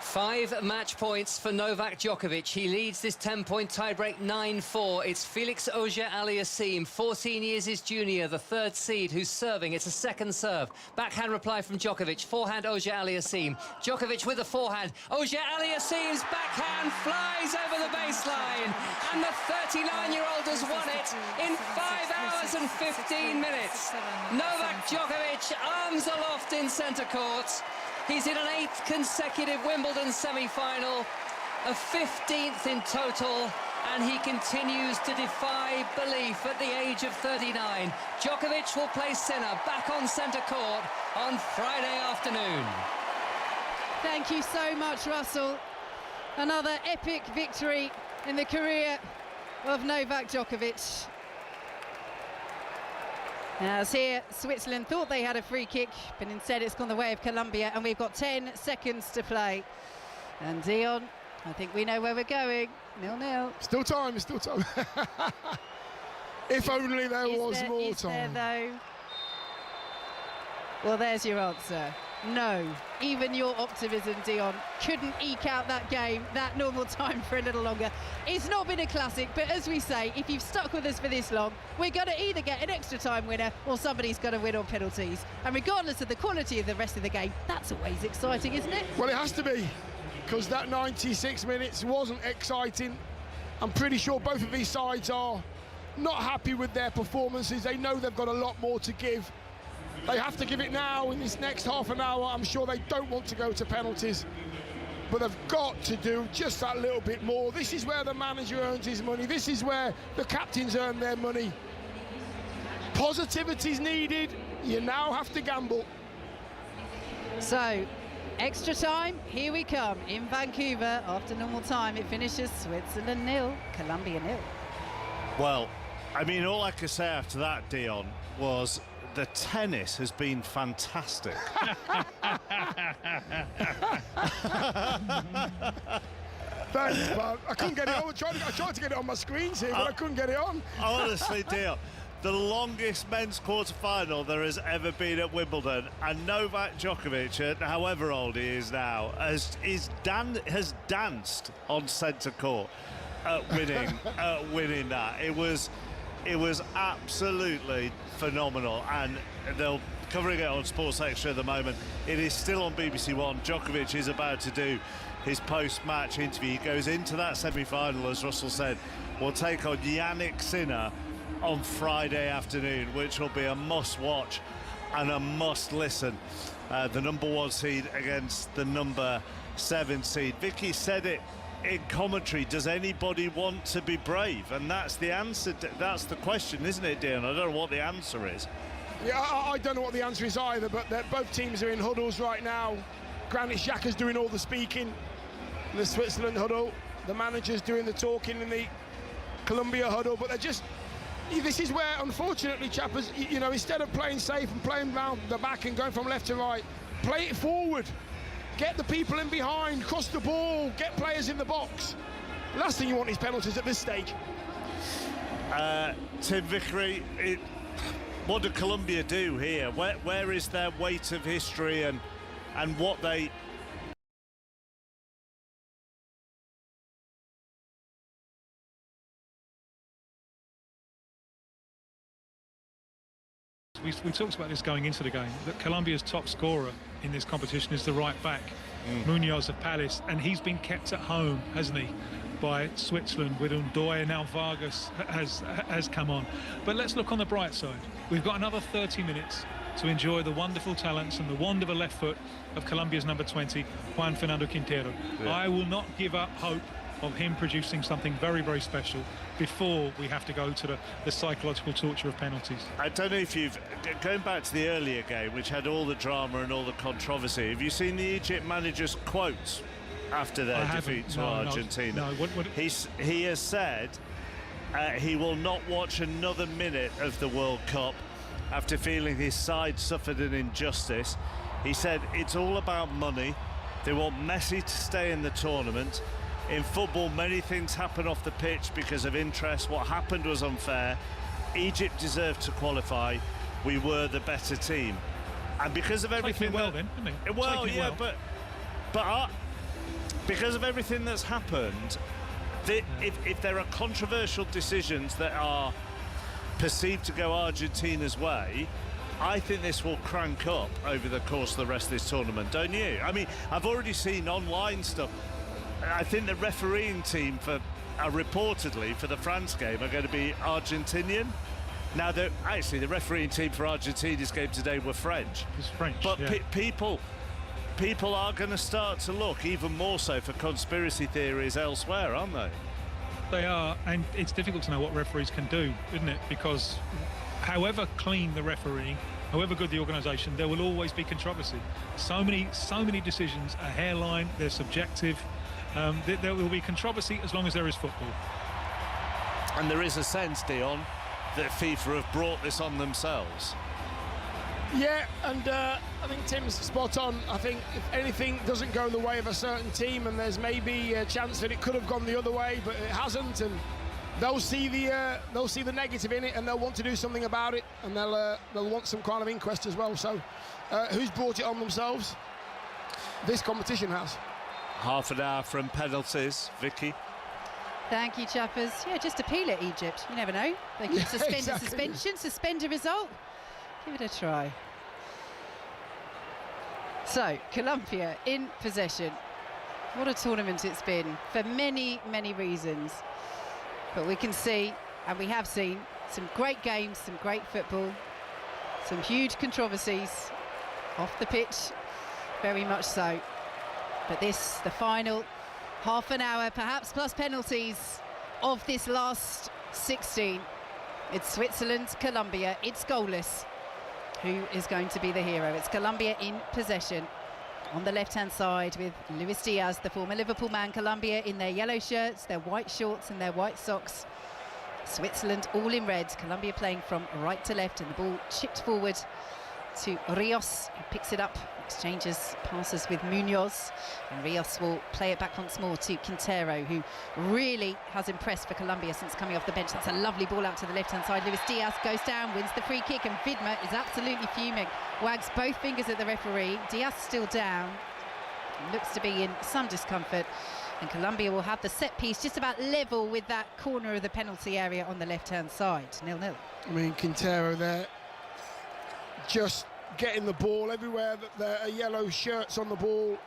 5 match points for Novak Djokovic. He leads this 10-point tiebreak 9-4. It's Felix Auger-Aliassime, 14 years his junior, the 3rd seed, who's serving. It's a second serve. Backhand reply from Djokovic. Forehand Auger-Aliassime. Djokovic with a forehand. Auger-Aliassime's backhand flies over the baseline. And the 39-year-old has won it in 5 hours and 15 minutes. Novak Djokovic, arms aloft in centre court. He's in an 8th consecutive Wimbledon semi-final, a 15th in total, and he continues to defy belief at the age of 39. Djokovic will play Sinner back on centre court on Friday afternoon. Thank you so much, Russell. Another epic victory in the career of Novak Djokovic. As here, Switzerland thought they had a free kick, but instead it's gone the way of Colombia, and we've got 10 seconds to play. And Dion, I think we know where we're going. 0-0. Still time, still time. If only there was more Is time. there, though? Well, there's your answer. No. Even your optimism, Dion, couldn't eke out that game, that normal time for a little longer. It's not been a classic, but as we say, if you've stuck with us for this long, we're going to either get an extra time winner or somebody's going to win on penalties. And regardless of the quality of the rest of the game, that's always exciting, isn't it? Well, it has to be, because that 96 minutes wasn't exciting. I'm pretty sure both of these sides are not happy with their performances. They know they've got a lot more to give. They have to give it now in this next half an hour. I'm sure they don't want to go to penalties. but they've got to do just that little bit more. This is where the manager earns his money. This is where the captains earn their money. Positivity's needed. You now have to gamble. So, extra time, here we come in Vancouver. After normal time, it finishes Switzerland 0, Colombia 0. Well, I mean, all I could say after that, Dion, was the tennis has been fantastic. Thanks, Bob. I couldn't get it on. I tried to get it on my screens here, but I couldn't get it on. Honestly, Dion, the longest men's quarter-final there has ever been at Wimbledon, and Novak Djokovic, at however old he is now, has danced on centre court at winning that. It was absolutely phenomenal, and they're covering it on Sports Extra at the moment. It is still on BBC One. Djokovic is about to do his post-match interview. He goes into that semi-final, as Russell said, will take on Yannick Sinner on Friday afternoon, which will be a must-watch and a must-listen. The number 1 seed against the number 7 seed. Vicky said it in commentary, does anybody want to be brave? And that's the answer. That's the question, isn't it, Dion? I don't know what the answer is. Yeah, I don't know what the answer is either, but both teams are in huddles right now. Granit Xhaka's doing all the speaking in the Switzerland huddle. The manager's doing the talking in the Colombia huddle, but they're just... This is where, unfortunately, Chappers, you know, instead of playing safe and playing round the back and going from left to right, play it forward. Get the people in behind, cross the ball, get players in the box. Last thing you want is penalties at this stage. Tim Vickery, what did Colombia do here? Where is their weight of history and what they... We talked about this going into the game, that Colombia's top scorer in this competition is the right back, Munoz of Palace, and he's been kept at home, hasn't he, by Switzerland with Undoy, and now Vargas has come on. But let's look on the bright side. We've got another 30 minutes to enjoy the wonderful talents and the wand of a left foot of Colombia's number 20, Juan Fernando Quintero. Yeah. I will not give up hope of him producing something very, very special before we have to go to the psychological torture of penalties. I don't know if you've... Going back to the earlier game, which had all the drama and all the controversy, have you seen the Egypt manager's quotes after their defeat to Argentina? No. What? He has said he will not watch another minute of the World Cup after feeling his side suffered an injustice. He said it's all about money. They want Messi to stay in the tournament. In football, many things happen off the pitch because of interest. What happened was unfair. Egypt deserved to qualify. We were the better team. And because of everything... well then, didn't he? Well, yeah, well. but because of everything that's happened, if there are controversial decisions that are perceived to go Argentina's way, I think this will crank up over the course of the rest of this tournament, don't you? I mean, I've already seen online stuff. I think the refereeing team reportedly for the France game are going to be Argentinian. Now, actually, the refereeing team for Argentina's game today were French. It's French, but yeah. people are going to start to look even more so for conspiracy theories elsewhere, aren't they? They are, and it's difficult to know what referees can do, isn't it? Because however clean the refereeing, however good the organisation, there will always be controversy. So many decisions are hairline, they're subjective. There will be controversy as long as there is football. And there is a sense, Dion, that FIFA have brought this on themselves. Yeah, and I think Tim's spot on. I think if anything doesn't go in the way of a certain team, and there's maybe a chance that it could have gone the other way, but it hasn't, and they'll see the negative in it, and they'll want to do something about it, and they'll want some kind of inquest as well. So, who's brought it on themselves? This competition has. Half an hour from penalties, Vicky. Thank you, Chappers. Yeah, just appeal at Egypt. You never know. They could suspend a suspension, suspend a result. Give it a try. So, Colombia in possession. What a tournament it's been for many, many reasons. But we can see, and we have seen, some great games, some great football, some huge controversies off the pitch, very much so. But this, the final half an hour, perhaps plus penalties, of this last 16. It's Switzerland, Colombia. It's goalless. Who is going to be the hero? It's Colombia in possession. On the left-hand side with Luis Diaz, the former Liverpool man. Colombia in their yellow shirts, their white shorts and their white socks. Switzerland all in red. Colombia playing from right to left, and the ball chipped forward to Rios, who picks it up, exchanges passes with Munoz, and Rios will play it back once more to Quintero, who really has impressed for Colombia since coming off the bench. That's a lovely ball out to the left-hand side. Luis Diaz goes down, wins the free kick, and Vidma is absolutely fuming. Wags both fingers at the referee. Diaz still down, looks to be in some discomfort, and Colombia will have the set piece just about level with that corner of the penalty area on the left-hand side. 0-0. I mean, Quintero there just getting the ball everywhere that there are yellow shirts on the ball.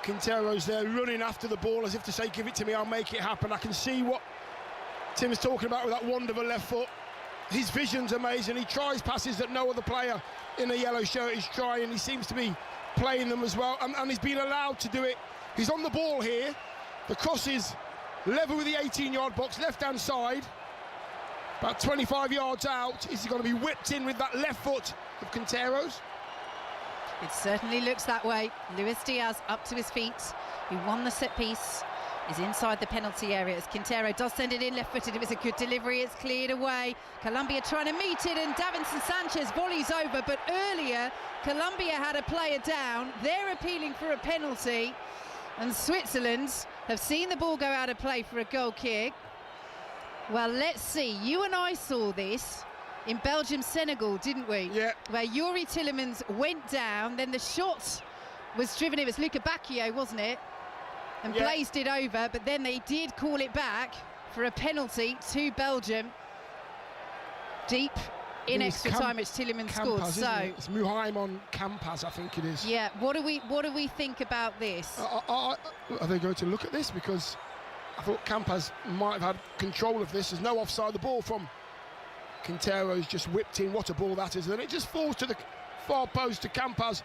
Quintero's there running after the ball as if to say, give it to me, I'll make it happen. I can see what Tim's talking about with that wonderful left foot. His vision's amazing. He tries passes that no other player in a yellow shirt is trying. He seems to be playing them as well, and he's been allowed to do it. He's on the ball here. The cross is level with the 18-yard box, left-hand side. About 25 yards out. Is he going to be whipped in with that left foot of Quintero's? It certainly looks that way. Luis Diaz up to his feet. He won the set piece. Is inside the penalty area as Quintero does send it in left-footed. It was a good delivery. It's cleared away. Colombia trying to meet it, and Davinson Sanchez volleys over. But earlier, Colombia had a player down. They're appealing for a penalty, and Switzerland have seen the ball go out of play for a goal kick. Well, let's see. You and I saw this in Belgium-Senegal, didn't we? Yeah. Where Yuri Tillemans went down, then the shot was driven. It was Luca Bacchio, wasn't it? And blazed it over, but then they did call it back for a penalty to Belgium. Deep in extra time, which Tillemans scored. So it's Muhaim on Campas, I think it is. Yeah. What do we think about this? Are they going to look at this? Because I thought Campas might have had control of this. There's no offside. The ball from Quintero's just whipped in. What a ball that is. And it just falls to the far post to Campas.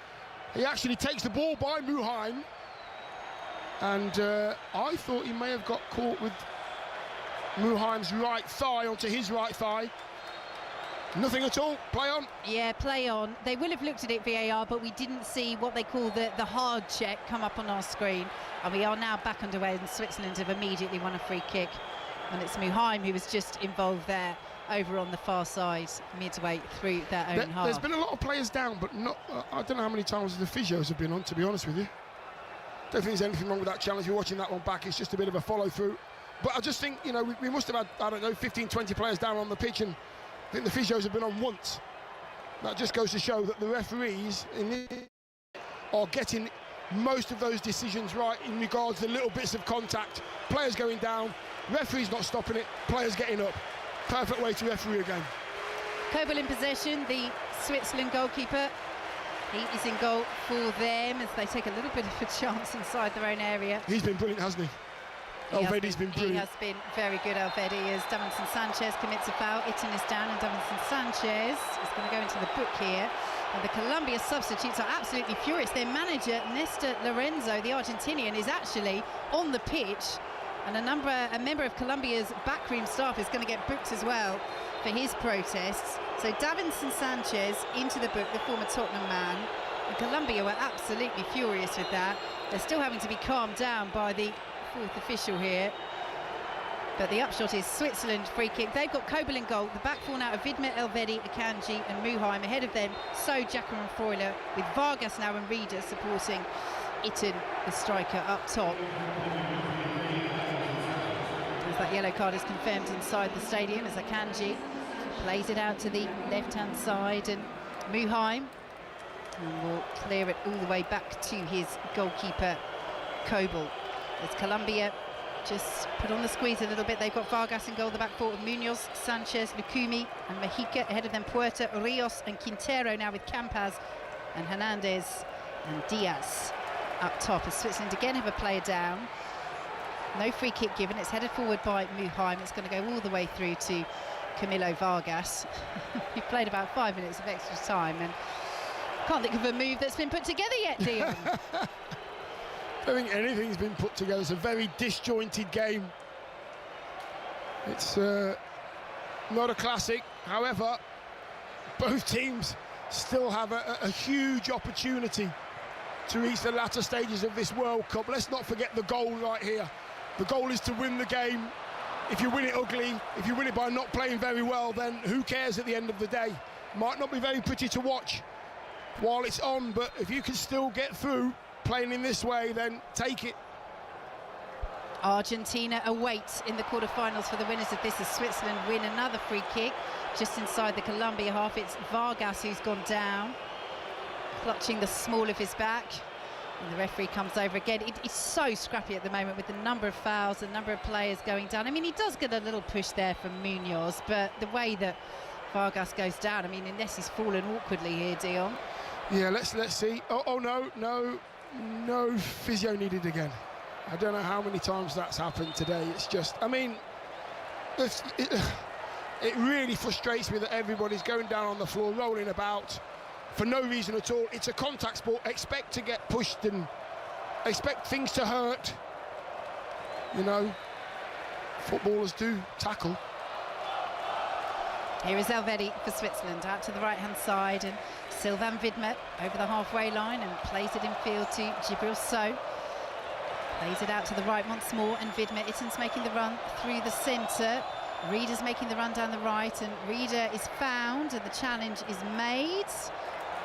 He actually takes the ball by Muhaim. And I thought he may have got caught with Muhaim's right thigh onto his right thigh. Nothing at all. Play on. Yeah, play on. They will have looked at it VAR, but we didn't see what they call the hard check come up on our screen. And we are now back underway, and Switzerland have immediately won a free kick. And it's Muhaim who was just involved there over on the far side, midway through their own half. There's been a lot of players down, but not. I don't know how many times the physios have been on, to be honest with you. Don't think there's anything wrong with that challenge. We're watching that one back. It's just a bit of a follow-through. But I just think, you know, we must have had, I don't know, 15, 20 players down on the pitch, and I think the physios have been on once. That just goes to show that the referees are getting most of those decisions right in regards to little bits of contact. Players going down, referees not stopping it, players getting up. Perfect way to referee a game. Kobel in possession, the Switzerland goalkeeper. He is in goal for them as they take a little bit of a chance inside their own area. He's been brilliant, hasn't he? Elvedi's been brilliant. He has been very good, Elvedi, as Davinson Sanchez commits a foul. Itten is down, and Davinson Sanchez is going to go into the book here. And the Colombia substitutes are absolutely furious. Their manager, Nestor Lorenzo, the Argentinian, is actually on the pitch. And a member of Colombia's backroom staff is going to get booked as well for his protests. So Davinson Sanchez into the book, the former Tottenham man. And Colombia were absolutely furious with that. They're still having to be calmed down by the fourth official here. But the upshot is Switzerland free kick. They've got Kobel in goal. The back four now of Vidma, Elvedi, Akanji and Muhaim. Ahead of them, So, Jacker and Freuler, with Vargas now and Reeder supporting Itten, the striker, up top. As that yellow card is confirmed inside the stadium, as Akanji plays it out to the left-hand side, and Muhaim will clear it all the way back to his goalkeeper, Kobel. As Colombia just put on the squeeze a little bit. They've got Vargas in goal, the back four of Munoz, Sanchez, Lucumi and Mejica. Ahead of them, Puerta, Rios and Quintero now with Campas and Hernandez and Diaz up top. As Switzerland again have a player down. No free kick given. It's headed forward by Muhaim. It's going to go all the way through to Camilo Vargas. He played about 5 minutes of extra time, and can't think of a move that's been put together yet, Dion. I don't think anything's been put together. It's a very disjointed game. It's not a classic. However, both teams still have a huge opportunity to reach the latter stages of this World Cup. Let's not forget the goal right here. The goal is to win the game. If you win it ugly, if you win it by not playing very well, then who cares at the end of the day? Might not be very pretty to watch while it's on, but if you can still get through playing in this way, then take it. Argentina awaits in the quarterfinals for the winners of this as Switzerland win another free kick just inside the Colombia half. It's Vargas who's gone down, clutching the small of his back, and the referee comes over again. It's so scrappy at the moment with the number of fouls, the number of players going down. I mean, he does get a little push there from Munoz, but the way that Vargas goes down, I mean, unless he's fallen awkwardly here, Dion. Yeah, let's see. Oh no, physio needed again. I don't know how many times that's happened today. It's just, I mean, it really frustrates me that everybody's going down on the floor, rolling about for no reason at all. It's a contact sport. Expect to get pushed and expect things to hurt. You know, footballers do tackle. Here is Elvedi for Switzerland, out to the right-hand side, and Sylvain Widmer over the halfway line and plays it in field to Djibril Sow. Plays it out to the right once more, and Widmer, Itten's making the run through the centre. Reeder's making the run down the right, and Reeder is found, and the challenge is made.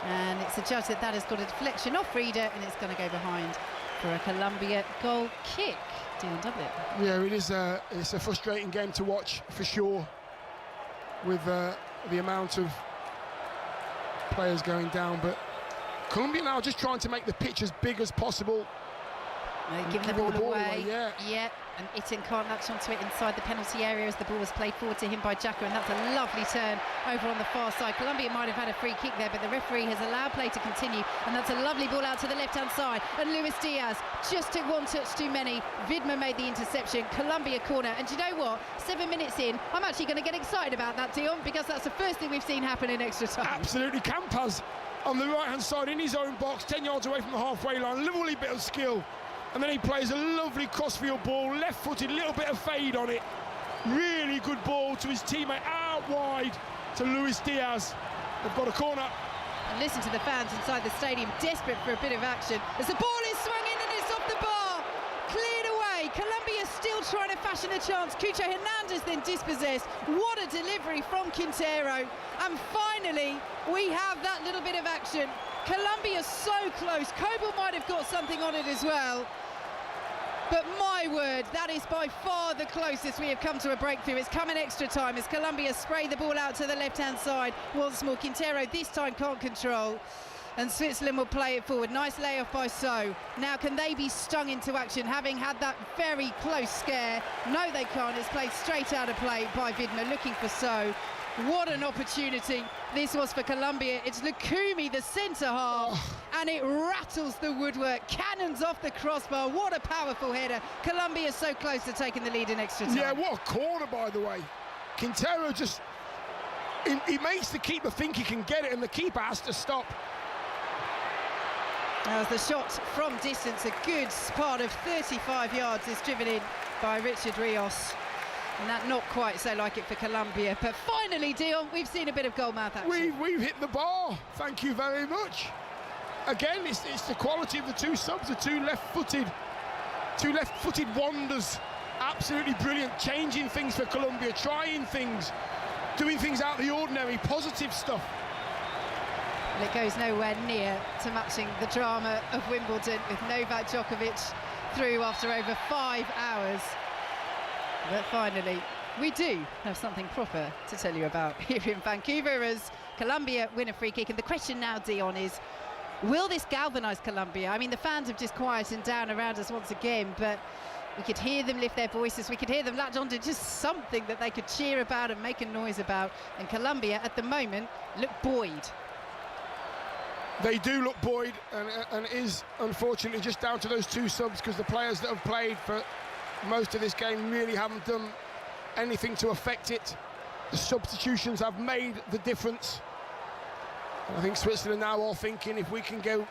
And it's adjudged that has got a deflection off Reeder, and it's going to go behind for a Colombia goal kick. Dion Dublin. Yeah, it's a frustrating game to watch for sure, with the amount of players going down. But Colombia now just trying to make the pitch as big as possible. Giving the ball away. Yeah. And Itten can't latch onto it inside the penalty area as the ball was played forward to him by Xhaka, and that's a lovely turn over on the far side. Colombia might have had a free kick there, but the referee has allowed play to continue, and that's a lovely ball out to the left-hand side, and Luis Diaz just took one touch too many. Widmer made the interception. Colombia corner, and do you know what? 7 minutes in, I'm actually going to get excited about that, Dion, because that's the first thing we've seen happen in extra time. Absolutely. Campas on the right-hand side in his own box, 10 yards away from the halfway line. Lovely bit of skill. And then he plays a lovely crossfield ball, left-footed, little bit of fade on it. Really good ball to his teammate, out wide to Luis Diaz. They've got a corner. And listen to the fans inside the stadium, desperate for a bit of action. As the ball is swung in and it's off the bar, cleared away. Colombia still trying to fashion a chance. Cucho Hernandez then dispossessed. What a delivery from Quintero. And finally, we have that little bit of action. Colombia so close. Coble might have got something on it as well. But my word, that is by far the closest we have come to a breakthrough. It's come in extra time as Colombia spray the ball out to the left-hand side. Once more, Quintero this time can't control. And Switzerland will play it forward. Nice layoff by So. Now, can they be stung into action, having had that very close scare? No, they can't. It's played straight out of play by Widmer, looking for So. What an opportunity this was for Colombia. It's Lukumi, the centre half, and it rattles the woodwork. Cannons off the crossbar. What a powerful header. Colombia so close to taking the lead in extra time. Yeah, what a corner, by the way. Quintero just, he makes the keeper think he can get it, and the keeper has to stop. As the shot from distance, a good part of 35 yards is driven in by Richard Rios. And that not quite so like it for Colombia. But finally, Dion, we've seen a bit of goalmouth action. We've hit the bar. Thank you very much. Again, it's the quality of the two subs, the two left-footed wonders. Absolutely brilliant, changing things for Colombia, trying things, doing things out of the ordinary, positive stuff. Well, it goes nowhere near to matching the drama of Wimbledon with Novak Djokovic through after over 5 hours. But finally, we do have something proper to tell you about here in Vancouver as Colombia win a free kick. And the question now, Dion, is will this galvanise Colombia? I mean, the fans have just quietened down around us once again, but we could hear them lift their voices. We could hear them latch onto just something that they could cheer about and make a noise about. And Colombia, at the moment, look buoyed. They do look buoyed, and it is unfortunately just down to those two subs, because the players that have played for most of this game really haven't done anything to affect it. The substitutions have made the difference. And I think Switzerland now are thinking, if we can go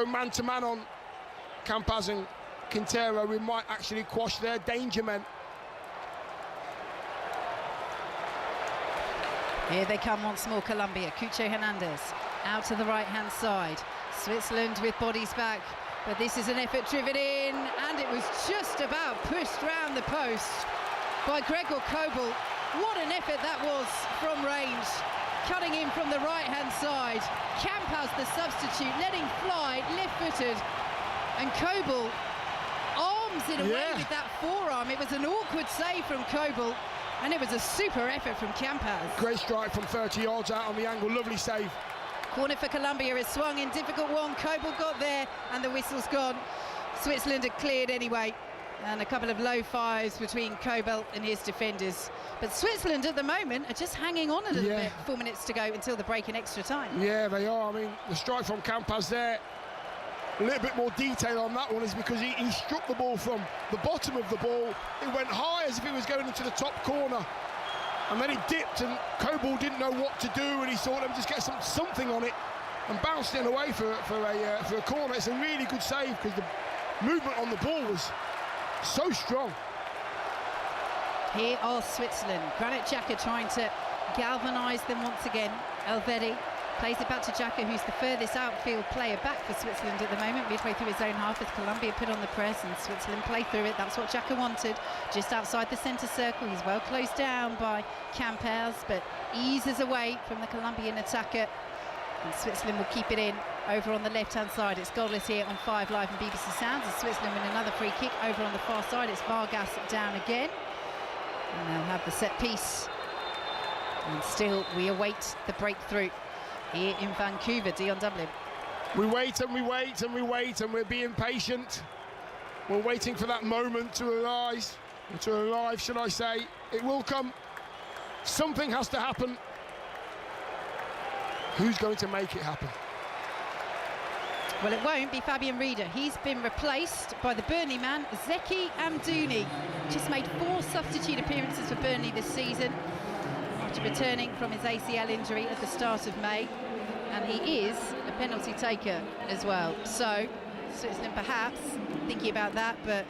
man to man on Campas and Quintero, we might actually quash their danger men. Here they come once more, Colombia. Cucho Hernandez out to the right-hand side. Switzerland with bodies back, but this is an effort driven in, and it was just about pushed round the post by Gregor Kobel. What an effort that was from range, cutting in from the right-hand side. Campas, the substitute, letting fly, left-footed, and Kobel arms it away with that forearm. It was an awkward save from Kobel, and it was a super effort from Campas. Great strike from 30 yards out on the angle, lovely save. Corner for Colombia is swung in, difficult one. Kobel got there, and the whistle's gone. Switzerland had cleared anyway, and a couple of low fives between Kobel and his defenders. But Switzerland at the moment are just hanging on a little bit. 4 minutes to go until the break in extra time. Yeah, they are. I mean, the strike from Campas there, a little bit more detail on that one is because he struck the ball from the bottom of the ball. It went high as if it was going into the top corner, and then it dipped, and Kobel didn't know what to do, and he thought, let me just get something on it, and bounced it away for a corner. It's a really good save because the movement on the ball was so strong. Here are Switzerland. Granit Xhaka trying to galvanise them once again. Elvedi plays it back to Xhaka, who's the furthest outfield player back for Switzerland at the moment, midway through his own half, as Colombia put on the press and Switzerland play through it. That's what Xhaka wanted, just outside the centre circle. He's well closed down by Campas, but eases away from the Colombian attacker, and Switzerland will keep it in over on the left-hand side. It's goalless here on 5 Live and BBC Sounds, as Switzerland win another free kick. Over on the far side, it's Vargas down again, and they'll have the set piece, and still we await the breakthrough here in Vancouver. Dion Dublin. We wait and we wait and we wait, and we're being patient. We're waiting for that moment to arise, should I say. It will come. Something has to happen. Who's going to make it happen? Well, it won't be Fabian Rieder. He's been replaced by the Burnley man, Zeki Amdouni. Just made 4 substitute appearances for Burnley this season after returning from his ACL injury at the start of May. And he is a penalty taker as well. So Switzerland perhaps thinking about that, but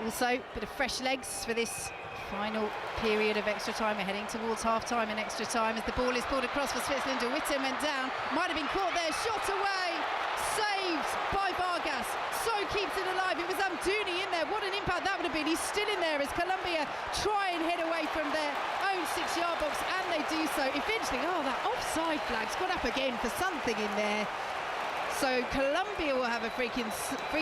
also a bit of fresh legs for this final period of extra time. We're heading towards half-time and extra time as the ball is pulled across for Switzerland. De Witte went down, might have been caught there, shot away, saved by Vargas. So keeps it alive. It was Amdouni in there. What an impact that would have been. He's still in there as Colombia try and head away from their own 6-yard box, and they do so. Eventually, that offside flag's got up again for something in there. So Colombia will have a free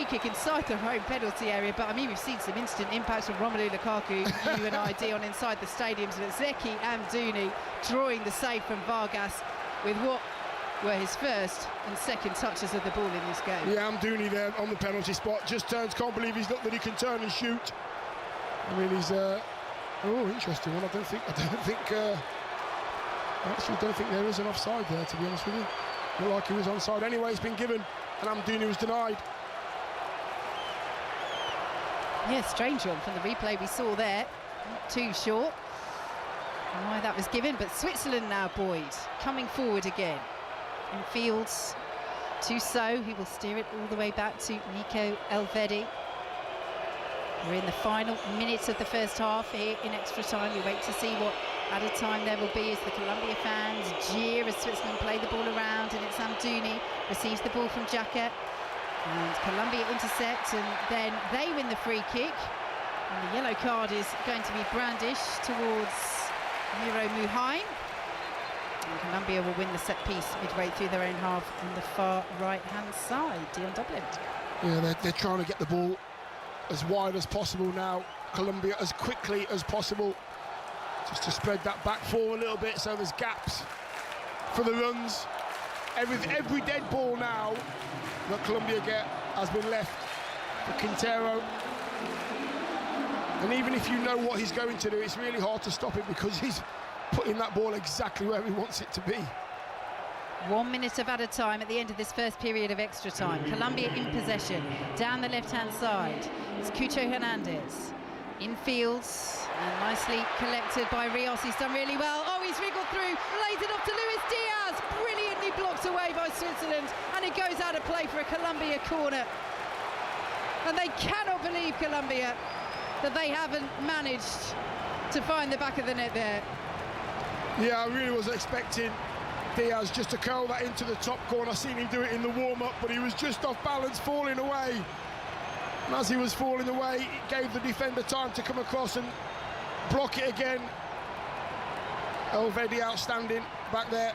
kick inside their own penalty area. But I mean, we've seen some instant impacts from Romelu Lukaku, you and I, Dion, inside the stadiums. But Zeki Amdouni drawing the save from Vargas with what were his first and second touches of the ball in this game. Yeah, Amdouni there on the penalty spot. Just turns, can't believe he's looked that he can turn and shoot. I mean, he's interesting one. I actually don't think there is an offside there, to be honest with you. Looked like he was onside anyway. He's been given, and Amdouni was denied. Yeah, strange one from the replay we saw there. Not too sure why that was given, but Switzerland now, Boyd, coming forward again. In fields, Tusso, he will steer it all the way back to Nico Elvedi. We're in the final minutes of the first half here in extra time. We wait to see what added time there will be as the Colombia fans jeer as Switzerland play the ball around, and it's Amdouni receives the ball from Xhaka, and Colombia intercept, and then they win the free kick, and the yellow card is going to be brandished towards Miro Muhain. And Colombia will win the set piece midway through their own half on the far right-hand side. Dion Dublin. Yeah, they're trying to get the ball as wide as possible now. Colombia as quickly as possible, just to spread that back four a little bit so there's gaps for the runs. Every dead ball now that Colombia get has been left for Quintero. And even if you know what he's going to do, it's really hard to stop it because he's putting that ball exactly where he wants it to be. 1 minute of added time at the end of this first period of extra time. Colombia in possession, down the left-hand side. It's Cucho Hernandez. In fields, and nicely collected by Rios. He's done really well. Oh, he's wriggled through, lays it off to Luis Diaz. Brilliantly blocked away by Switzerland, and it goes out of play for a Colombia corner. And they cannot believe, Colombia, that they haven't managed to find the back of the net there. Yeah, I really was expecting Diaz just to curl that into the top corner. I seen him do it in the warm-up, but he was just off balance, falling away. And as he was falling away, it gave the defender time to come across and block it again. Elvedi outstanding back there.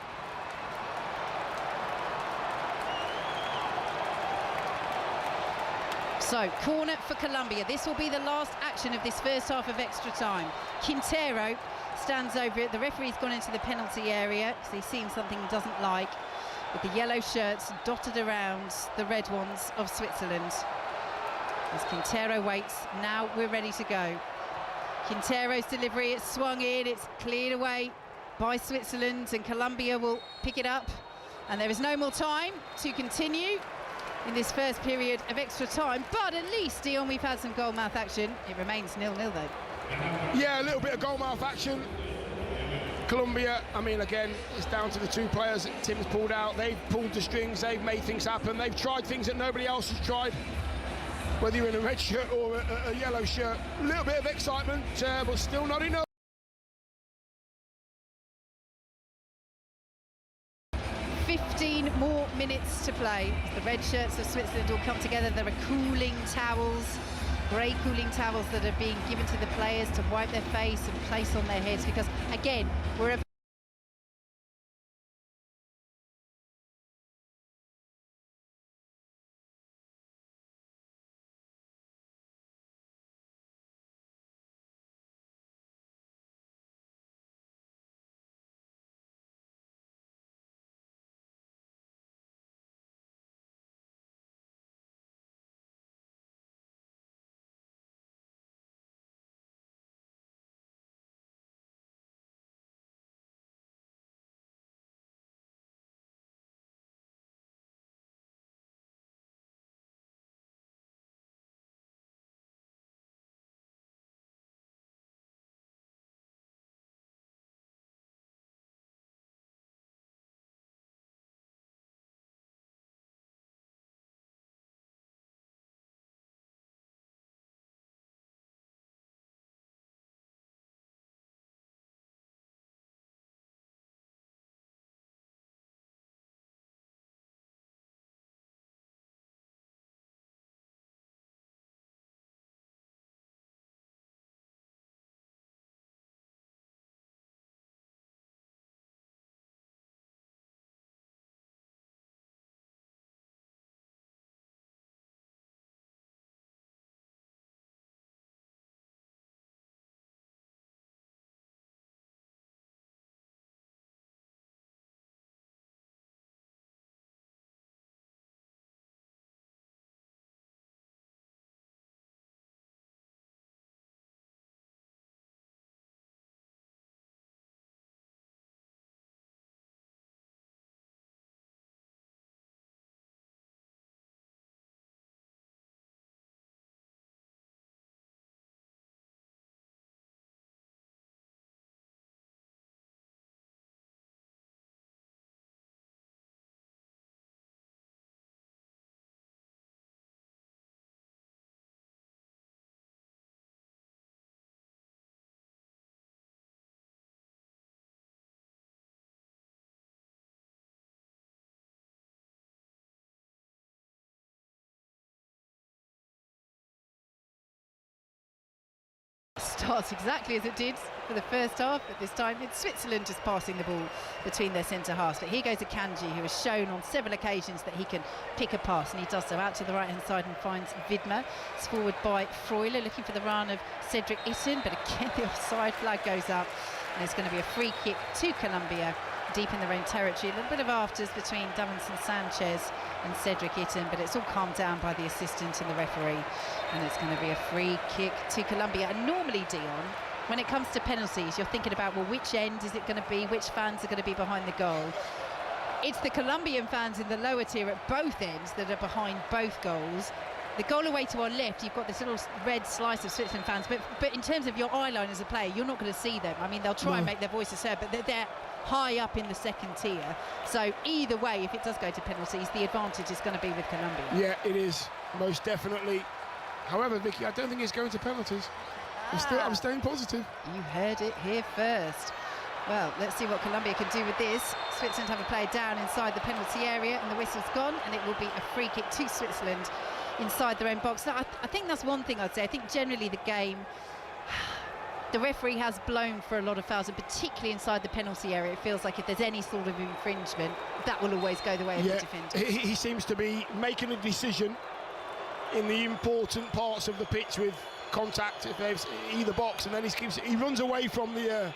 So, corner for Colombia. This will be the last action of this first half of extra time. Quintero stands over it. The referee's gone into the penalty area because he's seen something he doesn't like, with the yellow shirts dotted around the red ones of Switzerland. As Quintero waits, now we're ready to go. Quintero's delivery, it's swung in, it's cleared away by Switzerland, and Colombia will pick it up. And there is no more time to continue in this first period of extra time, but at least, Dion, we've had some goal-mouth action. It remains 0-0 though. Yeah, a little bit of goal-mouth action. Colombia, I mean, again, it's down to the two players that Tim's pulled out. They've pulled the strings, they've made things happen, they've tried things that nobody else has tried. Whether you're in a red shirt or a yellow shirt, a little bit of excitement, but still not enough. 15 more minutes to play. The red shirts of Switzerland all come together. There are cooling towels, grey cooling towels that are being given to the players to wipe their face and place on their heads, because, again, we're starts exactly as it did for the first half, but this time it's Switzerland just passing the ball between their centre halves. But here goes Akanji, who has shown on several occasions that he can pick a pass, and he does so out to the right-hand side and finds Widmer. It's forward by Freuler, looking for the run of Cedric Itten, but again the offside flag goes up, and it's going to be a free kick to Colombia deep in their own territory. A little bit of afters between Davinson Sanchez and Cedric Itten, but it's all calmed down by the assistant and the referee, and it's going to be a free kick to Colombia. And normally, Dion, when it comes to penalties, you're thinking about, well, which end is it going to be, which fans are going to be behind the goal. It's the Colombian fans in the lower tier at both ends that are behind both goals. The goal away to our left, you've got this little red slice of Switzerland fans, but in terms of your eye line as a player, you're not going to see them. I mean, they'll try and make their voices heard, but they're high up in the second tier. So either way, if it does go to penalties, the advantage is going to be with Colombia. Yeah, it is, most definitely. However, Vicky, I don't think it's going to penalties. I'm staying positive. You heard it here first. Well, let's see what Colombia can do with this. Switzerland have a player down inside the penalty area, and the whistle's gone, and it will be a free kick to Switzerland inside their own box. Now, I think that's one thing I'd say. I think generally the game, the referee has blown for a lot of fouls, and particularly inside the penalty area, it feels like if there's any sort of infringement, that will always go the way of the defender. He seems to be making a decision in the important parts of the pitch with contact if there's either box, and then he runs away from the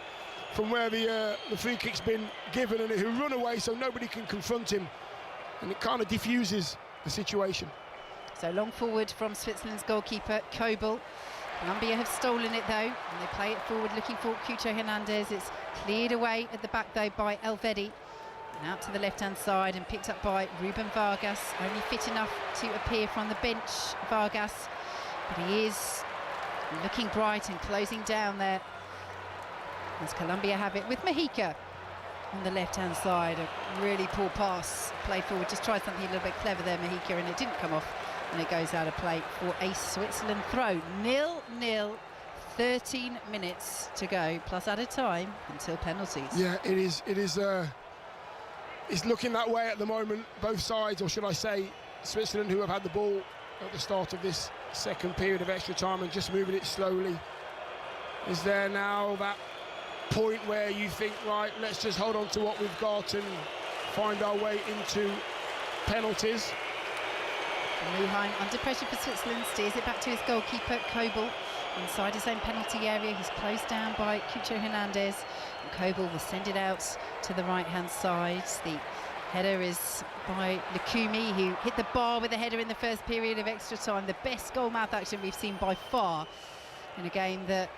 from where the free kick's been given, and he'll run away so nobody can confront him, and it kind of diffuses the situation. So long forward from Switzerland's goalkeeper, Kobel. Colombia have stolen it though, and they play it forward looking for Cucho Hernandez. It's cleared away at the back though by Elvedi, and out to the left-hand side and picked up by Ruben Vargas. Only fit enough to appear from the bench, Vargas, but he is looking bright and closing down there. As Colombia have it with Mexico on the left-hand side. A really poor pass played forward. Just tried something a little bit clever there, Mexico, and it didn't come off. And it goes out of play for a Switzerland throw. 0-0, 13 minutes to go, plus added time until penalties. Yeah, it is. It's looking that way at the moment. Both sides, or should I say, Switzerland, who have had the ball at the start of this second period of extra time and just moving it slowly. Is there now that point where you think, right, let's just hold on to what we've got and find our way into penalties? Muheim under pressure for Switzerland, steers it back to his goalkeeper, Kobel, inside his own penalty area. He's closed down by Cucho Hernandez, and Kobel will send it out to the right-hand side. The header is by Lukumi, who hit the bar with a header in the first period of extra time. The best goal-mouth action we've seen by far in a game that,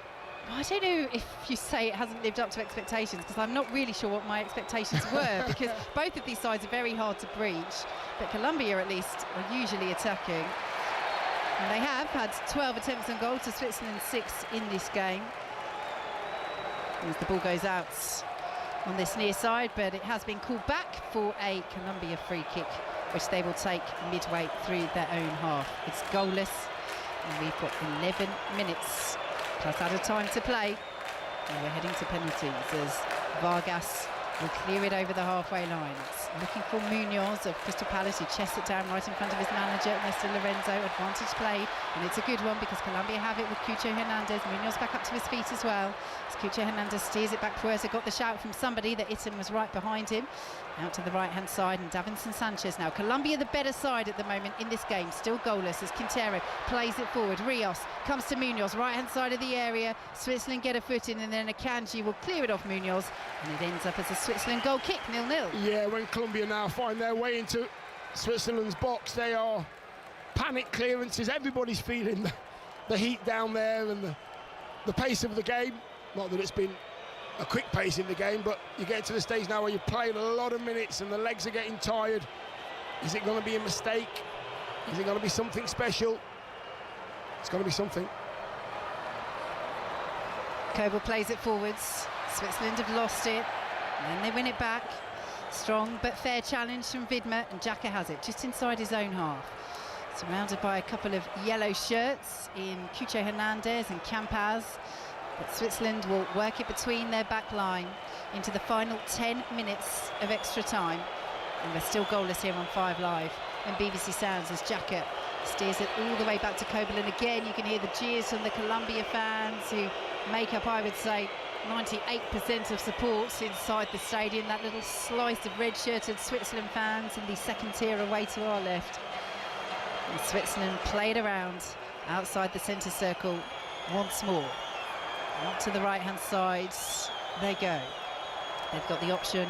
I don't know if you say it hasn't lived up to expectations, because I'm not really sure what my expectations were, because both of these sides are very hard to breach, but Colombia at least are usually attacking. And they have had 12 attempts on goal to Switzerland's 6 in this game. As the ball goes out on this near side, but it has been called back for a Colombia free kick, which they will take midway through their own half. It's goalless, and we've got 11 minutes plus added time to play, and we're heading to penalties as Vargas will clear it over the halfway line. It's looking for Munoz of Crystal Palace, who chests it down right in front of his manager, Ernesto Lorenzo. Advantage played, and it's a good one because Colombia have it with Cucho Hernandez. Munoz back up to his feet as well. As Cucho Hernandez steers it back. Puerta got the shout from somebody that Itten was right behind him. Out to the right-hand side, and Davinson Sanchez now. Colombia the better side at the moment in this game, still goalless as Quintero plays it forward. Rios comes to Munoz, right-hand side of the area. Switzerland get a foot in, and then Akanji will clear it off Munoz, and it ends up as a Switzerland goal kick, 0-0. Yeah, when Colombia now find their way into Switzerland's box, they are panic clearances. Everybody's feeling the heat down there and the pace of the game. Not that it's been a quick pace in the game, but you get to the stage now where you're playing a lot of minutes and the legs are getting tired. Is it going to be a mistake? Is it going to be something special? It's going to be something. Kobel plays it forwards. Switzerland have lost it, and then they win it back. Strong but fair challenge from Widmer, and Xhaka has it just inside his own half. Surrounded by a couple of yellow shirts in Cucho Hernandez and Campaz. But Switzerland will work it between their back line into the final 10 minutes of extra time. And we're still goalless here on 5 Live and BBC Sounds as Xhaka steers it all the way back to Kobel. And again, you can hear the jeers from the Colombia fans who make up, I would say, 98% of support inside the stadium. That little slice of red-shirted Switzerland fans in the second tier away to our left. And Switzerland played around outside the centre circle once more. Out to the right-hand side they go. They've got the option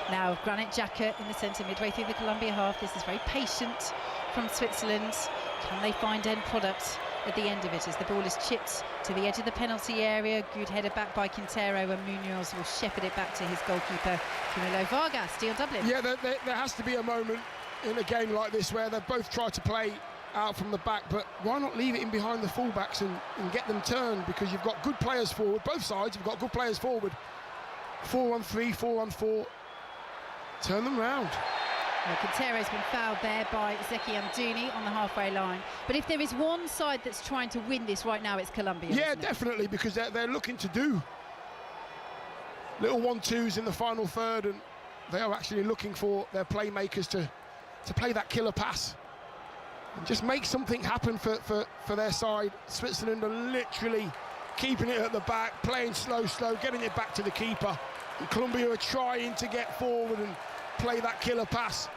now of Granit Xhaka in the centre midway through the Colombia half. This is very patient from Switzerland. Can they find end product at the end of it as the ball is chipped to the edge of the penalty area? Good header back by Quintero, and Munoz will shepherd it back to his goalkeeper, Camilo Vargas. Steel Dublin. Yeah, there has to be a moment in a game like this where they both try to play out from the back, but why not leave it in behind the fullbacks and get them turned, because you've got good players forward. Both sides have got good players forward. 4-on-3, 4-on-4. Turn them round. Quintero's been fouled there by Zeki Amdouni on the halfway line. But if there is one side that's trying to win this right now, it's Colombia. Yeah, definitely, because they're looking to do little 1-2s in the final third, and they are actually looking for their playmakers to play that killer pass and just make something happen for their side. Switzerland are literally keeping it at the back, playing slow, getting it back to the keeper. And Colombia are trying to get forward and play that killer pass.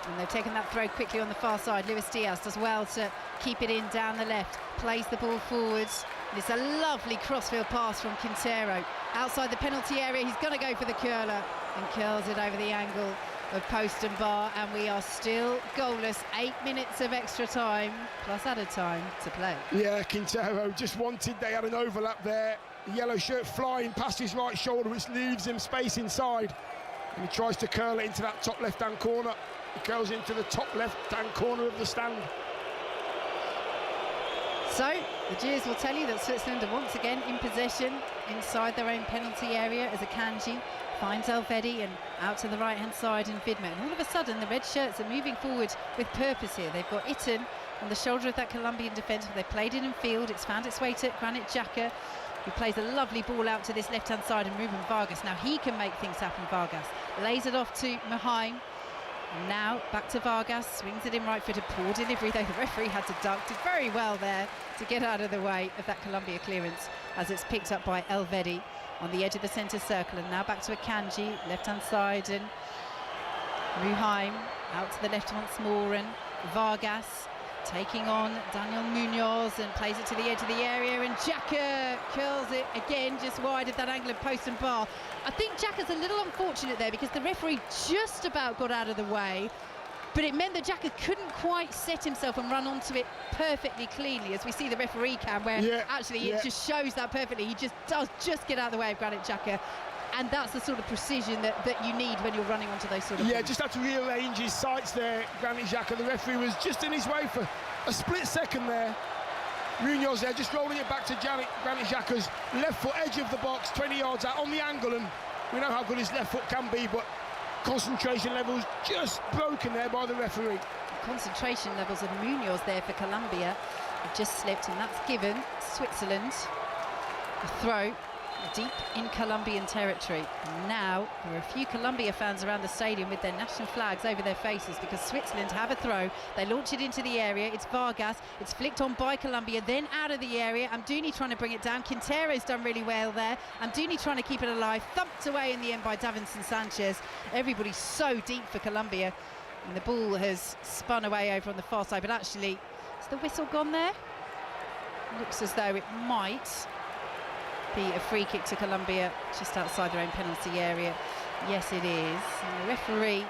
And they've taken that throw quickly on the far side. Luis Diaz does well to keep it in down the left, plays the ball forwards. And it's a lovely crossfield pass from Quintero. Outside the penalty area, he's going to go for the curler and curls it over the angle of post and bar, and we are still goalless. 8 minutes of extra time plus added time to play. Yeah, Quintero just they had an overlap there. The yellow shirt flying past his right shoulder, which leaves him space inside, and he tries to curl it into that top left-hand corner. It goes into the top left-hand corner of the stand. So the Jeers will tell you that Switzerland are once again in possession inside their own penalty area as Akanji finds Elvedi and out to the right-hand side in Vidma. And all of a sudden, the red shirts are moving forward with purpose here. They've got Itten on the shoulder of that Colombian defence. They've played it in field. It's found its way to Granit Xhaka, who plays a lovely ball out to this left-hand side, and Ruben Vargas. Now he can make things happen, Vargas. Lays it off to Muhaim. And now back to Vargas, swings it in right foot. A poor delivery, though the referee had to duck. Did very well there to get out of the way of that Colombia clearance as it's picked up by Elvedi on the edge of the centre circle. And now back to Akanji, left-hand side, and Muhaim out to the left once more, and Vargas taking on Daniel Munoz and plays it to the edge of the area, and Xhaka curls it again just wide of that angle of post and bar. I think Xhaka's a little unfortunate there because the referee just about got out of the way, but it meant that Xhaka couldn't quite set himself and run onto it perfectly cleanly, as we see the referee cam, where it just shows that perfectly. He does get out of the way of Granit Xhaka. And that's the sort of precision that you need when you're running onto those sort of things. Just had to rearrange his sights there, Granit Xhaka. The referee was just in his way for a split second there. Munoz there, just rolling it back to Granit Xhaka's left foot, edge of the box, 20 yards out on the angle, and we know how good his left foot can be, but concentration levels just broken there by the referee. Concentration levels of Munoz there for Colombia have just slipped, and that's given Switzerland a throw deep in Colombian territory. And now there are a few Colombia fans around the stadium with their national flags over their faces because Switzerland have a throw. They launch it into the area. It's Vargas. It's flicked on by Colombia, then out of the area. Amdouni trying to bring it down. Quintero's done really well there. Amdouni trying to keep it alive. Thumped away in the end by Davinson Sanchez. Everybody's so deep for Colombia. And the ball has spun away over on the far side. But actually, is the whistle gone there? Looks as though it might be a free kick to Colombia just outside their own penalty area. Yes, it is. And the referee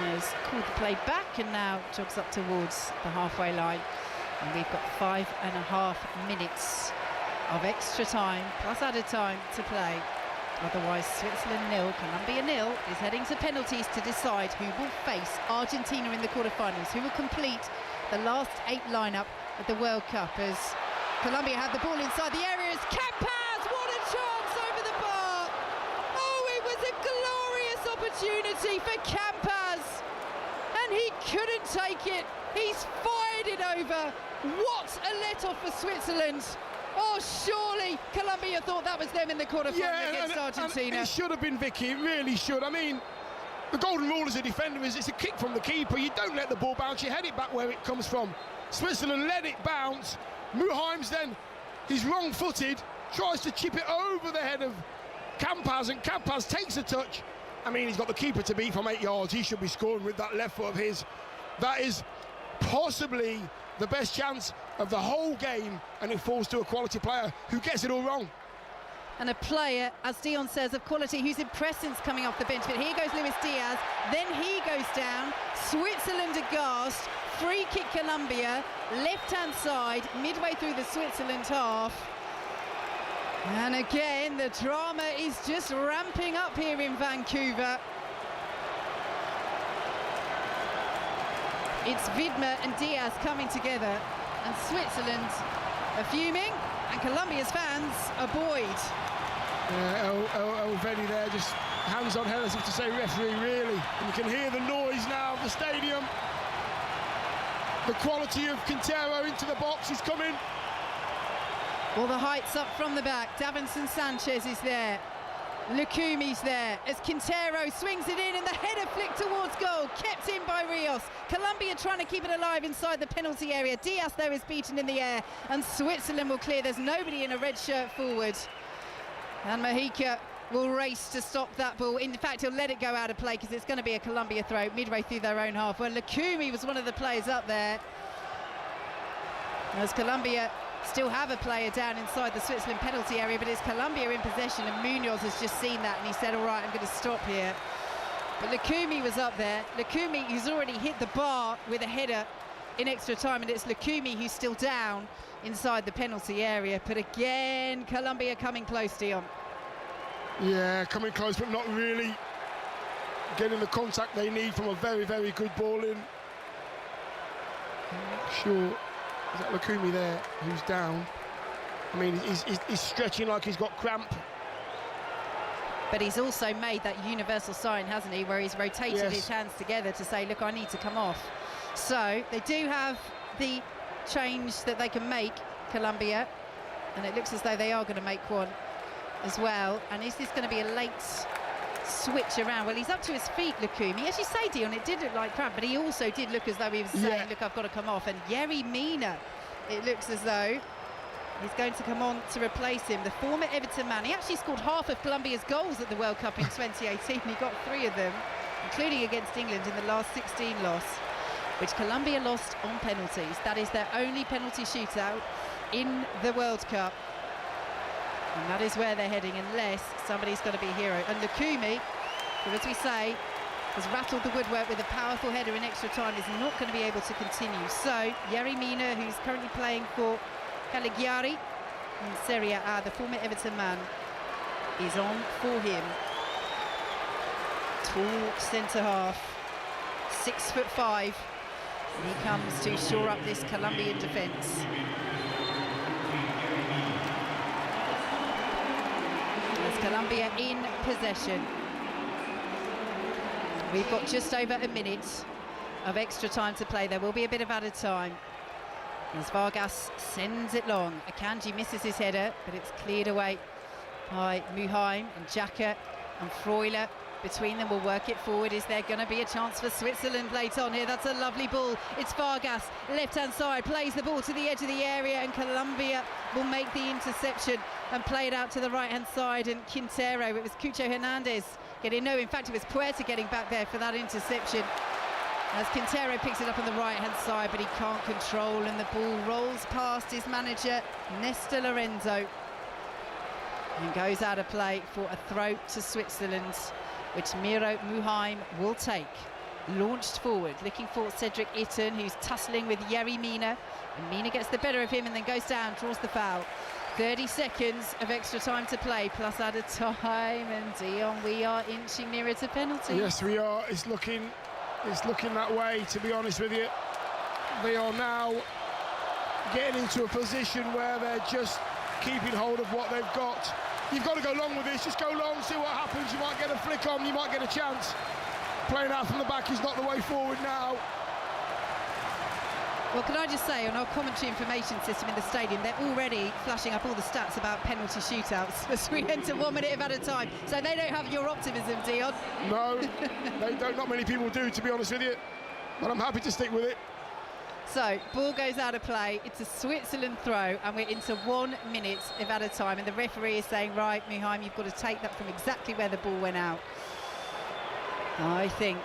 has called the play back and now jogs up towards the halfway line. And we've got 5.5 minutes of extra time plus added time to play. Otherwise, Switzerland 0, Colombia 0 is heading to penalties to decide who will face Argentina in the quarterfinals, who will complete the last 8 lineup of the World Cup, as Colombia have the ball inside the areas. Campas, what a chance over the bar! Oh, it was a glorious opportunity for Campas, and he couldn't take it. He's fired it over. What a let-off for Switzerland. Oh, surely Colombia thought that was them in the quarterfinal against Argentina. And it should have been, Vicky, it really should. I mean, the golden rule as a defender is it's a kick from the keeper. You don't let the ball bounce, you head it back where it comes from. Switzerland let it bounce. Muhaim's then, he's wrong-footed, tries to chip it over the head of Campas, and Campas takes a touch. I mean, he's got the keeper to beat from 8 yards. He should be scoring with that left foot of his. That is possibly the best chance of the whole game, and it falls to a quality player who gets it all wrong. And a player, as Dion says, of quality, who's impressed since coming off the bench. But here goes Luis Diaz, then he goes down. Switzerland aghast. Free kick Colombia, left-hand side, midway through the Switzerland half. And again, the drama is just ramping up here in Vancouver. It's Vidma and Diaz coming together, and Switzerland are fuming, and Colombia's fans are buoyed. Elvedi there just hands on head as if to say referee, really. And you can hear the noise now of the stadium. The quality of Quintero into the box is coming. Well, the height's up from the back. Davinson Sanchez is there. Lukumi's there as Quintero swings it in, and the header flicked towards goal, kept in by Rios. Colombia trying to keep it alive inside the penalty area. Diaz there is beaten in the air, and Switzerland will clear. There's nobody in a red shirt forward. And Mojica will race to stop that ball. In fact, he'll let it go out of play because it's going to be a Colombia throw midway through their own half. Well, Lukumi was one of the players up there. As Colombia still have a player down inside the Switzerland penalty area, but it's Colombia in possession, and Munoz has just seen that and he said, all right, I'm going to stop here. But Lukumi was up there. Lukumi, who's already hit the bar with a header in extra time, and it's Lukumi who's still down inside the penalty area. But again, Colombia coming close, Dion. Yeah, coming close, but not really getting the contact they need from a very, very good ball in. I'm not sure. Is that Lukumi there, who's down? I mean, he's stretching like he's got cramp. But he's also made that universal sign, hasn't he, where he's rotated his hands together to say, look, I need to come off. So they do have the change that they can make, Colombia, and it looks as though they are going to make one as well. And is this going to be a late switch around? Well, he's up to his feet, Lukumi. As you say, Dion, it did look like cramp, but he also did look as though he was saying, look, I've got to come off. And Yerry Mina, it looks as though he's going to come on to replace him. The former Everton man. He actually scored half of Colombia's goals at the World Cup in 2018. He got 3 of them, including against England in the last 16 loss, which Colombia lost on penalties. That is their only penalty shootout in the World Cup. And that is where they're heading, unless somebody's got to be a hero. And Lukumi, who, as we say, has rattled the woodwork with a powerful header in extra time, is not going to be able to continue. So, Yerry Mina, who's currently playing for Cagliari in Serie A, the former Everton man, is on for him. Tall centre-half, 6'5". And he comes to shore up this Colombian defence. As Colombia in possession. We've got just over a minute of extra time to play. There will be a bit of added time as Vargas sends it long. Akanji misses his header, but it's cleared away by Muheim, and Xhaka and Freuler. Between them will work it forward. Is there going to be a chance for Switzerland late on here? That's a lovely ball. It's Vargas, left-hand side, plays the ball to the edge of the area, and Colombia will make the interception and play it out to the right-hand side. And Quintero, it was Cucho Hernandez getting, no, in fact, it was Puerta getting back there for that interception. As Quintero picks it up on the right-hand side, but he can't control, and the ball rolls past his manager, Néstor Lorenzo, and goes out of play for a throw to Switzerland, which Miro Muheim will take. Launched forward, looking for Cedric Itten, who's tussling with Yerry Mina. And Mina gets the better of him and then goes down, draws the foul. 30 seconds of extra time to play, plus added time. And Dion, we are inching nearer to penalty. Yes, we are. It's looking that way, to be honest with you. They are now getting into a position where they're just keeping hold of what they've got. You've got to go long with this. Just go long, see what happens. You might get a flick on, you might get a chance. Playing out from the back is not the way forward now. Well, can I just say, on our commentary information system in the stadium, they're already flashing up all the stats about penalty shootouts as we enter 1 minute at a time. So they don't have your optimism, Dion. No, they don't. Not many people do, to be honest with you. But I'm happy to stick with it. So, ball goes out of play. It's a Switzerland throw, and we're into 1 minute of added time. And the referee is saying, right, Muheim, you've got to take that from exactly where the ball went out. I think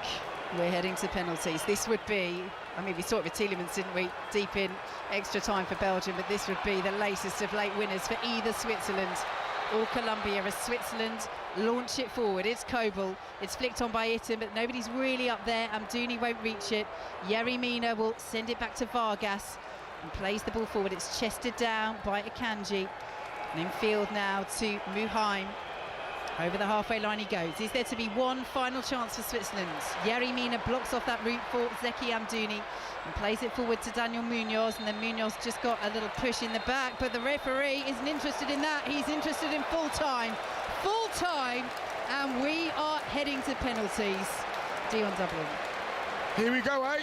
we're heading to penalties. This would be, I mean, we saw it with Tielemans, didn't we? Deep in extra time for Belgium, but this would be the latest of late winners for either Switzerland or Colombia, as Switzerland launch it forward. It's Kobel, it's flicked on by Itten, but nobody's really up there. Amdouni won't reach it. Yerry Mina will send it back to Vargas and plays the ball forward. It's chested down by Akanji, and in field now to Muheim. Over the halfway line he goes. Is there to be one final chance for Switzerland? Yerry Mina blocks off that route for Zeki Amdouni and plays it forward to Daniel Munoz, and then Munoz just got a little push in the back, but the referee isn't interested in that. He's interested in full time, and we are heading to penalties. Dion Dublin. Here we go, eh?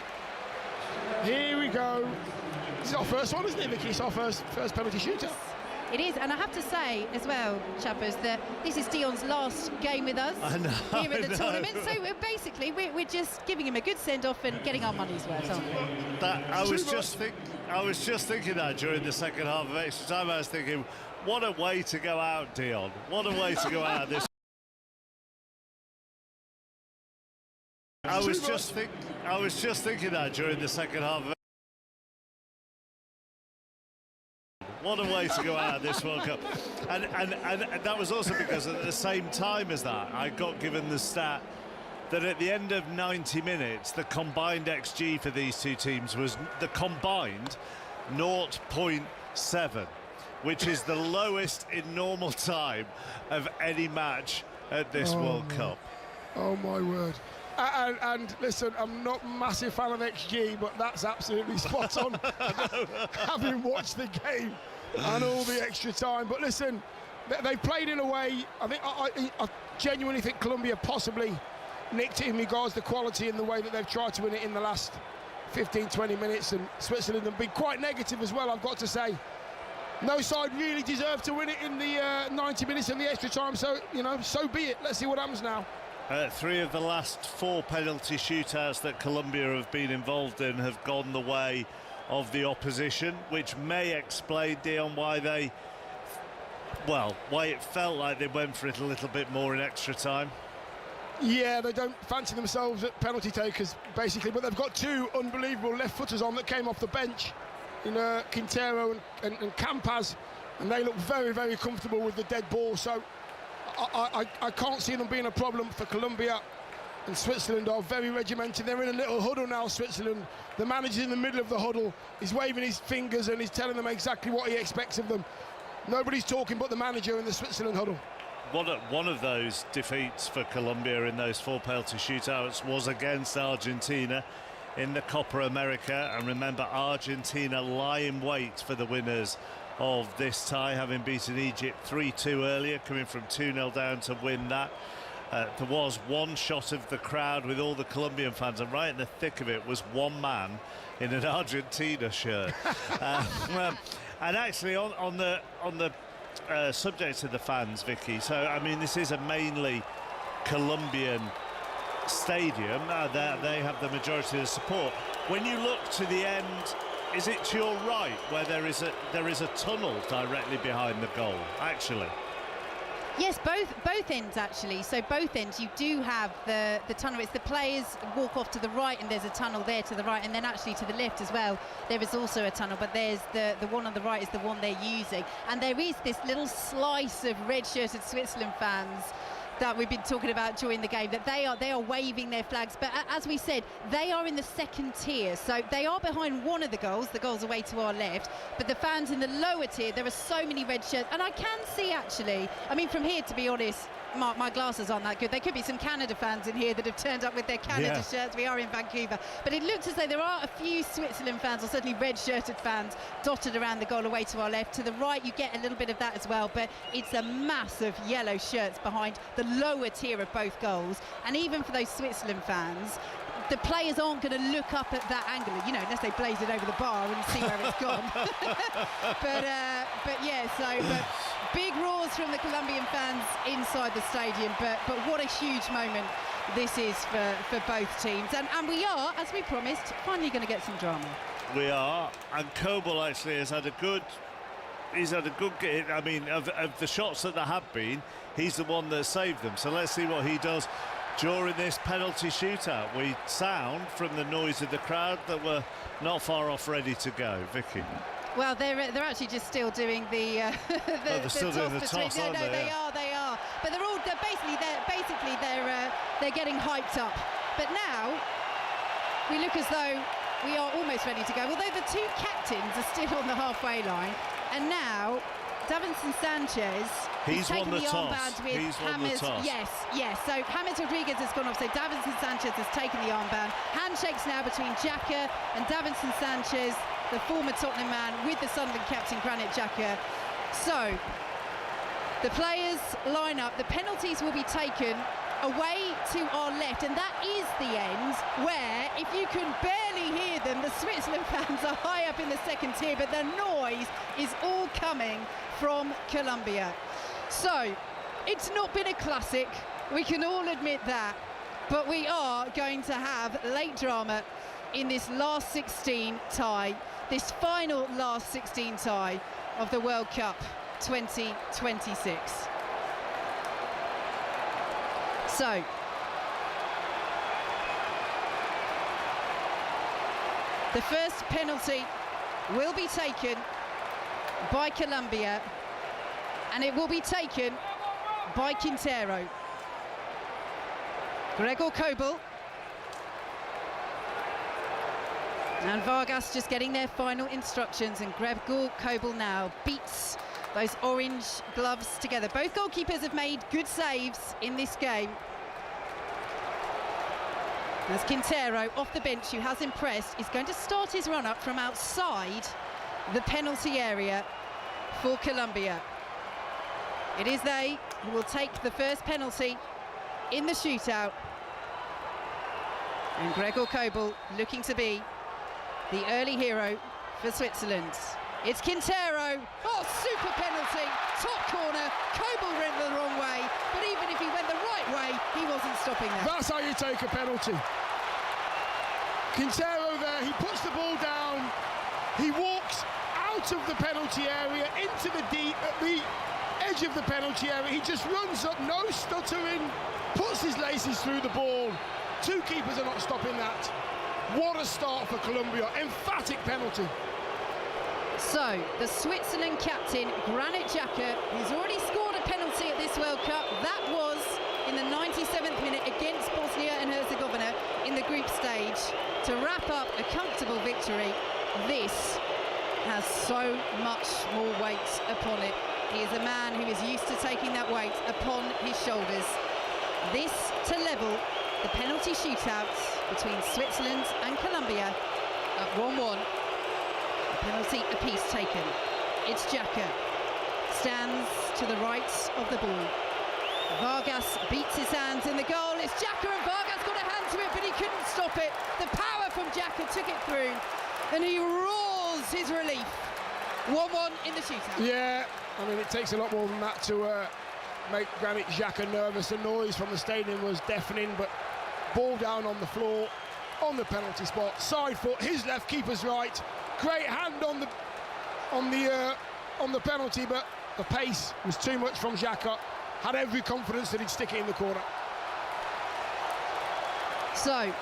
Here we go. This is our first one, isn't it, Vicky? It's our first penalty shootout. It is, and I have to say as well, Chappers, that this is Dion's last game with us here at the tournament. So basically, we're just giving him a good send-off and getting our money's worth, aren't we? I was just thinking that during the second half of extra time. I was thinking, what a way to go out, Dion. What a way to go out this. I was just thinking that during the second half of. What a way to go out of this World Cup. And that was also because at the same time as that, I got given the stat that at the end of 90 minutes, the combined XG for these two teams was the combined 0.7, which is the lowest in normal time of any match at this World Cup. Oh, my word. And listen, I'm not a massive fan of XG, but that's absolutely spot on. Having watched the game and all the extra time. But listen, they played in a way, I genuinely think Colombia possibly nicked it in regards to quality in the way that they've tried to win it in the last 15, 20 minutes. And Switzerland have been quite negative as well, I've got to say. No side really deserved to win it in the 90 minutes and the extra time. So, you know, so be it. Let's see what happens now. 3 of the last 4 penalty shootouts that Colombia have been involved in have gone the way of the opposition, which may explain, Dion, why it felt like they went for it a little bit more in extra time. Yeah, they don't fancy themselves at penalty takers, basically, but they've got 2 unbelievable left-footers on that came off the bench in Quintero and Campas, and they look very, very comfortable with the dead ball. So I can't see them being a problem for Colombia. And Switzerland are very regimented. They're in a little huddle now, Switzerland. The manager's in the middle of the huddle. He's waving his fingers and he's telling them exactly what he expects of them. Nobody's talking but the manager in the Switzerland huddle. One of those defeats for Colombia in those 4 penalty shootouts was against Argentina in the Copa America. And remember, Argentina lie in wait for the winners of this tie, having beaten Egypt 3-2 earlier, coming from 2-0 down to win that. There was one shot of the crowd with all the Colombian fans, and right in the thick of it was one man in an Argentina shirt. And actually, on the subject of the fans, Vicky, so I mean, this is a mainly Colombian stadium. They have the majority of the support. When you look to the end, is it to your right where there is a tunnel directly behind the goal, actually? Yes, both ends actually. So both ends, you do have the tunnel. It's the players walk off to the right, and there's a tunnel there to the right, and then actually to the left as well. There is also a tunnel, but there's the one on the right is the one they're using, and there is this little slice of red-shirted Switzerland fans that we've been talking about during the game, that they are waving their flags. But as we said, they are in the second tier, so they are behind one of the goals away to our left. But the fans in the lower tier, there are so many red shirts, and I can see actually, I mean, from here, to be honest, my glasses aren't that good. There could be some Canada fans in here that have turned up with their Canada shirts. We are in Vancouver, but it looks as though there are a few Switzerland fans, or certainly red-shirted fans, dotted around the goal away to our left. To the right, you get a little bit of that as well, but it's a mass of yellow shirts behind the lower tier of both goals. And even for those Switzerland fans, the players aren't going to look up at that angle, you know, unless they blaze it over the bar and see where it's gone. but yeah, but big roars from the Colombian fans inside the stadium, but what a huge moment this is for both teams. And we are, as we promised, finally going to get some drama. We are, and Coble actually has had a good game. I mean, of the shots that there have been, he's the one that saved them. So let's see what he does during this penalty shootout. We sound from the noise of the crowd that we're not far off ready to go. Vicky. Well, they're actually just still doing the they're still doing the toss, aren't they? They are. But they're getting hyped up. But now we look as though we are almost ready to go. Although the 2 captains are still on the halfway line, and now Davinson Sanchez he's taken won the armband with James. Yes. So James Rodriguez has gone off. So Davinson Sanchez has taken the armband. Handshakes now between Xhaka and Davinson Sanchez, the former Tottenham man, with the Sunderland captain Granit Xhaka. So the players line up. The penalties will be taken away to our left, and that is the end where, if you can barely hear them, the Switzerland fans are high up in the second tier, but the noise is all coming from Colombia. So, it's not been a classic, we can all admit that, but we are going to have late drama in this last 16 tie, this final last 16 tie of the World Cup 2026. So, the first penalty will be taken by Colombia, and it will be taken by Quintero. Gregor Kobel. And Vargas just getting their final instructions, and Gregor Kobel now beats those orange gloves together. Both goalkeepers have made good saves in this game. As Quintero, off the bench, who has impressed, is going to start his run-up from outside the penalty area for Colombia. It is they who will take the first penalty in the shootout. And Gregor Kobel looking to be the early hero for Switzerland. It's Quintero. Oh, super penalty. Top corner. Kobel went the wrong way, but even if he went the right way, he wasn't stopping that. That's how you take a penalty. Quintero there, he puts the ball down. He walks out of the penalty area into the deep, at the edge of the penalty area. He just runs up, no stuttering, puts his laces through the ball. Two keepers are not stopping that. What a start for Colombia. Emphatic penalty. So, the Switzerland captain, Granit Xhaka, who's already scored a penalty at this World Cup. That was in the 97th minute against Bosnia and Herzegovina in the group stage to wrap up a comfortable victory. This has so much more weight upon it. He is a man who is used to taking that weight upon his shoulders. This to level the penalty shootout between Switzerland and Colombia at 1-1. Penalty apiece taken. It's Xhaka. Stands to the right of the ball. Vargas beats his hands in the goal. It's Xhaka, and Vargas got a hand to it, but he couldn't stop it. The power from Xhaka took it through, and he roars his relief. 1-1 in the shootout. Yeah, I mean, it takes a lot more than that to make Granit Xhaka nervous. The noise from the stadium was deafening, but ball down on the floor, on the penalty spot, side foot, his left, keeper's right. Great hand on the penalty, but the pace was too much from Xhaka. Had every confidence that he'd stick it in the corner. So,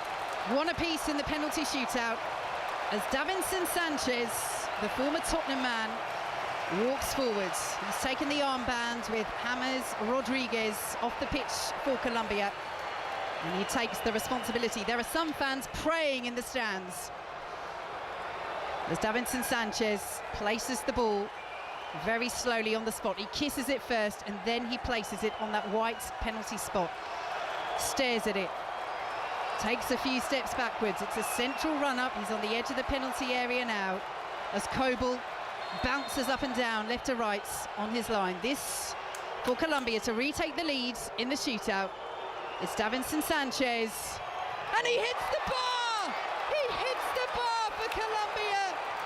one apiece in the penalty shootout as Davinson Sanchez, the former Tottenham man, walks forwards. He's taken the armband with James Rodriguez off the pitch for Colombia, and he takes the responsibility. There are some fans praying in the stands as Davinson Sanchez places the ball very slowly on the spot. He kisses it first, and then he places it on that white penalty spot. Stares at it. Takes a few steps backwards. It's a central run-up. He's on the edge of the penalty area now as Kobel bounces up and down, left to right on his line. This for Colombia to retake the lead in the shootout. It's Davinson Sanchez, and he hits the bar! He hits the bar for Colombia,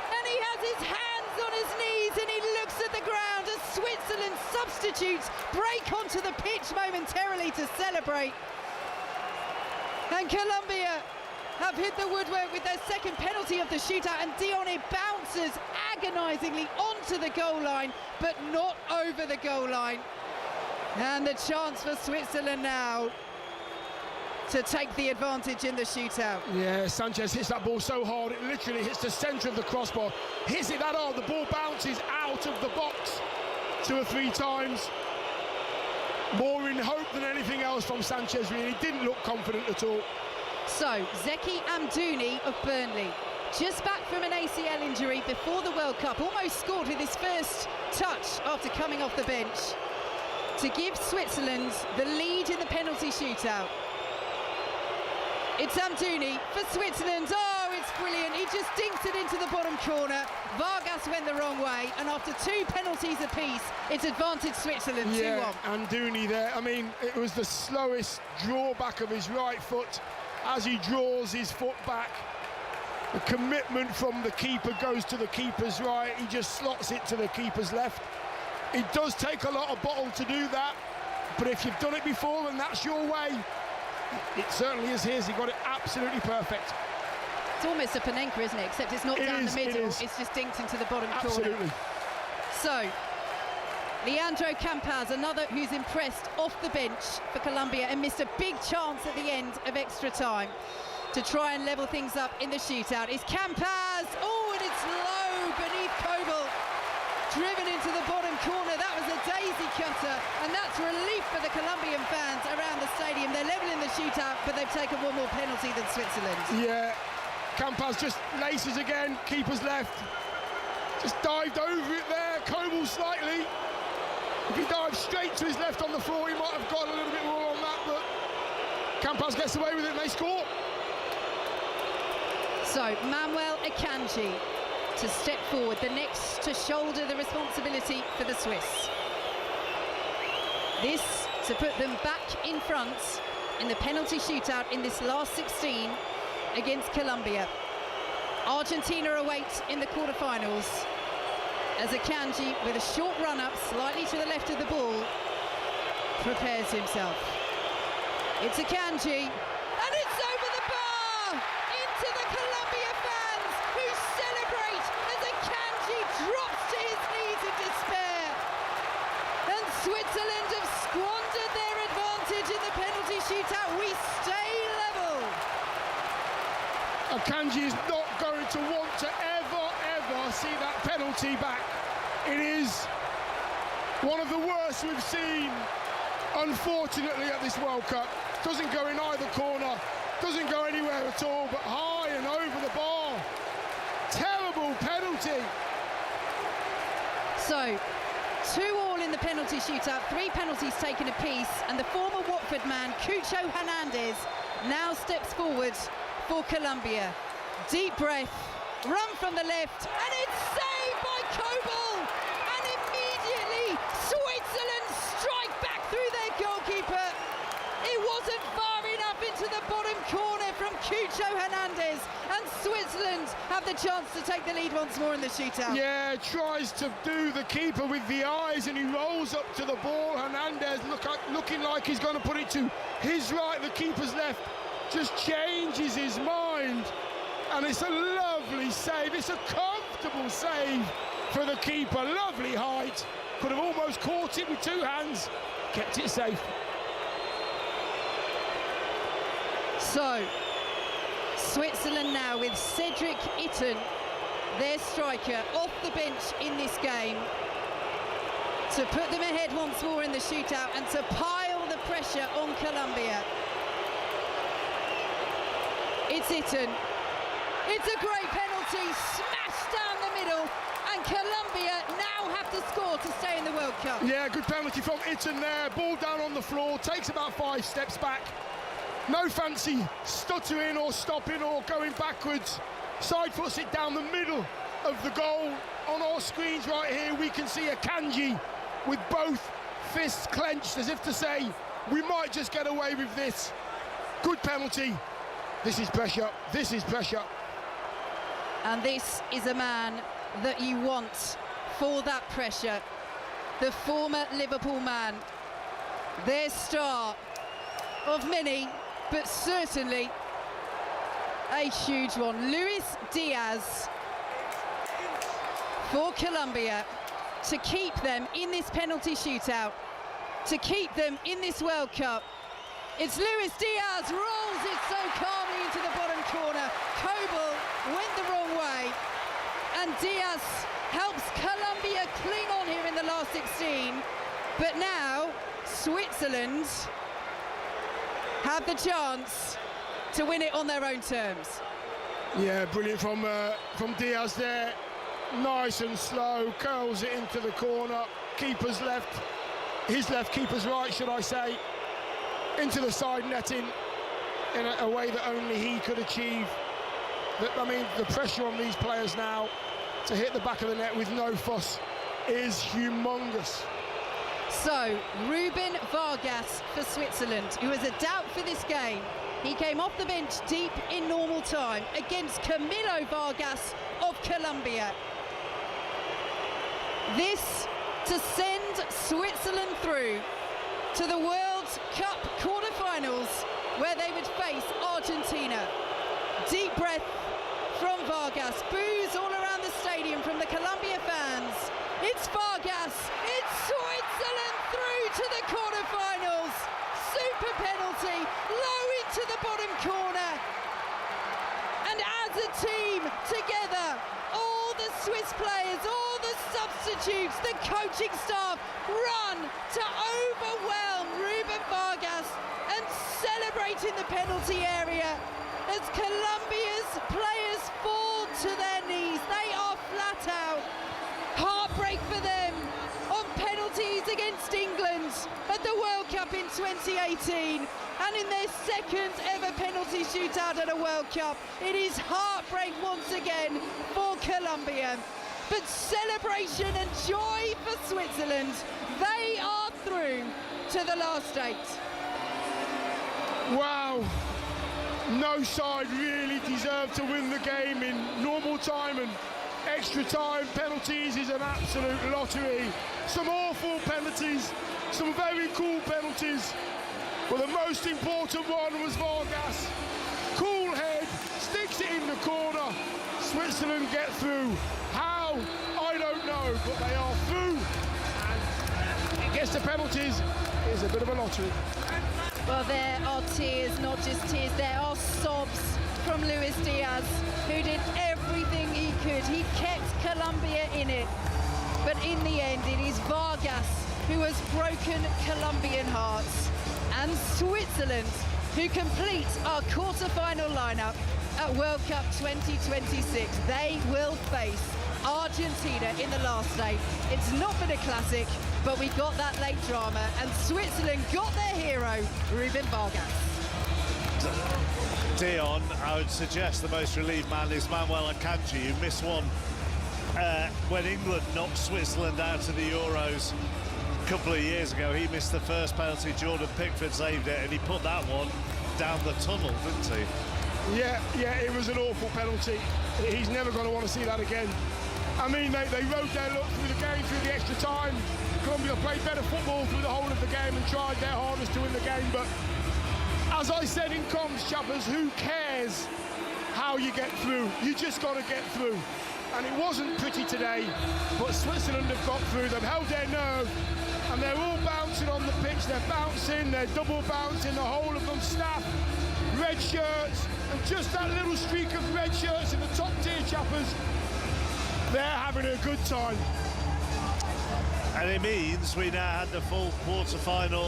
and he has his hands on his knees, and he looks at the ground as Switzerland substitutes break onto the pitch momentarily to celebrate. And Colombia have hit the woodwork with their second penalty of the shootout, and Dione bounces agonisingly onto the goal line, but not over the goal line. And the chance for Switzerland now to take the advantage in the shootout. Yeah, Sanchez hits that ball so hard, it literally hits the centre of the crossbar. Hits it that hard, the ball bounces out of the box 2 or 3 times. More in hope than anything else from Sanchez, really. Didn't look confident at all. So, Zeki Amdouni of Burnley, just back from an ACL injury before the World Cup, almost scored with his first touch after coming off the bench to give Switzerland the lead in the penalty shootout. It's Amdouni for Switzerland. Oh, it's brilliant. He just dinks it into the bottom corner. Vargas went the wrong way, and after 2 penalties apiece, it's advantage Switzerland 2-1. Yeah, and Dooney there. I mean, it was the slowest drawback of his right foot as he draws his foot back. The commitment from the keeper goes to the keeper's right. He just slots it to the keeper's left. It does take a lot of bottle to do that, but if you've done it before and that's your way, it certainly is his. He got it absolutely perfect. It's almost a Panenka, isn't it? Except it's not down the middle. It's just dinked into the bottom corner. Absolutely. So, Leandro Campaz, another who's impressed off the bench for Colombia and missed a big chance at the end of extra time to try and level things up in the shootout. Is Campaz. Oh, and it's low beneath Kobel. Driven into the bottom corner. That was a daisy cutter, and that's relief for the Colombian fans around the stadium. They're level in the shootout, but they've taken one more penalty than Switzerland. Yeah, Campaz just laces again, keeper's left. Just dived over it there, Kobel slightly. If he dived straight to his left on the floor, he might have got a little bit more on that, but Campaz gets away with it and they score. So, Manuel Akanji to step forward, the next to shoulder the responsibility for the Swiss. This to put them back in front in the penalty shootout in this last 16 against Colombia. Argentina await in the quarterfinals as Akanji, with a short run-up slightly to the left of the ball, prepares himself. It's Akanji, and it's over the bar into the Colombia fans, who celebrate as Akanji drops to his knees in despair. And Switzerland have squandered their advantage in the penalty shootout. We stay level. Akanji is not going to want to ever see that penalty back. It is one of the worst we've seen, unfortunately, at this World Cup. Doesn't go in either corner, doesn't go anywhere at all, but high and over the bar. Terrible penalty. So, 2-2 in the penalty shootout, 3 penalties taken apiece, and the former Watford man, Cucho Hernandez, now steps forward for Colombia. Deep breath, run from the left, and it's saved by Kobel! And immediately, Switzerland strike back through their goalkeeper. It wasn't far enough into the bottom corner from Cucho Hernandez, and Switzerland have the chance to take the lead once more in the shootout. Yeah, tries to do the keeper with the eyes, and he rolls up to the ball. Hernandez looking like he's going to put it to his right, the keeper's left, just changes his mind. And it's a lovely save. It's a comfortable save for the keeper. Lovely height. Could have almost caught it with 2 hands. Kept it safe. So, Switzerland now with Cedric Itten, their striker, off the bench in this game, to put them ahead once more in the shootout and to pile the pressure on Colombia. It's Itten. It's a great penalty, smashed down the middle, and Colombia now have to score to stay in the World Cup. Yeah, good penalty from Itten there. Ball down on the floor, takes about 5 steps back. No fancy stuttering or stopping or going backwards. Side foots it down the middle of the goal. On our screens right here, we can see Akanji with both fists clenched, as if to say, we might just get away with this. Good penalty. This is pressure. This is pressure. And this is a man that you want for that pressure. The former Liverpool man, their star of many, but certainly a huge one. Luis Diaz for Colombia to keep them in this penalty shootout, to keep them in this World Cup. It's Luis Diaz, rolls it so calmly into the bottom corner. Kobel went the wrong way, and Diaz helps Colombia cling on here in the last 16. But now, Switzerland have the chance to win it on their own terms. Yeah, brilliant from Diaz there. Nice and slow, curls it into the corner. Keeper's left, his left, keeper's right, should I say. Into the side netting in a way that only he could achieve. I mean, the pressure on these players now to hit the back of the net with no fuss is humongous. So, Ruben Vargas for Switzerland, who was a doubt for this game. He came off the bench deep in normal time against Camilo Vargas of Colombia. This to send Switzerland through to the World Cup quarterfinals, where they would face Argentina. Deep breath from Vargas. Boos all around the stadium from the Colombia fans. It's Vargas. It's Switzerland through to the quarterfinals. Super penalty, low into the bottom corner. And as a team, together, all the Swiss players, all the substitutes, the coaching staff run to overwhelm Ruben Vargas and celebrate in the penalty area as Colombia's players fall to their knees. They are flat out. Heartbreak for them on penalties against England at the World Cup in 2018, and in their second ever penalty shootout at a World Cup. It is heartbreak once again for Colombia, but celebration and joy for Switzerland. They are through to the last 8. Wow. No side really deserved to win the game in normal time, and extra time. Penalties is an absolute lottery. Some awful penalties, some very cool penalties, but the most important one was Vargas. Cool head, sticks it in the corner. Switzerland get through. How? I don't know, but they are through. And it gets to penalties. It's a bit of a lottery. Well, there are tears, not just tears, there are sobs from Luis Diaz, who did everything he could. He kept Colombia in it. But in the end, it is Vargas who has broken Colombian hearts. And Switzerland, who complete our quarter-final lineup at World Cup 2026. They will face Argentina in the last 8. It's not been a classic, but we got that late drama, and Switzerland got their hero, Ruben Vargas. Dion, I would suggest the most relieved man is Manuel Akanji, who missed one when England knocked Switzerland out of the Euros a couple of years ago. He missed the first penalty, Jordan Pickford saved it, and he put that one down the tunnel, didn't he? Yeah, it was an awful penalty. He's never going to want to see that again. I mean, they rode their luck through the game, through the extra time. Colombia played better football through the whole of the game and tried their hardest to win the game, but as I said in comms, chappers, who cares how you get through? You just got to get through. And it wasn't pretty today, but Switzerland have got through. They've held their nerve, and they're all bouncing on the pitch. They're bouncing, they're double bouncing, the whole of them staff, red shirts, and just that little streak of red shirts in the top tier, chappers. They're having a good time. And it means we now had the full quarter-final